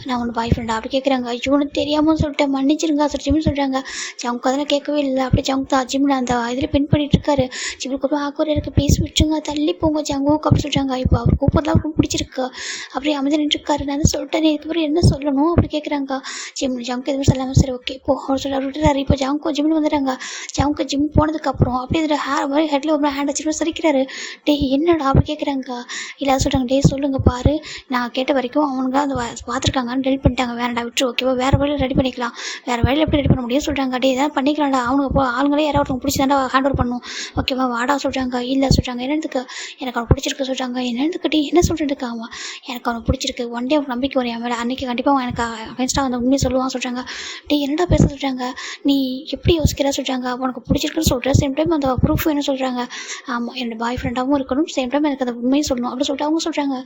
நான் ஒன்று பாய் ஃப்ரெண்டா அப்படி கேட்குறாங்க. இவனு தெரியாமல் சொல்லிட்டேன் மன்னிச்சிருங்க சொல்லி ஜிம்னு சொல்கிறாங்க. ஜங்க் அதெல்லாம் கேட்கவே இல்லை. அப்படி ஜங்க் தான் ஜிம் அந்த இதில் பின் பண்ணிட்டு இருக்காரு. ஜிம்முக்கு ரொம்ப ஆக்குவராக இருக்குது. ப்ளீஸ் விட்டுருங்க தள்ளி போங்க ஜங்குக்கு அப்படி சொல்கிறாங்க. இப்போ அவர் கூப்பிட்லாம் ரொம்ப பிடிச்சிருக்கு. அப்படியே அமைதி நின்றுருக்காரு. நான் சொல்லிட்டேன் இதுக்கப்புறம் என்ன சொல்லணும் அப்படி கேட்குறாங்க. ஜங்க் எதுவும் சொல்லாமல் சரி ஓகே இப்போ அவர் சொல்ல விட்டுறாரு. இப்போ ஜங்கு ஜிம்னு வந்துடுறாங்க. ஜங்கு ஜிம் போனதுக்கப்புறம் அப்படியே இதில் மாதிரி ஹெட்டில் ஒரு ஹேண்ட் வச்சுட்டு சரிக்கிறாரு. என்னடா அப்படி கேட்குறாங்க. இல்லை சொல்கிறாங்க சொல்லுங்கள் பாரு நான் கேட்ட வரைக்கும் அவனுங்க அந்த பார்த்துருக்காங்கன்னு டெலிட் பண்ணிட்டாங்க. வேறடா விட்டு ஓகேவா வேறு வழியில் ரெடி பண்ணிக்கலாம். வேறு வழியில் எப்படி ரெடி பண்ண முடியும் சொல்கிறாங்க. எதாவது பண்ணிக்கலாம்டா அவனுக்கு ஆளுங்களே யாராவது ஒருத்தவங்க பிடிச்சி தாண்டா ஹேண்ட் ஓவர் பண்ணும் ஓகேவா வாடா சொல்கிறாங்க. இல்லை சொல்கிறாங்க என்னதுக்கு எனக்கு அவனை பிடிச்சிருக்கு சொல்கிறாங்க. என்னதுக்கிட்டே என்ன சொல்கிறதுக்கு ஆமாம் எனக்கு அவனை பிடிச்சிருக்கு ஒன் டே அவனுக்கு நம்பிக்கை வரும் என் மேலே அன்றைக்கி கண்டிப்பாக அவன் எனக்கு அகேன்ஸ்டாக அந்த உண்மையை சொல்லுவான் சொல்கிறாங்க. என்னடா பேச சொல்கிறாங்க நீ எப்படி யோசிக்கிறா சொல்கிறாங்க. உனக்கு பிடிச்சிருக்குன்னு சொல்கிறேன் சேம் டைம் அந்த ப்ரூஃப் வேணும்னு சொல்கிறாங்க. ஆமாம் என்னோடய பாய் ஃப்ரெண்டாகவும் இருக்கணும் சேம் டைம் எனக்கு அந்த உண்மையை சொல்லணும் அப்படின்னு சொல்லிட்டு அவங்க சொல்கிறாங்க.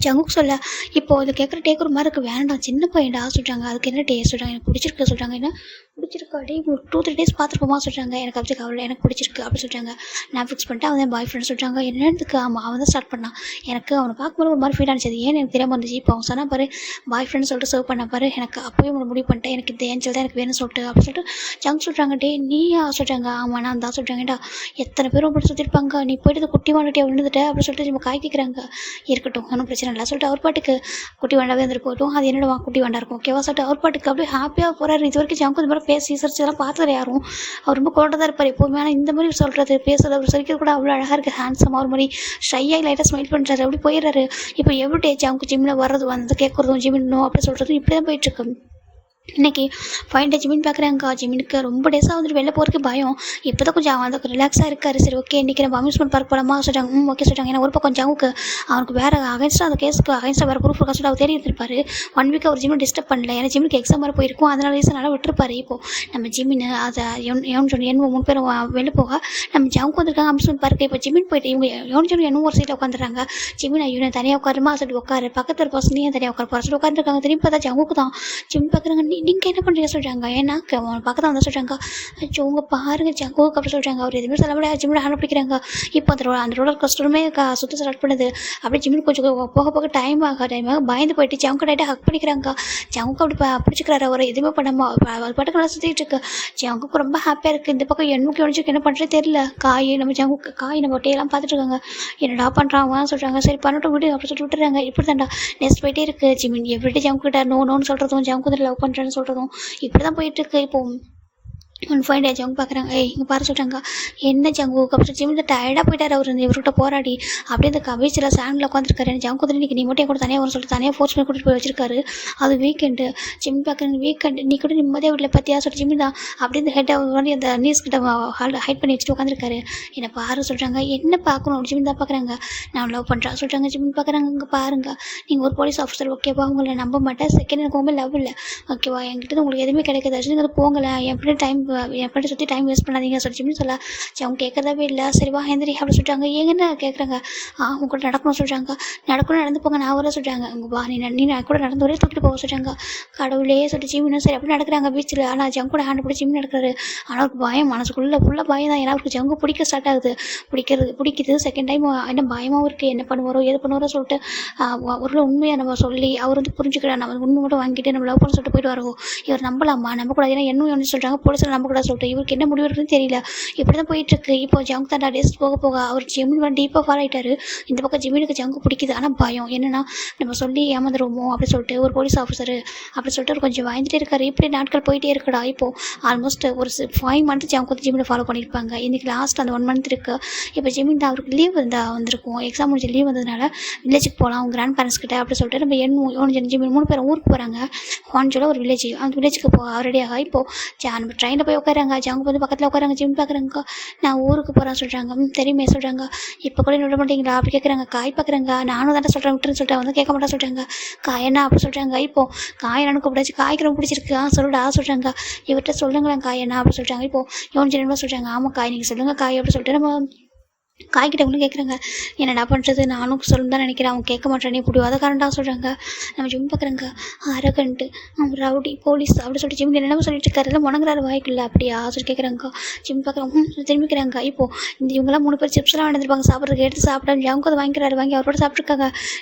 ஜங்குக்கு சொல்ல இப்போது அது கேட்குற டேக்குற மாதிரி இருக்குது வேண்டாம் சின்ன பையன்டா சொல்கிறாங்க. அதுக்கு என்ன டே சொல்கிறாங்க எனக்கு பிடிச்சிருக்கு சொல்கிறாங்க. என்ன பிடிச்சிருக்கா டே ஒரு 2-3 days பார்த்துருப்போமா சொல்கிறாங்க. எனக்கு அப்படி கவலை எனக்கு பிடிச்சிருக்கு அப்படி சொல்கிறாங்க. நான் ஃபிக்ஸ் பண்ணிட்டு அவன் பாய் ஃப்ரெண்ட் சொல்கிறாங்க. என்னதுக்கு ஆமாம் அவன் தான் ஸ்டார்ட் பண்ணான். எனக்கு அவனை பார்க்கும்போது ஒரு மாதிரி ஃபீல் ஆனிச்சது ஏன்னு எனக்கு தெரியாமல் இருந்துச்சு. இப்போ அவன் சொன்னால் பாரு பாய் ஃப்ரெண்ட் சொல்லிட்டு சர்வ் பண்ண பாரு எனக்கு அப்போயே உங்களை முடிவு பண்ணிட்டேன் எனக்கு இந்த ஏஞ்சல் தான் எனக்கு வேணும்னு சொல்லிட்டு அப்படி சொல்லிட்டு ஜங்க் சொல்கிறாங்க. நீயா சொல்கிறாங்க. ஆமாம் நான் தான் சொல்கிறாங்கடா எத்தனை பேரும் அப்படி சுற்றிருப்பாங்க நீ போய்ட்டு இந்த குட்டி வாண்டிட்டே விழுந்துட்ட அப்படின்னு சொல்லிட்டு நம்ம காய் கேட்குறாங்க. இருக்கட்டும் ஒன்றும் பிரச்சனை இல்லை சொல்லிட்டு அவர் பாட்டுக்கு குட்டி வாண்டாவே வந்துட்டு போய்ட்டும் அது என்னோட குட்டி வாண்டா இருக்கும் ஓகேவா சொல்லிட்டு அவர் பாட்டுக்கு அப்படியே ஹாப்பியாக போகிறாரு. இது வரைக்கும் ஜங்க் இந்த மாதிரி பேசி சர்ச் இதெல்லாம் பார்த்தது யாரும் அவர் ரொம்ப கோட்டை தான் இருப்பார் எப்போவுமே. ஆனால் இந்த மாதிரி சொல்கிறது பேசுறது அவர் சரிக்கிறது கூட அவ்வளோ அழகாக இருக்குது. ஹேண்ட்ஸமாக ஒரு மாதிரி ஷையாக லைட்டாக ஸ்மைல் பண்ணுறாரு அப்படி போயிடுறாரு. இப்போ எவ்ரி டே ஜங்க் ஜிம்மில் வர்றது வந்து கேட்குறதும் ஜிம்மிடணும் அப்படி சொல்கிறதும் இப்படி தான் போயிட்டுருக்கு. இன்னைக்கு ஃபைன் டே ஜிமின் பார்க்குறாங்க. ஜிமினுக்கு ரொம்ப டேஸாக வந்துட்டு வெளில போகிறதுக்கு பயம். இப்போ தான் கொஞ்சம் அவன் வந்து ரிலாக்ஸாக இருக்காரு. சரி ஓகே இன்றைக்கி நம்ம அம்யூஸ்மெண்ட் பார்க் போகலாமா சொல்லிட்டாங்க. ஓகே சொல்லிட்டாங்க. ஏன்னா ஒரு பக்கம் ஜவுக்கு அவனுக்கு வேறு அகைன்ஸ்டாக அந்த கேஸுக்கு அகைன்ஸ்டாக வேறு ப்ரூஃப் இருக்கா சொல்லிட்டு அவர் தேடி இருந்திருப்பாரு. 1 வீக் அவர் ஜிம்மில் டிஸ்டர்ப் பண்ணல. ஏன்னா ஜிம்முக்கு எக்ஸாம் வர போயிருக்கும். அதனால ரீசனால விட்டுருப்பாரு. இப்போது நம்ம ஜிம்மின்னு அதை எவன் சொல்லி என்ன 3 பேரும் வெளில போக நம்ம ஜவுக்கு வந்திருக்காங்க அம்யூஸ்மெண்ட் பார்க்கு. இப்போ ஜிம்மின் போயிட்டு இவங்க எவன் சொல்லி என்ன ஒரு சீட்டில் உட்காந்துறாங்க. ஜிம்மின் ஐயோ தனியாக உட்காருமா சொல்லிட்டு உட்காரு. பக்கத்தில் பர்சன் ஏன் தனியாக உட்கார போகிற சொல்லிட்டு உட்காந்துருக்காங்க. திரும்பி பார்த்தா ஜவுக்கு தான் ஜிம் பார்க்குறாங்க. நீங்கள் என்ன பண்ணுறீங்க சொல்கிறாங்க. ஏன்னா பக்கத்தில் வந்து சொல்கிறாங்க அச்சோ உங்க பாருங்க ஜங்குக்கு அப்படி சொல்கிறாங்க. அவர் எதுவுமே சொல்ல முடியாது. ஜிம்மில் ஹேண்ட் பிடிக்கிறாங்க. இப்போ அந்த ரோலர் கோஸ்டருமே சுத்த ஸ்டார்ட் பண்ணுது. அப்படியே ஜிம்மில் கொஞ்சம் போக போக டைம் பயந்து போயிட்டு ஜங்கு டைட்டாக ஹக் பண்ணிக்கிறாங்க. ஜங்குக்கு அப்படி பிடிச்சிக்கிறாரு. அவர் எதுவுமே பண்ணாமல் அவர் பாட்டுக்கு நல்லா சுற்றிட்டு இருக்கு. ஜங்குக்கு ரொம்ப ஹாப்பியாக இருக்குது. இந்த பக்கம் எண்ணுக்கு ஒழிச்சுக்கு என்ன பண்ணுறது தெரியல. நம்ம ஜங்குக்கு நம்ம டேலாம் பார்த்துட்டு இருக்காங்க. என்னடா பண்ணுறான் சொல்கிறாங்க. சரி பண்ணட்டும் விடு அப்படி சொல்லிட்டு விட்டுறாங்க. இப்படி தான்டா நெக்ஸ்ட் போயிட்டே இருக்குது. ஜிமின் எவ்ரிடே ஜங்கு கிட்ட நோன்னு சொல்கிறதும் ஜங்கு லவ் பண்ணுறேன்னு சொல்கிறதும் இப்படி தான் போயிட்டுருக்கு. இப்போது 1 ஃபைன் டே ஜங்கு பார்க்குறாங்க. இங்கே பாரு சொல்கிறாங்க. என்ன ஜங்கு அப்புறம் ஜிம்மில் டயர்டாக போயிட்டார் அவர் இவர்கிட்ட போராடி. அப்படியே இந்த பீச்சில் சாண்டில் உட்காந்துருக்காரு. ஜங்கு வந்து இன்றைக்கி நீ மட்டும் என் கூட தனியாக வரும் சொல்லிட்டு தனியாக ஃபோர்ஸ் பண்ணி கூட்டிகிட்டு போய் வச்சிருக்காரு. அது வீக்கெண்டு ஜிம் பார்க்குறாங்க. வீக்கெண்டு நீ கூட நிம்மதியாக வீட்டில் பற்றியா சொல்லிட்டு ஜிம்மி தான் அப்படி இந்த ஹெட் வந்து அந்த நியூஸ் கிட்ட ஹைட் பண்ணி வச்சுட்டு உட்காந்துருக்காரு. என்னை பாரு சொல்கிறாங்க. என்ன பார்க்கணும் ஜிம்மி தான் பார்க்குறாங்க. நான் லவ் பண்ணுறேன் சொல்கிறாங்க. ஜிம்மி பார்க்குறாங்க. இங்கே பாருங்க நீங்கள் ஒரு போலீஸ் ஆஃபீஸர் ஓகேவா உங்களை நம்ப மாட்டேன். செகண்ட் எனக்கு ரொம்ப லவ் இல்லை ஓகேவா என்கிட்ட உங்களுக்கு எதுவுமே கிடைக்காது நீங்கள் போங்கலை என் ஃப்ரெண்ட் என் ஃப்ரெண்டை சுற்றி டைம் வேஸ்ட் பண்ணாதீங்க சொல்லிச்சுன்னு சொல்ல. சரி அவங்க கேட்குறதாவே இல்லை. சரிவா ஹேந்திரி அப்படி சொல்லிட்டாங்க. ஏங்கன்னு கேட்குறாங்க. அவங்க கூட நடக்கணும் சொல்கிறாங்க. நடந்து போங்க நான் வர சொல்கிறாங்க. அங்கே வா நீ கூட நடந்து வரே தூக்கிட்டு போக சொல்கிறாங்க. கடவுளே சொல்லிட்டு ஜிம்மினும் சரி அப்படி நடக்கிறாங்க பீச்சில். ஆனால் ஜங்கு கூட ஹேண்ட் பிடிச்சி ஜிம்மி நடக்கிறாரு. ஆனால் அவருக்கு பயம் மனசுக்குள்ளே ஃபுல்லாக பயம் தான். ஏன்னா அவருக்கு ஜங்கு பிடிக்க ஸ்டார்ட் ஆகுது. பிடிக்குது செகண்ட் டைம் என்ன பயமாகவும் இருக்குது. என்ன பண்ணுவாரோ எது பண்ணுவாரோ சொல்லிட்டு ஒரு உண்மையை நம்ம சொல்லி அவர் வந்து புரிஞ்சுக்கிறார். நம்ம உண்மை மட்டும் வாங்கிட்டு நம்ம லவ் பண்ண சொல்லிட்டு போயிட்டு வரோம். இவர் நம்பலாமா நம்பக்கூடாது. ஏன்னா என்ன சொல்கிறாங்க போலீஸில் நம்பக்கூடாது சொல்லிட்டு இவருக்கு என்ன முடிவு இருக்குன்னு தெரியல. இப்படி தான் போயிட்டுருக்கு. இப்போ ஜங்கு தாண்டா டேஸ் போக அவர் ஜிம்மின் டீப்பாக ஃபாலோ ஆகிட்டாரு. இந்த பக்கம் ஜிம்மினுக்கு ஜங்கு பிடிக்குது. ஆனால் பயம் என்னென்னா நம்ம சொல்லி ஏமாந்துருவோமோ அப்படி சொல்லிட்டு ஒரு போலீஸ் ஆஃபீஸர் அப்படி சொல்லிட்டு அவர் கொஞ்சம் வாங்கிட்டே இருக்காரு. இப்படி நாட்கள் போயிட்டே இருக்குடா. இப்போது ஆல்மோஸ்ட் ஒரு 5 மந்த் ஜங்கு வந்து ஜிம்மில் ஃபாலோ பண்ணியிருப்பாங்க. இன்றைக்கி லாஸ்ட் அந்த 1 மந்த் இருக்குது. இப்போ ஜிம்மின் தான் அவருக்கு லீவ் வந்திருக்கும். எக்ஸாம் முடிஞ்ச லீவ் வந்ததுனால வில்லேஜுக்கு போகலாம் அவங்க கிராண்ட் பேரண்ட்ஸ் கிட்ட அப்படி சொல்லிட்டு நம்ம ஜிம்மின் 3 பேரும் ஊருக்கு போகிறாங்க. ஹான்ஜோல ஒரு வில்லேஜ் அந்த வில்லேஜுக்கு ரெடியாக இப்போது நம்ம ட்ரெயினில் போய் உட்காராங்க. ஜங்கு வந்து பக்கத்தில் உட்காராங்க. ஜிம் பார்க்குறாங்க. நான் ஊருக்கு போகிறேன் சொல்கிறாங்க. தெரியுமே சொல்கிறாங்க. இப்போ கூட விட மாட்டீங்களா அப்படி கேட்குறாங்க. காய் பார்க்குறாங்க. நானும் தானே சொல்கிறேன் விட்டுன்னு சொல்லிட்டு வந்து கேட்க மாட்டேன் சொல்கிறாங்க. காயனா அப்படி சொல்கிறாங்க. இப்போது காய் எனக்கு கூப்பிடாச்சு காய்க்கு ரொம்ப பிடிச்சிருக்கு சொல்லுடா சொல்கிறாங்க. இவர்கிட்ட சொல்லுங்களேன் காயனா அப்படி சொல்கிறாங்க. இப்போது யோன் ஜென்மா சொல்கிறாங்க. ஆமாம் காய் நீங்கள் சொல்லுங்கள் காய் அப்படி சொல்லிட்டு நம்ம காய்கிட்ட ஒன்று கேட்குறாங்க. என்னடா பண்ணுறது நானும் சொல்லணும் தான் நினைக்கிறேன். அவங்க கேட்க மாட்டேன் இப்படி அதக்காரன்டா சொல்கிறாங்க. நம்ம ஜிம் பார்க்குறாங்க. அரகன்ட்டு ரவுடி போலீஸ் அப்படி சொல்லிட்டு ஜிம் என்னென்ன சொல்லிட்டு இருக்காரு. எல்லாம் முணங்குறாரு வாய்க்குள்ள அப்படியா சொல்லி கேட்குறாங்க. ஜிம் பார்க்குறாங்க. திரும்பிக்கிறாங்க. இப்போது இவங்கெல்லாம் 3 பேர் சிப்ஸ்லாம் வந்துருப்பாங்க சாப்பிட்றதுக்கு எடுத்து சாப்பிடாம ஜம்க்கு அதை வாங்கி அவரோட சாப்பிட்ருக்காங்க.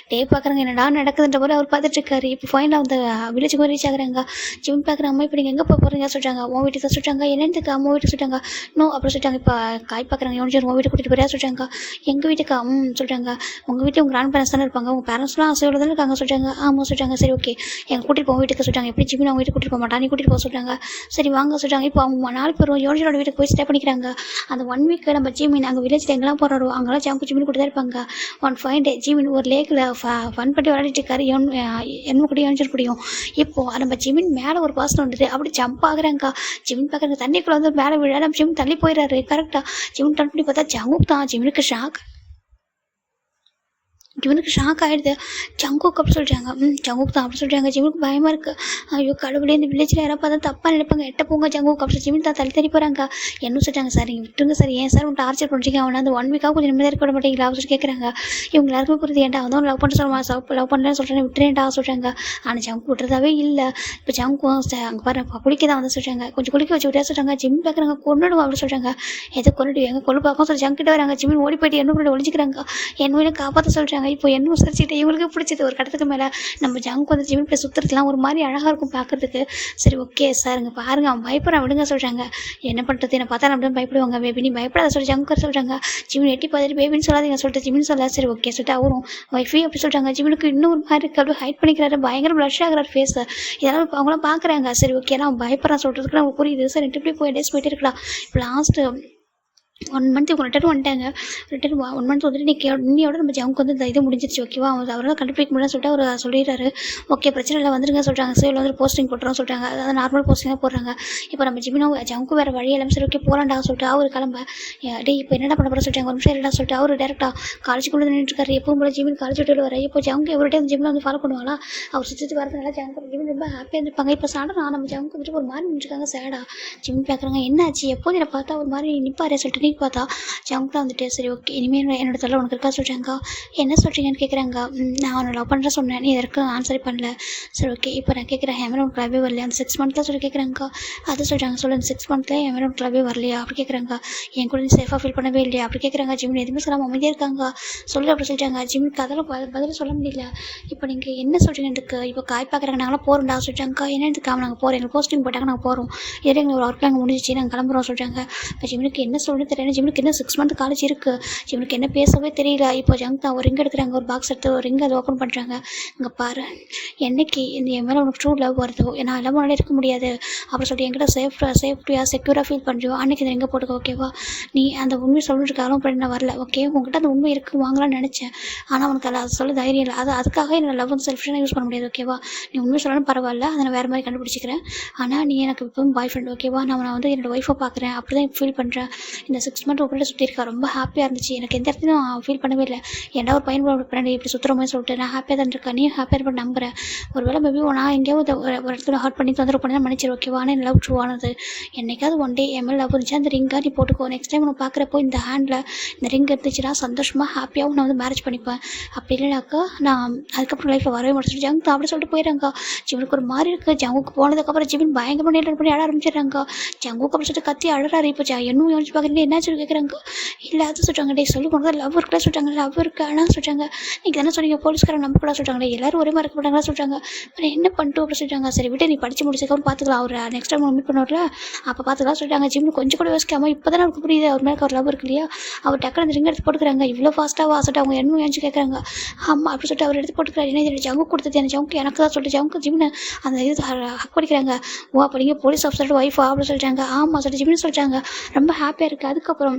பார்க்குறாங்க என்னடா நடக்குதுன்ற போல அவர் பார்த்துட்டு இருக்காரு. இப்போ ஃபைனலாக அந்த வில்லேஜுக்கு ரீச் ஆகுறாங்க. ஜிம் பார்க்குறாங்க. இப்போ நீங்கள் எங்கே போக போகிறீங்க சொல்கிறாங்க. உன் வீட்டுக்கு தான் சொல்கிறாங்க. என்னத்துக்கு அம்மா வீட்டுக்கு சொல்லிட்டாங்க. நோ அப்படி சொல்லிட்டாங்க. இப்போ காய் பார்க்குறாங்க. உன் வீட்டுக்கு கூட்டிகிட்டு போறியா சொல்கிறாங்க. எங்கள் வீட்டுக்கு சொல்கிறாங்க. உங்கள் வீட்டில் உங்கள் கிராண்ட் பேரண்ட்ஸ் தானே இருப்பாங்க. உங்கள் பேரண்ட்ஸ்லாம் ஆசையோடு தானே இருக்காங்க சொல்கிறாங்க. ஆமாம் சொல்கிறாங்க. சரி ஓகே எங்கள் கூட்டிகிட்டு போக வீட்டுக்கு சொல்கிறாங்க. எப்படி ஜிம்மின் அவங்க வீட்டுக்கு கூட்டிகிட்டு போக மாட்டா நீ கூட்டிகிட்டு போக சொல்கிறாங்க. சரி வாங்க சொல்கிறாங்க. இப்போ அவங்க 4 பேரும் யோஜனோட வீட்டுக்கு போய் ஸ்டே பண்ணிக்கிறாங்க. அந்த 1 வீக் நம்ம ஜிம்மின் அங்கே வில்லேஜில் எங்கெல்லாம் போகிறாரோ அங்கெல்லாம் ஜிம்மின் கூட தான் இருப்பாங்க. 1 ஃபைன் டே ஜிம்மின் ஒரு லேக்கில் ஃபன் பண்ணி விளையாடிட்டு இருக்காரு. என்ன கூடிய யோனிச்சர் கூடியும். இப்போது நம்ம ஜிம்மின் மேலே ஒரு பர்சன் வந்துட்டு அப்படி ஜம்ப் ஆகுறாங்க. ஜிம்மின் பார்க்குறாங்க. தண்ணிக்குள்ளே வந்து மேலே விழா நம்ம ஜிம்மின் தள்ளி போயிடறாரு. கரெக்டாக ஜிம்மின் டர்ன் பண்ணி பார்த்தா ஜங்குக் தான். ஜிம்மினுக்கு இவனுக்கு ஷாக் ஆகிடுது. ஜங்குக் அப்படி சொல்கிறாங்க. ஜங்குக் தான் அப்படி சொல்கிறாங்க. ஜிம்முக்கு பயமாக இருக்குது. ஐயோ கடவுளே இந்த வில்லேஜில் யாராவது பார்த்தா தப்பாக நினைப்பாங்க. எட்ட போங்க ஜங்குக் அப்படி ஜிம்மின் தான் தள்ளி போகிறாங்க. என்ன சொல்கிறாங்க. சார் நீங்கள் விட்டுருங்க சார். ஏன் சார் உன் டார்ச்சர் பண்ணுறீங்க. அவனை அந்த 1 வீக்காக கொஞ்சம் நிம்மதியாக இருக்க மாட்டீங்களா அப்படின்னு சொல்லி கேட்குறாங்க. இவங்க எல்லாருக்குமே புரியுது. ஏன்டா அவன் லவ் பண்ண சொல்லுவான் லவ் பண்ணுறேன்னு சொல்கிறேன் விட்டுறேன்டா சொல்கிறாங்க. ஆனால் ஜங்கு விட்டுறதாவே இல்லை. இப்போ ஜங்கு அங்கே பாரு குளிக்க தான் வந்து சொல்கிறாங்க. கொஞ்சம் குளிக்க வச்சு விட்டா சொல்கிறாங்க. ஜிம் பார்க்குறாங்க. கொண்டுடுவோம் அப்படின்னு சொல்கிறாங்க. எதை கொண்டுடுவாங்க கொண்டு பார்க்க சொல்லி ஜங்கிட்ட வராங்க. ஜிம்மின் ஓடி போயிட்டு என்ன ஒழிச்சிக்கிறாங்க. என்ன காப்பாற்ற சொல்கிறாங்க. இப்போ என்ன விசாரிச்சுட்டு இவங்களுக்கு பிடிச்சது ஒரு கட்டத்துக்கு மேலே நம்ம ஜங்கு வந்து ஜிம்மின் போய் சுற்றுறதுலாம் ஒரு மாதிரி அழகாக இருக்கும் பார்க்குறதுக்கு. சரி ஓகே சார் இங்கே பாருங்கள் அவன் பயப்படுறான் விடுங்க சொல்கிறாங்க. என்ன பண்ணுறது என்னை பார்த்தா நம்ம பயப்படுவாங்க. பேபி நீ பயப்படாத சொல்லி ஜங்கு சொல்கிறாங்க. ஜிம்மின் எட்டி பார்த்துட்டு பேபின்னு சொல்லாதீங்க சொல்லிட்டு ஜிம்மின் சொல்ல. சரி ஓகே சொல்லிட்டு அவரும் ஒய்ஃபி அப்படி சொல்கிறாங்க. ஜிம்மினுக்கு இன்னும் ஒரு மாதிரி இருக்குது. அப்படியே ஹைட் பண்ணிக்கிறாரு. பயங்கர ப்ளஷ் ஆகிறார் ஃபேஸை. இதெல்லாம் அவங்களாம் பார்க்குறாங்க. சரி ஓகே அவன் பயப்படுறான் சொல்கிறதுக்கு நம்ம புரியுது. சார் இப்படி போய் டேஸ் போயிட்டு இருக்கலாம். இப்போ லாஸ்ட்டு 1 மந்த் இவங்க ரிட்டர்ன் வந்துட்டாங்க. ரிட்டர்ன் 1 மந்த் வந்துட்டு இன்னையோட நம்ம ஜவுக்கு வந்து இந்த இது முடிஞ்சிருச்சு ஓகேவா. அவரால் கண்டுபிடிக்க முடியலன்னு சொல்லிட்டு அவர் சொல்லிடுறாரு. ஓகே பிரச்சனை இல்லை வந்துருங்க சொல்கிறாங்க. சேவல் வந்து போஸ்டிங் போட்டுறோம் சொல்கிறாங்க. அதாவது நார்மல் போஸ்டிங் தான் போடுறாங்க. இப்போ நம்ம ஜிமினும் ஜவுக்கு வேறு வழி எல்லாமே சரி ஓகே போகலாண்டா சொல்லிட்டு அவர் கிளம்ப டேய் இப்போ என்னடா பண்ண போகிற சொல்லிட்டாங்க. ஒரு நிமிஷம் இல்லைடா சொல்லிட்டு அவர் டேரெக்டாக காலேஜுக்கு கொண்டு நின்றுருக்காரு. எப்பவும் போல ஜிமின் காலேஜ் விட்டு வர இப்போ ஜவுக்கு எவர்கிட்ட அந்த ஜிம்மில் வந்து ஃபாலோ பண்ணுவாங்களா. அவர் சுற்றி வரதுனால ஜவுக்கு ஜிமின் ரொம்ப ஹாப்பியாக இருந்திருப்பாங்க. இப்போ சாடா நம்ம ஜவுக்கு வந்துட்டு ஒரு மாதிரி நின்றுருக்காங்க சேடா. ஜிமின் பார்க்குறாங்க என்னாச்சு எப்போது என்னை பார்த்தா ஒரு மாதிரி நிற்பாரு சொல்லிட்டு நீ பார்த்தா ஜவுக்கு தான் வந்துட்டு சரி ஓகே இனிமேல் என்னோட தொல்லை உனக்கு இருக்கா சொல்கிறாங்க. என்ன சொல்கிறீங்கன்னு கேட்குறாங்க. நான் அவனை லவ் பண்ணுறேன் சொன்னேன் நீ இதற்கு ஆன்சரே பண்ணல. சரி ஓகே இப்போ நான் கேட்குறேன் என் மேலே உனக்கு லவ்வே வரலையா அந்த 6 மந்த்தில் சொல்லி கேட்குறாங்க. அது சொல்கிறாங்க சொல்லு அந்த 6 மந்த்தில் என் மேலே உனக்கு லவ்வே வரலையா அப்படி கேட்குறாங்க. என் கூட நீ சேஃபாக ஃபீல் பண்ணவே இல்லையா அப்படி கேட்குறாங்க. ஜிமின் எதுவுமே சொல்லாமல் அமைதியாக இருக்காங்க. சொல்லு அப்படி சொல்லிட்டாங்க. ஜிமினுக்கு அதெல்லாம் பதில் சொல்ல முடியல. இப்போ நீங்கள் என்ன சொல்கிறீங்க எனக்கு இப்போ காய் பார்க்குறாங்க நாங்களாம் போகிறோம்டா சொல்லிட்டாங்க. என்ன இதுக்காக நாங்கள் போகிறோம் எங்களுக்கு போஸ்டிங் போட்டாங்க நாங்கள் போகிறோம் இதே எங்களுக்கு ஒரு ஒர்க்கில் அங்கே முடிஞ்சிச்சு நாங்கள் கிளம்புறோம் சொல்கிறாங்க. இப்போ ஜிமினுக்கு என்ன சொல்லணும்னு தெரியல. ஜிமினுக்கு என்ன 6 மந்த் காலேஜ் இருக்குது. ஜிமினுக்கு என்ன பேசவே தெரியல. இப்போ ஜங்க் தான் ஒரு ரிங் எடுக்கிறாங்க. ஒரு பாக்ஸ் எடுத்து ஒரு ரிங் அதை ஓப்பன் பண்ணுறாங்க. இங்கே பாரு என்னைக்கு இந்த என் மேலே உனக்கு ட்ரூ லவ் வருதோ நான் எல்லாம் முன்னாடி இருக்க முடியாது அப்படி சொல்லிட்டு என்கிட்ட சேஃப்டியாக செக்யூராக ஃபீல் பண்ணுறியோ அன்றைக்கி இந்த ரிங்கை போட்டுக்கோ ஓகேவா. நீ அந்த உண்மை சொல்லிட்டுருக்காலும் பண்ணி நான் வரல ஓகே உங்கள்கிட்ட அந்த உண்மை இருக்குது வாங்கலாம்னு நினச்சேன். ஆனால் உனக்கு அதை சொல்ல தைரியம் இல்லை. அதுக்காக என்னோட லவ் வந்து செல்ஃபிஷாக யூஸ் பண்ண முடியாது ஓகேவா. நீ உண்மை சொல்லணும் பரவாயில்ல அதை நான் வேறு மாதிரி கண்டுபிடிச்சிக்கிறேன். ஆனால் நீ எனக்கு இப்போவும் பாய் ஃப்ரெண்ட் ஓகேவா. நான் வந்து என்னோடய ஒய்ஃபை பார்க்குறேன் அப்படி தான் ஃபீல் பண்ணுறேன். இந்த 6 மந்த் உங்கள்கிட்ட சுற்றிருக்கா ரொம்ப ஹாப்பியாக இருந்துச்சு. எனக்கு எந்த இடத்துலையும் ஃபீல் பண்ணவே இல்லை. ஏன்டா ஒரு பையன் ஃப்ரெண்டு இப்படி சுற்றுறோமே சொல்லிட்டு நான் ஹாப்பியாக தான் இருக்கேன். நீ ஹாப்பியாக இருப்பேன் நம்புகிறேன். ஒரு வேளை மேபி நான் எங்கேயாவது ஒரு இடத்துல ஹர்ட் பண்ணி தொந்தரவு பண்ணி தான் மன்னிச்சிரு ஓகேவா. ஆனால் லவ் ட்ரூ ஆனது என்னைக்காவது ஒன் டே என் மேலே லவ் இருந்துச்சு அந்த ரிங்காக நீ போட்டுக்கோ. நெக்ஸ்ட் டைம் உனக்கு பார்க்குறப்போ இந்த ஹேண்டில் இந்த ரிங் இருந்துச்சுன்னா சந்தோஷமாக ஹாப்பியாகவும் நான் வந்து மேரேஜ் பண்ணிப்பேன். அப்படி இல்லைனாக்கா நான் அதுக்கப்புறம் லைஃப்பில் வரவே மாட்டேன். ஜங்க் அப்படி சொல்லிட்டு போயிடுறாங்க. ஜிவனுக்கு ஒரு மாதிரி இருக்குது. ஜங்குக்கு போனதுக்கப்புறம் ஜிவன் பயங்கரமாக நேரில் பண்ணி அழ ஆரம்பிச்சிடுறாங்க. ஜங்குக்கு அப்படி சொல்லிட்டு கத்தி அழறாரு. இப்போ இன்னும் யோசிச்சு பார்க்குறீங்க என்னாச்சு கேட்குறாங்க. இல்லை அது சொல்கிறாங்க டே சொல்லி கொண்டு லவ் இருக்கா சொல்கிறாங்க. லவ் இருக்கு ஆனால் சொல்கிறாங்க நீங்கள் தானே சொன்னீங்க போலீஸ்காரன் நம்ப கூட சொல்கிறாங்க. எல்லோரும் ஒரே மாதிரி இருக்க மாட்டாங்களா சொல்கிறாங்க. அப்புறம் என்ன பண்ணிட்டு அப்படி சொல்லிட்டாங்க. சரி விட்டு நீ படித்து முடிச்சதுக்கப்புறம் பார்த்துக்கலாம். அவர் நெக்ஸ்ட் டைம் மீட் பண்ணுவார்ல அப்போ பார்த்துக்கலாம் சொல்லிட்டாங்க. ஜிம் கொஞ்சம் கூட யோசிக்காமல் இப்போ தானே அவருக்கு புரியுது அவர் மேலே அவர் லவ் இருக்கு இல்லையா. அவர் டக்குனு அந்த ரிங் எடுத்து போட்டுக்கிறாங்க. இவ்வளோ ஃபாஸ்ட்டாக சொல்லிட்டு அவங்க என்ன ஏஞ்சி கேட்குறாங்க. ஆமாம் அப்படி சொல்லிட்டு அவர் எடுத்து போட்டுக்கிறாரு. என்ன ஜங்கு கொடுத்தது எனக்கு ஜங்கு எனக்கு தான் சொல்லிட்டு ஜங்கு ஜிம்னு அந்த இது ஹக் பண்ணிக்கிறாங்க. ஓ அப்போ நீங்கள் போலீஸ் ஆஃபீஸரோட ஒய்ஃபா அப்படின்னு சொல்லிட்டாங்க. ஆமாம் சொல்லிட்டு ஜிம்னு சொல்லிட்டாங்க. ரொம்ப ஹாப்பியாக இருக்குது. அதுக்கப்புறம்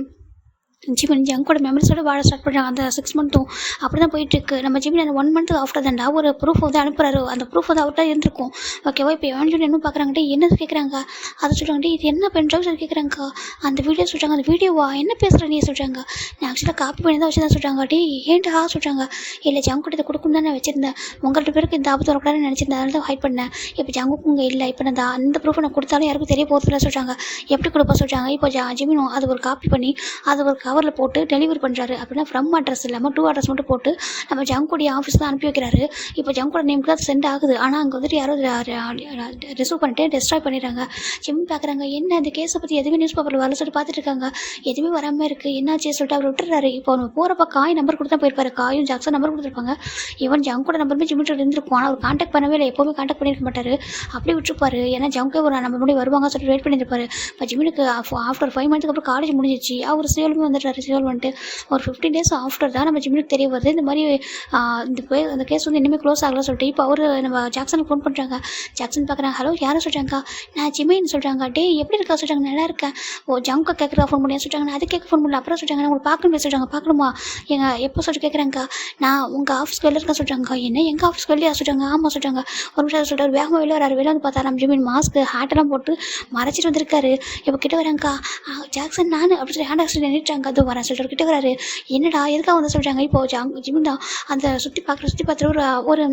ஜிமின் ஜங்கோட மெமரிஸோட வாழ ஸ்டார்ட் பண்ணுறாங்க. அந்த 6 மந்த்தும் அப்படி தான் போயிட்டுருக்கு. நம்ம ஜிமின் அந்த 1 மந்த் ஆஃப்டர் தான்டா ஒரு ப்ரூஃப் வந்து அனுப்புறாரு. அந்த ப்ரூஃப் வந்து அவர்கிட்ட இருந்திருக்கும் ஓகேவா. இப்போ எவன் சொல்லி என்ன பார்க்குறாங்கட்டே என்னது கேட்குறாங்க. அதை சொல்கிறாங்கட்டே இது என்ன பென்ட்ரைவ் சொல்லி கேட்குறாங்க. அந்த வீடியோ சொல்கிறாங்க. அந்த வீடியோவா என்ன பேசுகிற நீ சொல்கிறாங்க. நான் ஆக்சுவலாக காப்பி பண்ணி தான் வச்சு தான் சொல்கிறாங்க. டே ஏன்டா சொல்கிறாங்க. இல்லை ஜங்குக்கிட்ட இதை கொடுக்கும் தான் நான் வச்சுருந்தேன். உங்கள்கிட்ட பேருக்கு இந்த ஆபத்து வரக்கூடாதுன்னு நினச்சிருந்தேன். அதனால தான் ஹைட் பண்ணேன். இப்போ ஜங்குக்கு இங்கே இல்லை. இப்போ நான் அந்த ப்ரூஃபை நான் கொடுத்தாலும் யாருக்கும் தெரிய போகிறதில்ல சொல்கிறாங்க. எப்படி கொடுப்பா சொல்கிறாங்க. இப்போ ஜிமினும் அது ஒரு காப்பி பண்ணி அது ஒரு கவரில் போட்டு டெலிவரி பண்ணுறாரு. அப்படின்னா ஃப்ரம் அட்ரஸ் இல்லாமல் டூ அட்ரஸ் மட்டும் போட்டு நம்ம ஜங்குடைய ஆஃபீஸ் தான் அனுப்பி வைக்கிறாரு. இப்போ ஜங்கோட நேமுக்கு தான் சென்ட் ஆகுது. ஆனால் அங்கே வந்துட்டு யாரோ ரிசீவ் பண்ணிட்டு டெஸ்ட்ராய் பண்ணிடுறாங்க. ஜிம் பார்க்குறாங்க என்ன இந்த கேஸை பற்றி எதுவுமே நியூஸ் பேப்பரில் வரல சொல்லிட்டு பார்த்துட்டு இருக்காங்க. எதுவுமே வராமல் இருக்குது என்னாச்சு சொல்லிட்டு அவர் விட்டுறாரு. இப்போ அவங்க போகிறப்ப காய் நம்பர் கொடுத்தா போயிருப்பாரு. காயும் ஜாக்ஸும் நம்பர் கொடுத்துருப்பாங்க. ஈவன் ஜங்கோட நம்பருமே ஜிம்மிட்ட இருந்திருக்கும். ஆனால் அவர் கான்டாக்ட் பண்ணவே இல்லை. எப்போவுமே கான்டாக்ட் பண்ணியிருக்க மாட்டார். அப்படியே விட்டுருப்பாரு. ஏன்னா ஜங்கே ஒரு நம்ம முன்னாடி வருவாங்க சொல்லிட்டு வெயிட் பண்ணியிருப்பாரு. இப்போ ஜிம்முக்கு ஆஃப்டர் 5 மந்த்துக்கு அப்புறம் காலேஜ் முடிஞ்சிச்சு. அவர் சேவலுமே வந்துட்டார். சேவல் வந்துட்டு ஒரு 15 days ஆஃப்டர் தான் நம்ம ஜிம்முக்கு தெரிய வருது. இந்த மாதிரி அந்த கேஸ் வந்து இன்னுமே க்ளோஸ் ஆகலாம் சொல்லிட்டு இப்போ அவர் நம்ம ஜாக்சனுக்கு ஃபோன் பண்ணுறாங்க. ஜாக்சன் பார்க்குறாங்க. ஹலோ யாரும் சொல்கிறாங்க. நான் ஜிமின்னு சொல்கிறாங்க. டே எப்படி இருக்கா சொல்கிறாங்க. நல்லா இருக்கேன். ஓ ஜங்க கேட்குறா ஃபோன் பண்ணி சொல்கிறாங்க. நான் அது கேட்க ஃபோன் பண்ணல. அப்புறம் சொல்கிறாங்க நான் உங்களுக்கு பார்க்கணும் சொல்கிறாங்க. பார்க்கணுமா எங்கள் எப்போ சொல்லிட்டு கேட்குறாங்க. நான் உங்கள் ஆஃபீஸ்க்கு வெளில இருக்கா சொல்கிறாங்க. என்ன எங்கள் ஆஃபீஸ்க்கு வெளியே சொல்கிறாங்க. ஆமாம் சொல்கிறாங்க. ஒரு நிமிஷம் சொல்கிறார். வேகமாக வெளியே வராரு. வெளியே வந்து பார்த்தா நம்ம ஜிமின் மாஸ்க்கு ஹேட்டெல்லாம் போட்டு மறைச்சிட்டு வந்திருக்காரு. இப்போ கிட்ட வராங்கக்கா ஜாக்சன் நான் அப்படி சொல்லி ஹேண்ட் ஆக்சிடென்ட் நின்றுட்டாங்க. அது வரேன் சொல்லிட்டு கிட்ட வராரு. என்னடா எதுக்காக வந்து சொல்கிறாங்க. இப்போது ஜிமின் தான் அந்த சுற்றி பார்த்துட்டு ஒரு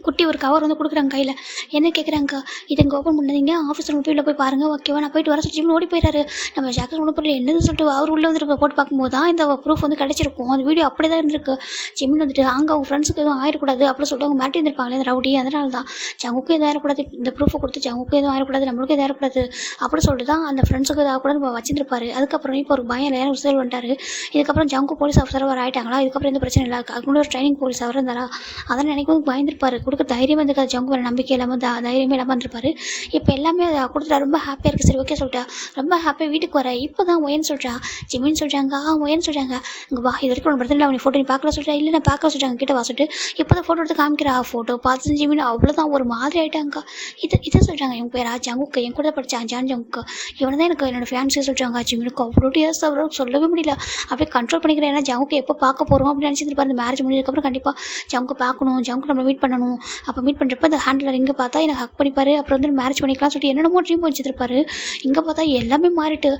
குட்டி ஒரு கவர் வந்து கொடுக்குறாங்க கையில். என்ன கேட்குறாங்க. இது இங்கே ஓப்பன் பண்ணாதீங்க ஆஃபீஸில் உள்ள போய் பாருங்கள் ஓகேவா. நான் போயிட்டு வர சொல்லி ஜிம்னு ஓடி போயிடாரு. நம்ம ஜாக்கெட் ஒன்றும் பண்ணல என்னது சொல்லிட்டு அவர் உள்ளே வந்துட்டு போட்டு பார்க்கும்போது தான் இந்த ப்ரூஃப் வந்து கிடச்சிருக்கும். அந்த வீடியோ அப்படியே தான் இருந்திருக்கு. ஜிம்னு வந்துட்டு அங்கே அவங்க ஃப்ரெண்ட்ஸுக்கு எதுவும் ஆயிடக்கூடாது அப்படின்னு சொல்லிட்டு அவங்க மாட்டி இருந்திருப்பாங்களே இந்த ரவுடி. அதனால தான் ஜங்குக்கும் எதுவும் ஆயிடக்கூடாது. இந்த ப்ரூஃபை கொடுத்து ஜங்குக்கும் எதுவும் ஆயிடக்கூடாது நம்மளுக்கும் எதுவும் ஆயிடக்கூடாது அப்படின்னு சொல்லிட்டு தான் அந்த ஃப்ரெண்ட்ஸுக்கு எதாவது கூட நம்ம வச்சிருப்பாரு. அதுக்கப்புறம் இப்போ ஒரு பயம் இல்லை ஏன்னா சேல் வந்துட்டார். இதுக்கப்புறம் ஜங்கு போலீஸ் ஆஃபீஸராக வர ஆகிட்டாங்களா. இதுக்கப்புறம் எந்த பிரச்சனை இல்லை. அதுக்கு ஒரு ட்ரைனிங் போலீஸ் அவர் இருந்தாரா அதெல்லாம் நினைக்கும் பயந்துருப்பாரு. கொடுக்க தைரியம் வந்து ஜங்கு மேலே நம்பிக்கை இல்லாமல் தைரியமே இல்லாமல் இருந்திருப்பாரு. இப்போ எல்லாமே கொடுத்துட்டா ரொம்ப ஹாப்பியாக இருக்குது. சரி ஓகே சொல்லிட்டா ரொம்ப ஹாப்பியாக வீட்டுக்கு வர. இப்போ தான் ஒயன்னு சொல்கிறா. ஜிமின்னு சொல்கிறாங்க. ஒயன்னு சொல்கிறாங்க. இங்கே வா, இது வரைக்கும் உனக்கு பிரச்சனை அவனை ஃபோட்டோ நீ பார்க்கல சொல்கிறா. இல்லை நான் பார்க்க சொல்கிறாங்க. கிட்ட வா சொல்லிட்டு இப்போ தான் ஃபோட்டோ எடுத்து காமிக்கிறா. ஃபோட்டோ பார்த்து ஜிமின் அவ்வளோதான் ஒரு மாதிரி ஆகிட்டாங்க. இதை சொல்கிறாங்க. என் பேரா ஜங்குக்கு, என் கூட தான் படித்தான் ஜங்குக்கு. இவனை தான் எனக்கு என்னோடய ஃபேன்ஸே சொல்கிறாங்க. ஜிமினுக்கு அவ்வளோ டேஸ் அவ்வளோ சொல்லவே முடியல. அப்படியே கண்ட்ரோல் பண்ணிக்கிறேன். ஏன்னா ஜங்குக்கு எப்போ பார்க்க போகிறோம் அப்படின்னு நினச்சிட்டு அந்த மேரேஜ் முடிஞ்சதுக்கப்புறம் கண்டிப்பாக ஜங்கு பார்க்கணும், ஜங்கு நம்ம மீட் பண்ணணும். அப்போ மீட் பண்ணுறப்ப அந்த ஹேண்டில் இங்கே பார்த்தா எனக்கு ஹக் பண்ணிப்பாரு. அப்புறம் வந்து மேரேஜ் பண்ணிக்கலாம் சொல்லிட்டு என்னென்னமோ ட்ரீம் வச்சுருப்பாரு. இங்கே பார்த்தா எல்லாமே மாறிட்டு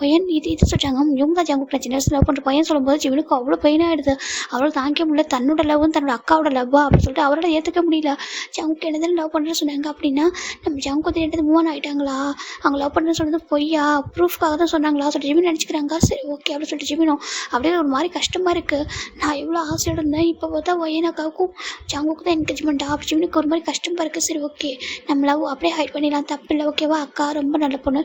பையன் இது சொல்கிறாங்க. இவங்க தான் ஜங்கு சின்ன வயசு லவ் பண்ணுற பையன் சொல்லும்போது ஜிவனுக்கு அவ்வளோ பெயினாகிடுது. அவ்வளோ தாங்கிக்க முடியல. தன்னோட லவ்வும் தன்னோட அக்காவோட லவ்வா அப்படின்னு சொல்லிட்டு அவரோட ஏற்றுக்க முடியல. ஜங்குக்கு என்ன லவ் பண்ணுறேன்னு சொன்னாங்க. அப்படின்னா நம்ம ஜங்கு வந்து மூவ் ஆன் ஆகிட்டாங்களா, அவங்க லவ் பண்ணுறேன்னு சொன்னது பொய்யா, ப்ரூஃப்காக தான் சொன்னாங்களா சொல்லிட்டு ஜிமின் நினச்சிக்கிறாங்க. சரி ஓகே அப்படின்னு சொல்லிட்டு ஜிமினும் அப்படியே ஒரு மாதிரி கஷ்டமாக இருக்குது. நான் எவ்வளோ ஆசையோடு இருந்தேன். இப்போ பார்த்தா ஒயனாக்காவுக்கும் ஜங்குக்கு தான் என்கேஜ்மெண்ட்டா அப்படி ஜிமினுக்கு ஒரு மாதிரி கஷ்டமாக இருக்குது. சரி ஓகே நம்ம லவ் அப்படியே ஹைட் பண்ணிடலாம், தப்பு இல்லை ஓகேவா. அக்கா ரொம்ப நல்ல பொண்ணு,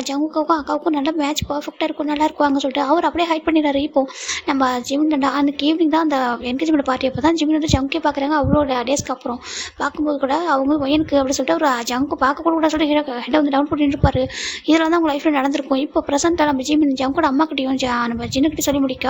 ஜங்குக்காவுக்கும் அக்காவுக்கும் நல்ல மேட்ச் பர்ஃபெக்டாக இருக்கும், நல்லா இருக்குவாங்க சொல்லிட்டு அவர் அப்படியே ஹைட் பண்ணிடுறாரு. இப்போது நம்ம ஜிமின் அன்றைக்கி ஈவினிங் தான் அந்த என்கேஜ்மெண்ட் பார்ட்டி. அப்போ தான் ஜிமின் வந்து ஜங்கே பார்க்குறாங்க. அவ்வளோ டேஸ்க்கு அப்புறம் பார்க்கும்போது கூட அவங்க ஒயனுக்கு அப்படி சொல்லிட்டு ஒரு ஜங்கு பார்க்க கூட சொல்லிட்டு ஹெட்டை வந்து டவுன் பண்ணிட்டு இருப்பாரு. இதில் வந்து அவங்க லைஃப்பில் நடந்திருக்கும். இப்போ ப்ரெசென்ட்டாக நம்ம ஜிமின் ஜங்கோட அம்மாக்கிட்டையும் நம்ம ஜின்னுக்கிட்ட சொல்லி முடிக்க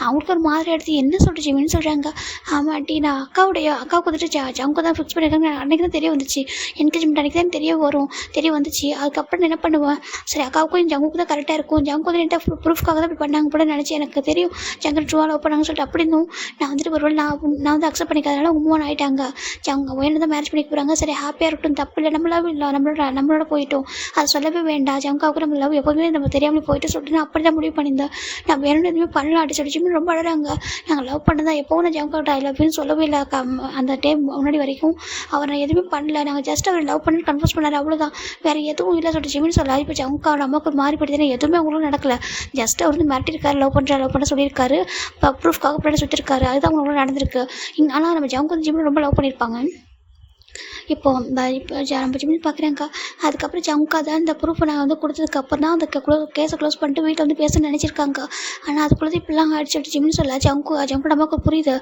அவங்களுக்கு ஒரு மாதிரி எடுத்து என்ன சொல்லிட்டு ஜிமின்னு சொல்கிறாங்க. ஆமாட்டி நான் அக்காவுக்கு வந்துட்டு ஜங்கு தான் ஃபிக்ஸ் பண்ணியிருக்காங்க. அன்றைக்கி தான் தெரிய வந்துச்சு. என்கேஜ்மெண்ட் அன்றைக்கி தான் தெரிய வந்துச்சு. அதுக்கப்புறம் என்ன பண்ணுவேன், சரி அக்காவுக்கும் ஜங்குக்கு தான் கரெக்டாக இருக்கும், ஜங்கு வந்து என்கிட்ட ப்ரூஃப்காக தான் இப்படி பண்ணாங்க போல நினச்சி எனக்கு தெரியும் ஜங்கு ட்ரூவாக லவ் பண்ணாங்கன்னு சொல்லிட்டு அப்படி இருந்தும் நான் வந்துட்டு ஒரு நான் வந்து அக்செப்ட் பண்ணிக்காதனால மூவ் ஆன் ஆகிட்டாங்க. ஜங்கு ஒயனை தான் மேரேஜ் பண்ணிக்க போகிறாங்க. சரி ஹாப்பியாக இருக்கட்டும், தப்பு இல்லை, நம்ம லவ் இல்லை, நம்மளோட போயிட்டோம், அது சொல்லவே வேண்டாம். ஜங்காவுக்கு நம்ம லவ் எப்போவுமே நம்ம தெரியாமல் போயிட்டு சொல்லிட்டு நான் அப்படி தான் முடிவு பண்ணியிருந்தேன். நான் வேணும்னு எதுவுமே பண்ணலாம் அப்படி சொல்லிட்டு ரொம்ப அழகாங்க. நாங்கள் லவ் பண்ணதா எப்போவும் நான் ஜங்காவுக்கு ஐ லவ்னு சொல்லவே இல்லை. அந்த டைம் முன்னாடி வரைக்கும் அவர் நான் எதுவுமே பண்ணல. நாங்கள் ஜஸ்ட் அவர் லவ் பண்ணி கன்ஃபர்ஸ் பண்ணார், அவ்வளோதான், வேறு எதுவும் இல்லை சொல்லிட்டு ஜிமின்னு சொல்லலாம். இப்போ ஜங்காவோட அம்மாவுக்கு ஒரு மாறி படுத்தினா எதுவுமே அவங்களும் நடக்கல. ஜஸ்ட் அவர் வந்து மிரட்டிருக்காரு, லவ் பண்ண சொல்லியிருக்காரு, இப்போ ப்ரூஃப்காக பின்னாடி சுற்றிருக்காரு. அதுதான் அவங்களுக்கு நடந்திருக்கு. ஆனால் நம்ம ஜங்கு வந்து ஜிமின்னு ரொம்ப லவ் பண்ணியிருப்பாங்க. இப்போது நம்ம ஜிமின் பார்க்குறேங்க. அதுக்கப்புறம் ஜங்கா தான் இந்த ப்ரூஃபை நான் வந்து கொடுத்ததுக்கப்புறம் தான் அந்த கேஸை க்ளோஸ் பண்ணிட்டு வீட்டில் வந்து பேசணும்னு நினச்சிருக்காங்க. ஆனால் அதுக்குள்ளே இப்படிலாம் அடிச்சுட்டு ஜிமின்னு சொல்ல ஜங்கு நமக்கு புரியுது,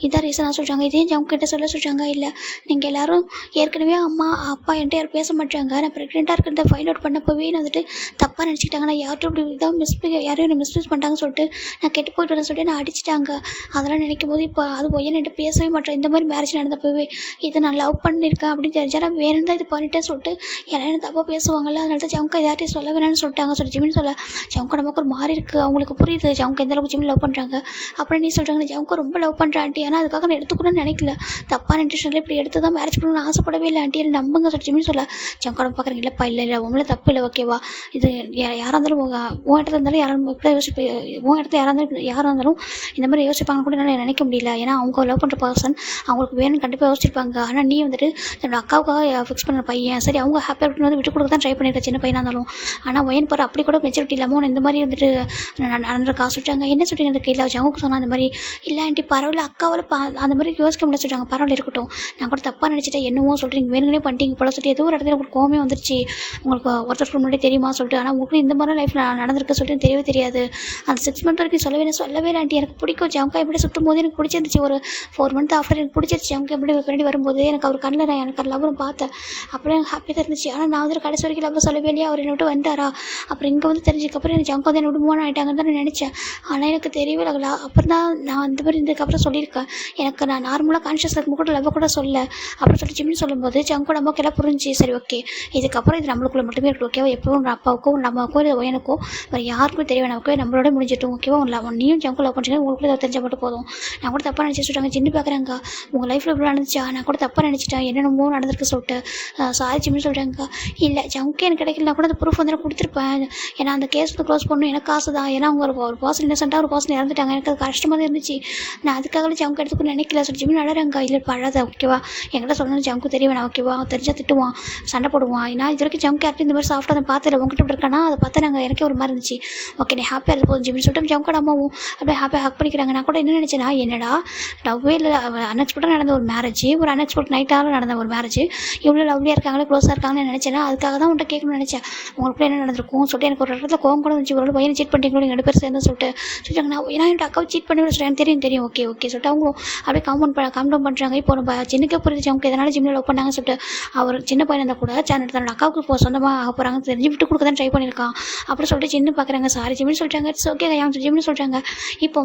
இதான் ரீசனாக சொல்கிறாங்க. இதே ஜங்கு கிட்ட சொல்கிறாங்க. இல்லை நீங்கள் எல்லோரும் ஏற்கனவே அம்மா அப்பா என்கிட்ட யாரும் பேச மாட்டாங்க, நான் ப்ரெக்னெண்ட்டாக இருக்கிறத ஃபைண்ட் அவுட் பண்ணப்போவே நான் வந்துட்டு தப்பாக நினச்சிக்கிட்டாங்க, நான் யார்ட்டும் இப்படி இதான் யாரையும் என்னை மிஸ்யூஸ் பண்ணிட்டாங்கன்னு சொல்லிட்டு நான் கெட்டு போயிட்டு வரேன்னு சொல்லிட்டு நான் அடிச்சிட்டாங்க. அதெல்லாம் நினைக்கும் போது இப்போ அது பொய்யன் என்கிட்ட பேசவே மாட்டேன். இந்த மாதிரி மேரேஜ் நடந்தப்போவே இதை நான் லவ் பண்ணியிருக்கேன் அப்படின்னு தெரிஞ்சா நான் வேணும் தான் இது பண்ணிட்டேன்னு சொல்லிட்டு எல்லாரும் தப்பாக பேசுவாங்கல்ல, அதனால தான் ஜங்கா யார்ட்டையும் சொல்ல வேணாம்னு சொல்லிட்டாங்க. சொல்லி ஜிமின்னு சொல்ல ஜங்கா நமக்கு ஒரு மாறி இருக்குது, அவங்களுக்கு புரியுது ஜங்கா எந்த அளவுக்கு ஜிமின் லவ் பண்ணுறாங்க. அப்புறம் நீ சொல்கிறாங்க ஜங்கா ரொம்ப லவ் பண்ணுறேன் ஆண்டி, ஆனால் அதுக்காக நான் எடுத்துக்கூடன்னு நினைக்கல, தப்பான இன்ட்ரெஸ்ட்டில் இப்படி எடுத்து தான் மேரேஜ் பண்ணணும்னு ஆசைப்படவே இல்லை ஆண்டி, என்ன நம்புங்க சொல்லி ஜிமின்னு சொல்ல ஜங்கா பார்க்குறீங்க. இல்லைப்பா இல்லை உங்களை தப்பு இல்லை ஓகேவா, இது யாராக இருந்தாலும் உன் இடத்துல இருந்தாலும் யாரும் இப்படி உன் இடத்துல யாராக இருந்தாலும் இந்த மாதிரி யோசிப்பாங்க கூட என்னால் நினைக்க முடியல. ஏன்னா அவங்க லவ் பண்ணுற பர்சன் அவங்களுக்கு வேணும்னு கண்டிப்பாக யோசிச்சிருப்பாங்க. ஆனால் நீ வந்துட்டு என்னோட அக்காவுக்காக ஃபிக்ஸ் பண்ண பையன், சரி அவங்க ஹாப்பியாக இருக்கணும் வந்து விட்டு கொடுக்க தான் ட்ரை பண்ணியிருக்க சின்ன பையனாக இருந்தாலும். ஆனால் ஒயன் பாரு அப்படி கூட மெச்சூரிட்டி இல்லாமல் இந்த மாதிரி வந்துட்டு நடந்திருக்கா சொல்லிட்டாங்க. என்ன சொல்லிட்டு அந்த கையில் ஜங்குக்கு சொன்னால் அந்த மாதிரி இல்லை ஆண்டி பரவாயில்ல, அக்காவில் அந்த மாதிரி யோசிக்க முடியல சொல்லிட்டாங்க. பரவாயில்ல இருக்கட்டும், நான் கூட தப்பாக நினச்சிட்டேன், என்னவோ சொல்கிறீங்க வேணுங்களே பண்ணிட்டீங்க போல சொல்லிட்டு ஏதோ ஒரு இடத்துல உங்களுக்கு கோவமே வந்துருச்சு, உங்களுக்கு ஒருத்தருக்கு முன்னாடி தெரியுமா சொல்லிட்டு. ஆனால் உங்களுக்கு இந்த மாதிரி லைஃப் நடந்திருக்கு சொல்லிட்டு தெரியவே தெரியாது. அந்த 6 மந்த் வரைக்கும் சொல்லவே ஆண்டி, எனக்கு பிடிக்கும் ஜங்கா எப்படி சுற்றும் போது எனக்கு பிடிச்சிருந்துச்சு. ஒரு 4 மந்த் ஆஃப்டர் எனக்கு பிடிச்சிருச்சு ஜங்கா எப்படி பின்னாடி வரும்போது எனக்கு அவர் கண்ணில் நான் எனக்கு லவ்வும் பார்த்தேன். அப்புறம் எனக்கு ஹாப்பியாக தான் இருந்துச்சு. ஆனால் நான் வந்து கடைசி வரைக்கும் லவ் சொல்லவே இல்லையா, அவர் என்னை விட்டு வந்தாரா. அப்புறம் இங்கே வந்து தெரிஞ்சதுக்கப்புறம் எனக்கு ஜங்கா வந்து என்னை விட்டு மூவ் ஆகிட்டாங்கன்னு தான் நான் நினச்சேன். ஆனால் எனக்கு தெரியவே இல்லை. அப்புறம் தான் நான் இந்த மாதிரி இருந்ததுக்கப்புறம் சொல்லியிருக்கேன், எனக்கு நான் நார்மலாக கான்ஷியஸ் இருக்கும் கூட லவ் கூட சொல்ல அப்படின்னு சொல்லி ஜிம்னு சொல்லும்போது ஜங்கா நமக்கு எல்லாம் புரிஞ்சு சரி ஓகே இதுக்கப்புறம் இது நம்மளுக்குள்ள மட்டுமே இருக்கு ஓகேவா, எப்பவும் அப்பாவுக்கும் நமக்கும் இல்லை ஒயனுக்கும் வேறு யாருக்கும் தெரிய நமக்கு நம்மளோட முடிஞ்சிட்டோம் ஓகேவா. நீயும் ஜங்கு லவ் பண்ணுறீங்க உங்களுக்கு தெரிஞ்சால் மட்டும் போதும். நான் கூட தப்பாக நினச்சி சொல்லிட்டாங்க ஜின்னு பார்க்குறாங்க, உங்கள் லைஃப்பில் இப்படி நடந்துச்சா, நான் கூட தப்பாக நினச்சிட்டேன் என்னென்னமோ நடந்திருக்கு சொல்லிட்டு சாரி ஜிம்னு சொல்கிறாங்க. இல்லை ஜங்கு எனக்கு கிடைக்கல கூட அந்த ப்ரூஃப் வந்து நான் கொடுத்துருப்பேன், ஏன்னா அந்த கேஸ் வந்து க்ளோஸ் பண்ணணும் எனக்கு காசு தான். ஏன்னா அவங்க ஒரு பர்சன் இன்னசென்ட்டாக ஒரு பர்சன் இறந்துட்டாங்க, எனக்கு அது கஷ்டமாக தான் இருந்துச்சு, நான் அதுக்காக ஜங்கு எடுத்துக்கணும்னு நினைக்கல சொல்லி ஜிம்னு நடறாங்க. இல்லை பழாத ஓகேவா, என்கிட்ட சொல்லணும் ஜங்கு தெரிய வேணாம் ஓகேவா, தெரிஞ்சால் திட்டுவான் சண்டை போடுவான். ஏன்னா இது வரைக்கும் ஜங்கு யார்ட்டு இந்த மாதிரி சாஃப்டாக அதை பார்த்துல உங்ககிட்ட இப்படி இருக்கானா அதை பார்த்து நாங்கள் எனக்கே ஒரு மாதிரி இருந்துச்சு. ஓகே நீ ஹாப்பியாக இருக்க போதும் ஜிம்னு சொல்லிட்டு ஜங்கோட அம்மாவும் அப்படியே ஹாப்பியாக ஹக் பண்ணிக்கிறாங்க. நான் கூட என்ன நினச்சேன்னா என்னடா லவ்வே இல்லை, அன்எக்ஸ்பெக்டாக நடந்த ஒரு மேரேஜ், ஒரு அன்எக்ஸ்பெக்ட் நைட்டாக நடந்த ஒரு மேரேஜ். இவ்வளோ லவ்லியாக இருக்காங்களே, க்ளோஸாக இருக்காங்கன்னு நினச்சேன். அதுக்காக தான் உன்ட்ட கேட்கணும்னு நினச்சேன். உங்களுக்கு என்ன நடந்திருக்கும் சொல்லிட்டு எனக்கு ஒரு இடத்துல கோவம் கூட வந்துச்சு. ஒரு பையனை சீட் பண்ணிட்டீங்களோ நீங்கள் 2 பேரும் சேர்ந்து சொல்லிட்டு சொல்லிட்டாங்க. நான் என்னோட அக்காவை சீட் பண்ணி சொல்கிறேன். எனக்கு தெரியும் ஓகே சொல்லிட்டு அவங்களும் அப்படியே காம் டவுன் பண்ணுறாங்க. இப்போ நம்ம சின்னக்கே புரிஞ்சிச்சு அவங்க எதனால ஜிம்மில் லவ் பண்ணாங்கன்னு சொல்லிட்டு. அவர் சின்ன பையன் இருந்தால் கூட தன்னோட அக்காவுக்கு இப்போ சொந்தமாக ஆக போகிறாங்க தெரிஞ்சு விட்டு கொடுக்க தான் ட்ரை பண்ணியிருக்கான். அப்படி சொல்லிட்டு சின்ன பார்க்குறாங்க. சாரி ஜிம்னு சொல்லிட்டாங்க. இட்ஸ் ஓகே ஜிம்னு சொல்லிட்டாங்க. இப்போ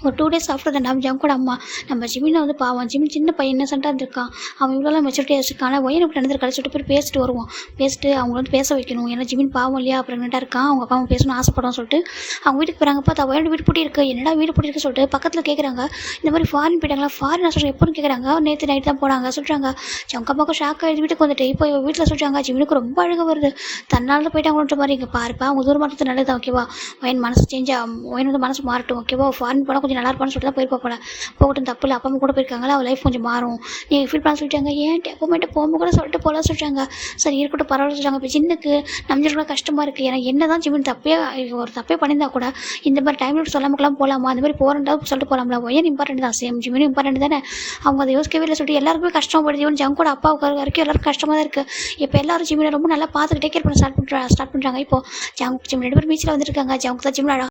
ஒரு 2 டேஸ் ஆஃப்டர் தான் ஜங்கோட அம்மா நம்ம ஜிமினில் வந்து பாவம் ஜிமின் சின்ன பையன் இன்னசென்ட்டாக இருந்திருக்கான். அவன் இவ்வளோலாம் மெச்சூரிட்டியாக வச்சிருக்கான். ஆனால் ஒயன் இப்படி நடந்திருக்காரு சொல்லிட்டு போய் பேசிட்டு வருவோம். பேசிட்டு அவங்க வந்து பேச வைக்கணும். ஏன்னா ஜிமின் பாவம் இல்லையா, ப்ரெக்னெண்ட்டாக இருக்கான். அவங்க அப்பா அம்மா பேசணும்னு ஆசைப்படும் சொல்லிட்டு அவங்க வீட்டுக்கு போகிறாங்க. பார்த்தா ஒயன் வீடு பூட்டி இருக்குது. என்னடா வீடு பூட்டி இருக்கு சொல்லிட்டு பக்கத்தில் கேட்குறாங்க. இந்த மாதிரி ஃபாரின் போயிட்டாங்களா, ஃபாரின் நான் சொல்கிறேன் எப்போன்னு கேட்குறாங்க. நேற்று நைட் தான் போனாங்க சொல்கிறாங்க. அவங்க அப்பாவுக்கு ஷாக் ஆகிடுது. வீட்டுக்கு வந்துட்டு இப்போ வீட்டில் சொல்கிறாங்க ஜிமினுக்கு ரொம்ப அழுக வருது. தன்னால் தான் போயிட்டாங்கன்ற மாதிரி. இங்கே பாருப்பா அவங்க தூரம் மாற்றது நல்லது ஓகேவா. ஒயன் மனசு சேஞ்ச் ஒயன் வந்து மனசு மாறட்டும் ஓகேவா. ஃபாரின் போனால் கொஞ்சம் நல்லா இருப்பான்னு சொல்லிட்டு தான் போல போகட்டும் தப்பு இல்லை. அப்பா அம்மா கூட போயிருக்காங்களா, அவள் லைஃப் கொஞ்சம் மாறும் நீங்கள் ஃபீல் பண்ண சொல்லிட்டாங்க. ஏன் அப்போமேட்டு போகும்போது கூட சொல்லிட்டு போகலாம் சொல்லிட்டாங்க. சரி இருக்கட்டும் பரவாயில்ல சொல்லிட்டாங்க. இப்போ சின்னக்கு நம்ம கஷ்டமாக இருக்குது. ஏன்னா என்ன தான் ஜிமின் ஒரு தப்பே பண்ணியிருந்தா கூட இந்த மாதிரி டைமில் சொல்லாமக்கலாம் போகலாமா, அந்த மாதிரி போகிறேன்டா சொல்லிட்டு போகலாம்ல. ஒயன் இம்பார்ட்டன்ட் தான், சேம் ஜிமினும் இம்பார்ட்டன்ட் தானே. அவங்க அதை யோசிக்கவே இல்லை சொல்லிட்டு எல்லாருக்குமே கஷ்டப்படுது. இவன் ஜங்கோட அப்பாவுக்கு வரைக்கும் எல்லாருக்கும் கஷ்டமாக தான் இருக்குது. இப்போ எல்லாரும் ஜிமினை ரொம்ப நல்லா பார்த்து டேக் கேர் பண்ண ஸ்டார்ட் பண்ணுறாங்க. இப்போ ஜிம் 2 பேரும் பீச்சில் வந்துருக்காங்க. ஜங்கு தான் ஜிம்மில்